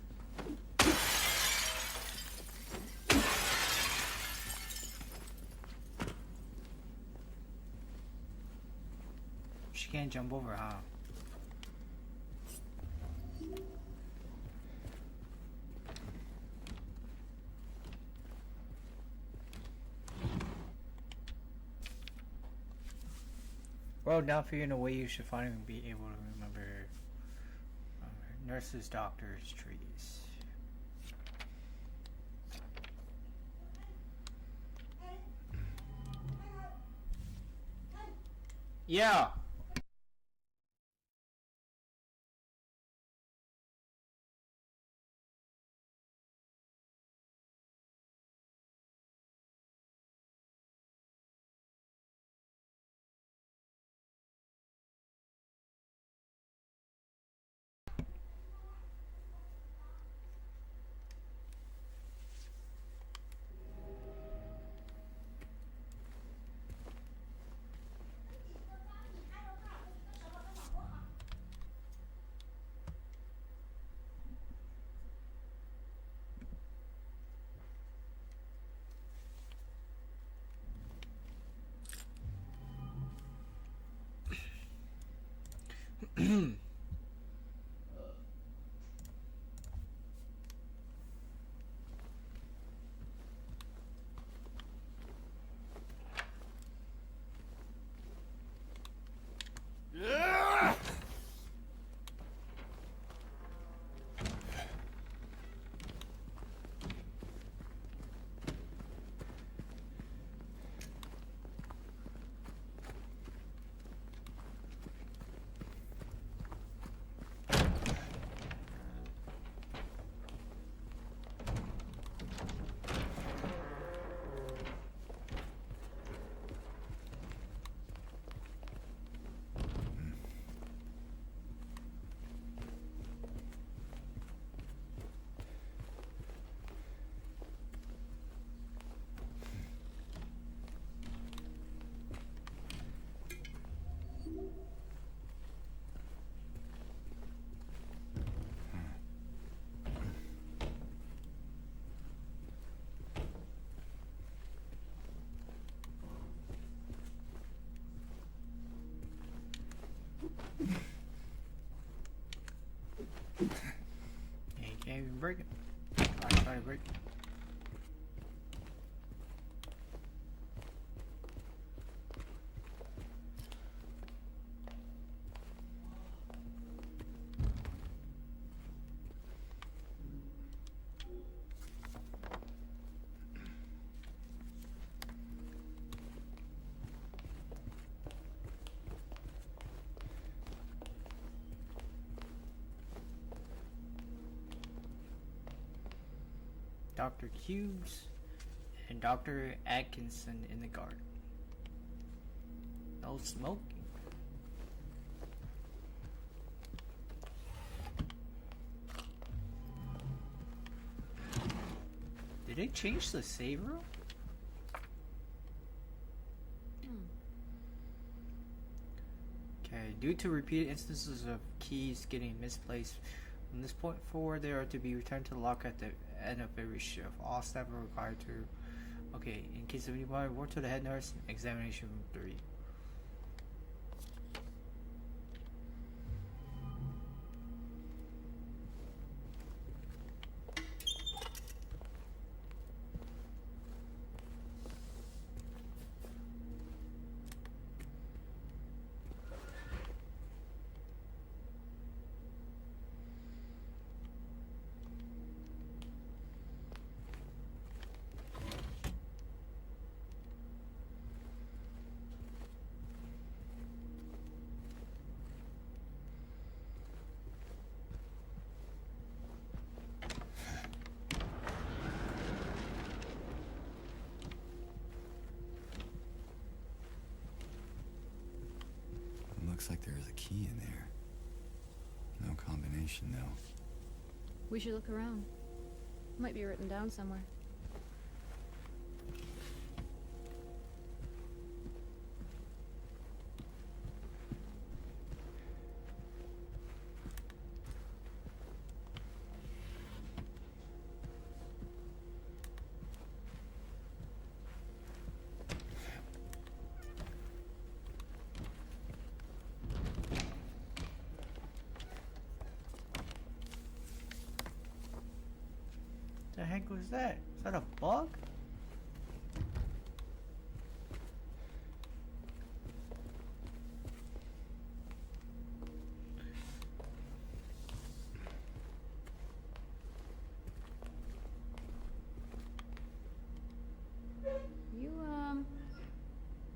She can't jump over, huh? Well, now for you in a way you should finally be able to remember nurses, doctors, trees. Yeah. Yeah, you can't even break it. I try to break it. Dr. Hughes and Dr. Atkinson in the garden. No smoking. Did they change the save room? Okay, due to repeated instances of keys getting misplaced, from this point forward, they are to be returned to the locker at the end of every shift. All staff are required to. Okay, in case of anybody, report to the head nurse. Examination room 3. Looks like there is a key in there. No combination, though. We should look around. Might be written down somewhere. The heck was that? Is that a bug?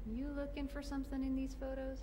You looking for something in these photos?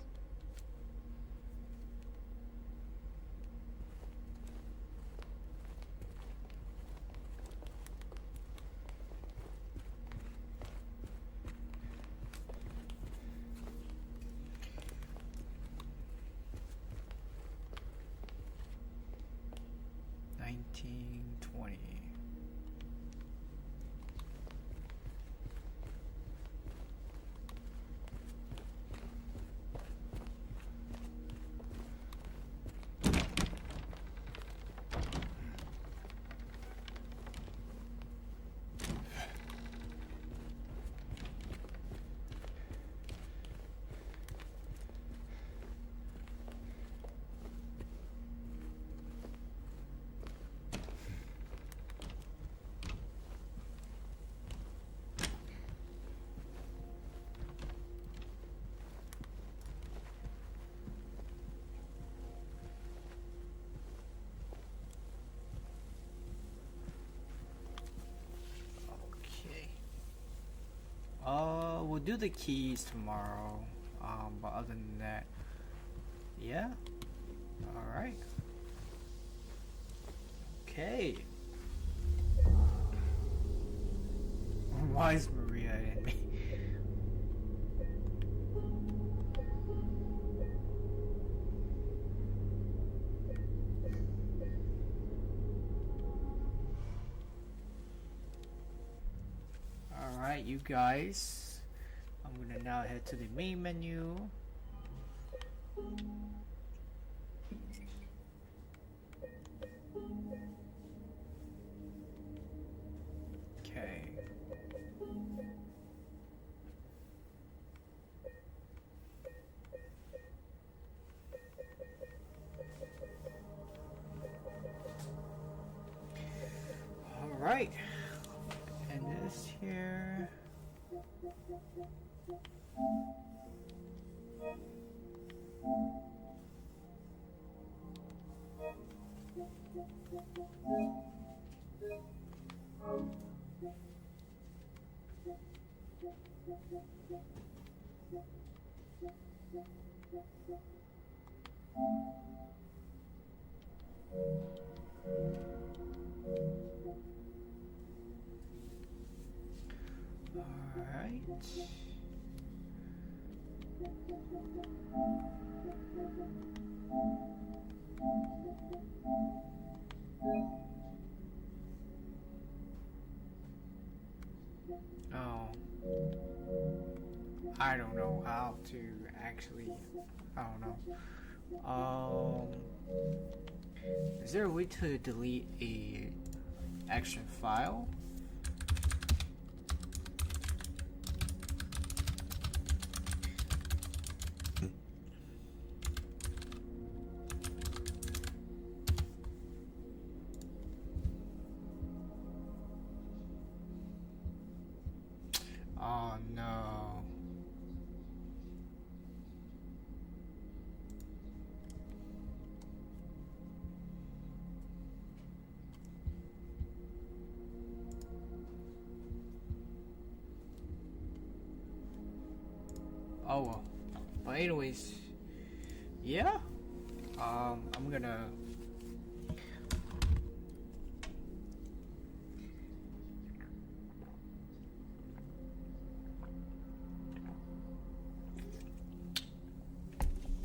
We'll do the keys tomorrow. But other than that, yeah. Alright. Okay. Why is Maria in me? Alright, you guys. I'm gonna now head to the main menu. Okay. All right. And this here. Oh. I don't know how to actually. I don't know. Is there a way to delete a action file? Oh no. Oh well. But anyways, yeah. I'm gonna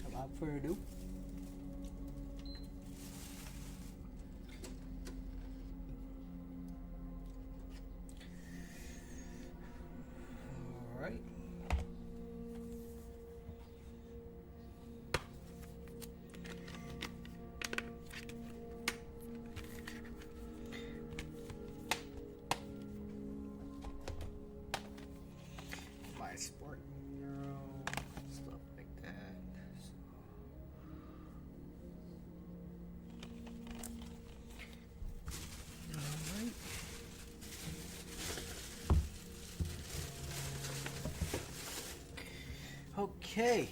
without further ado. All right. My sport neuro stuff like that. Alright. Okay.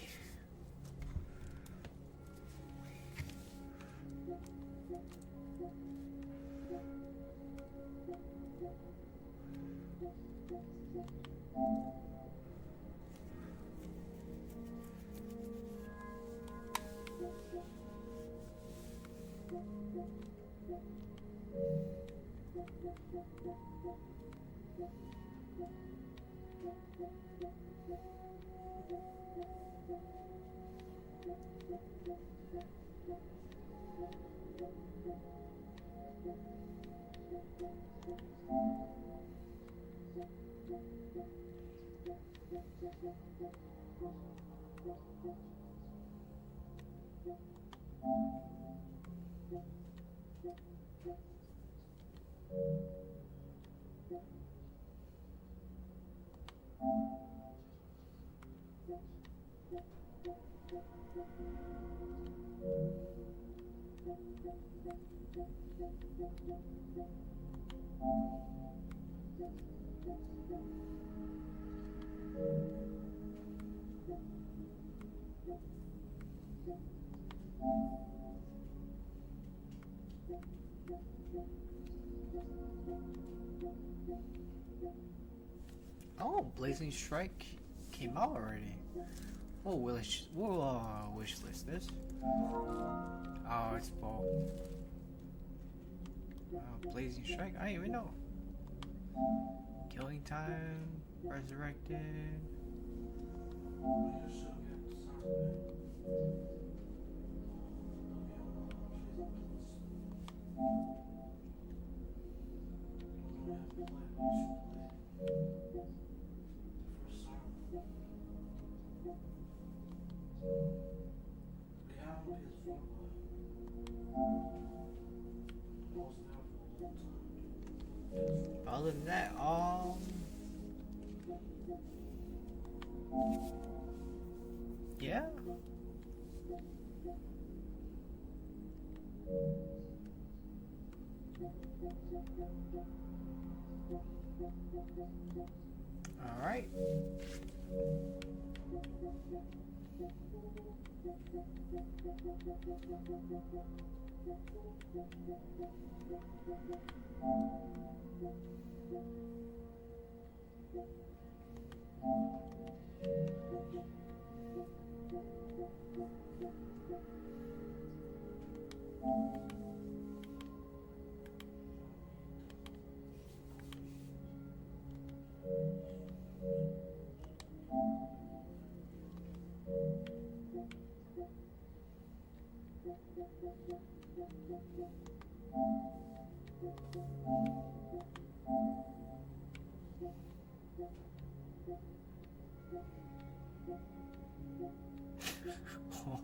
Oh, Blazing Strike came out already. We'll wish list this. Oh, it's bold. Blazing Strike? I didn't even know. Killing Time, Resurrected. Other than that, yeah. All right.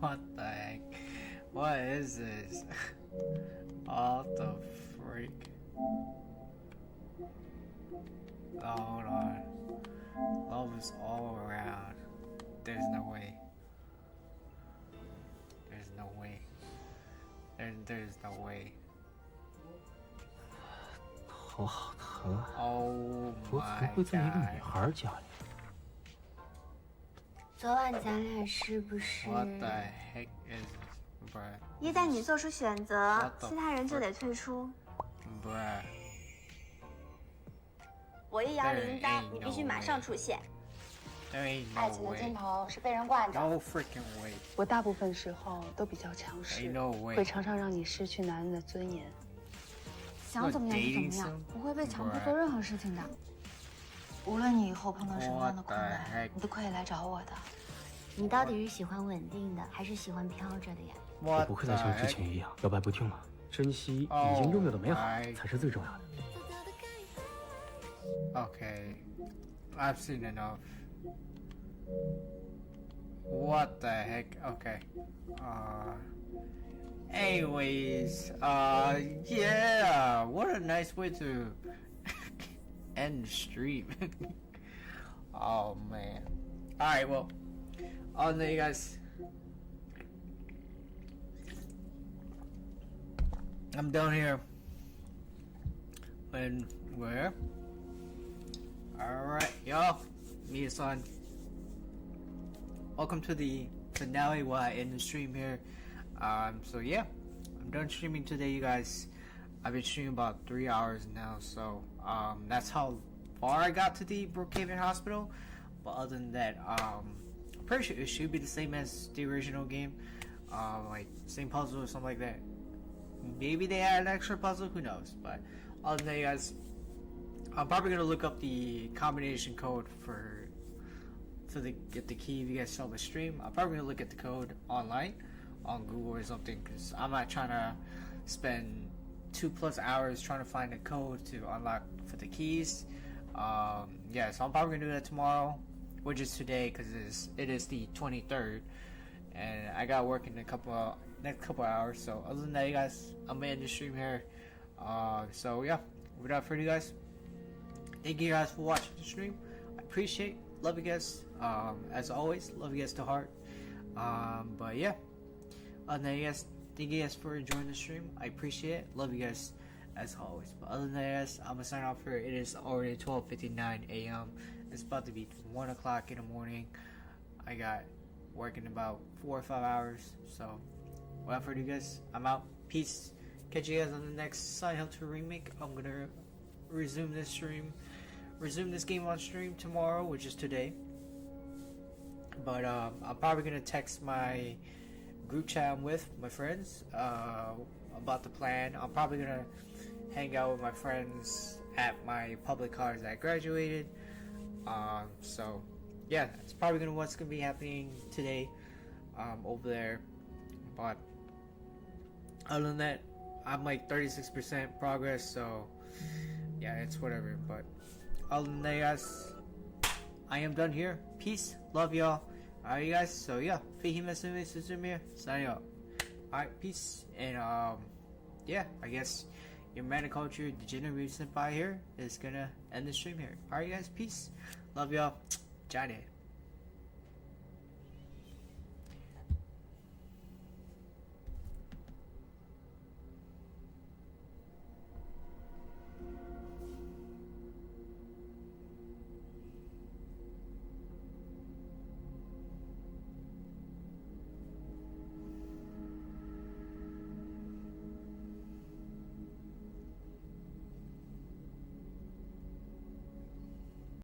What the heck? What is this? What the freak? Oh, hold on. Love is all around. There's no way. There's no way. There's no way. 头好疼啊！ Oh 我怎么 my 会在一个女 god. 孩家里？昨晚咱俩是不是？ What the heck is this? Bruh. 一旦你做出选择 What，the 其他人就得退出。 Bruh. 我一摇铃铛，你必须马上出现。 There ain't 爱 no 情的尽 way. 头是被人惯着。 No freaking way. 我大部分时候都比较强势 Ain't no way. 会常常让你失去男人的尊严。想怎么样就怎么样，不会被强迫做任何事情的。无论你以后碰到什么样的困难，你都可以来找我的。你到底是喜欢稳定的，还是喜欢飘着的呀？我 What 不会 the 再像之 heck? 前一样摇摆不定了。珍惜已经拥有的美好 Oh my 才是最重要的。 Okay. I've seen enough. What the heck? Okay. Anyways, yeah. What a nice way to end the stream. Oh man. Alright, well, I'll let you guys. I'm down here. And where? Alright, y'all. Mia-san. Welcome to the finale while I end the stream here. So yeah, I'm done streaming today, you guys. I've been streaming about 3 hours now, so that's how far I got to the Brookhaven Hospital. But other than that, I'm pretty sure it should be the same as the original game. Like same puzzle or something like that. Maybe they add an extra puzzle, who knows? But other than that, you guys, I'm probably gonna look up the combination code to get the key if you guys saw the stream. I'm probably gonna look at the code online on Google or something, because I'm not trying to spend 2+ hours trying to find a code to unlock for the keys. Yeah, so I'm probably gonna do that tomorrow, which is today, because it is the 23rd, and I got work in next couple hours. So other than that, you guys, I'm gonna end the stream here. So yeah, without further, you guys, thank you guys for watching the stream. I appreciate, love you guys. As always, love you guys to heart. But yeah, other than that, you guys, thank you guys for enjoying the stream. I appreciate it. Love you guys as always. But other than that, guys, I'm gonna sign off here. It is already 12:59 a.m. It's about to be 1 o'clock in the morning. I got working about 4 or 5 hours. So without further ado, guys, I'm out. Peace. Catch you guys on the next Silent Hill 2 remake. I'm gonna resume this game on stream tomorrow, which is today. But I'm probably gonna text my group chat I'm with, my friends, about the plan. I'm probably gonna hang out with my friends at my public college that I graduated. So yeah, that's probably what's gonna be happening today over there. But other than that, I'm like 36% progress, so yeah, it's whatever. But other than that, guys, I am done here. Peace, love y'all. Alright, you guys, so yeah, FateHimEtsuMilySuzume here, signing up. Alright, peace, and yeah, I guess your maniculture degenerate senpai here is gonna end the stream here. Alright, guys, peace, love y'all, Johnny.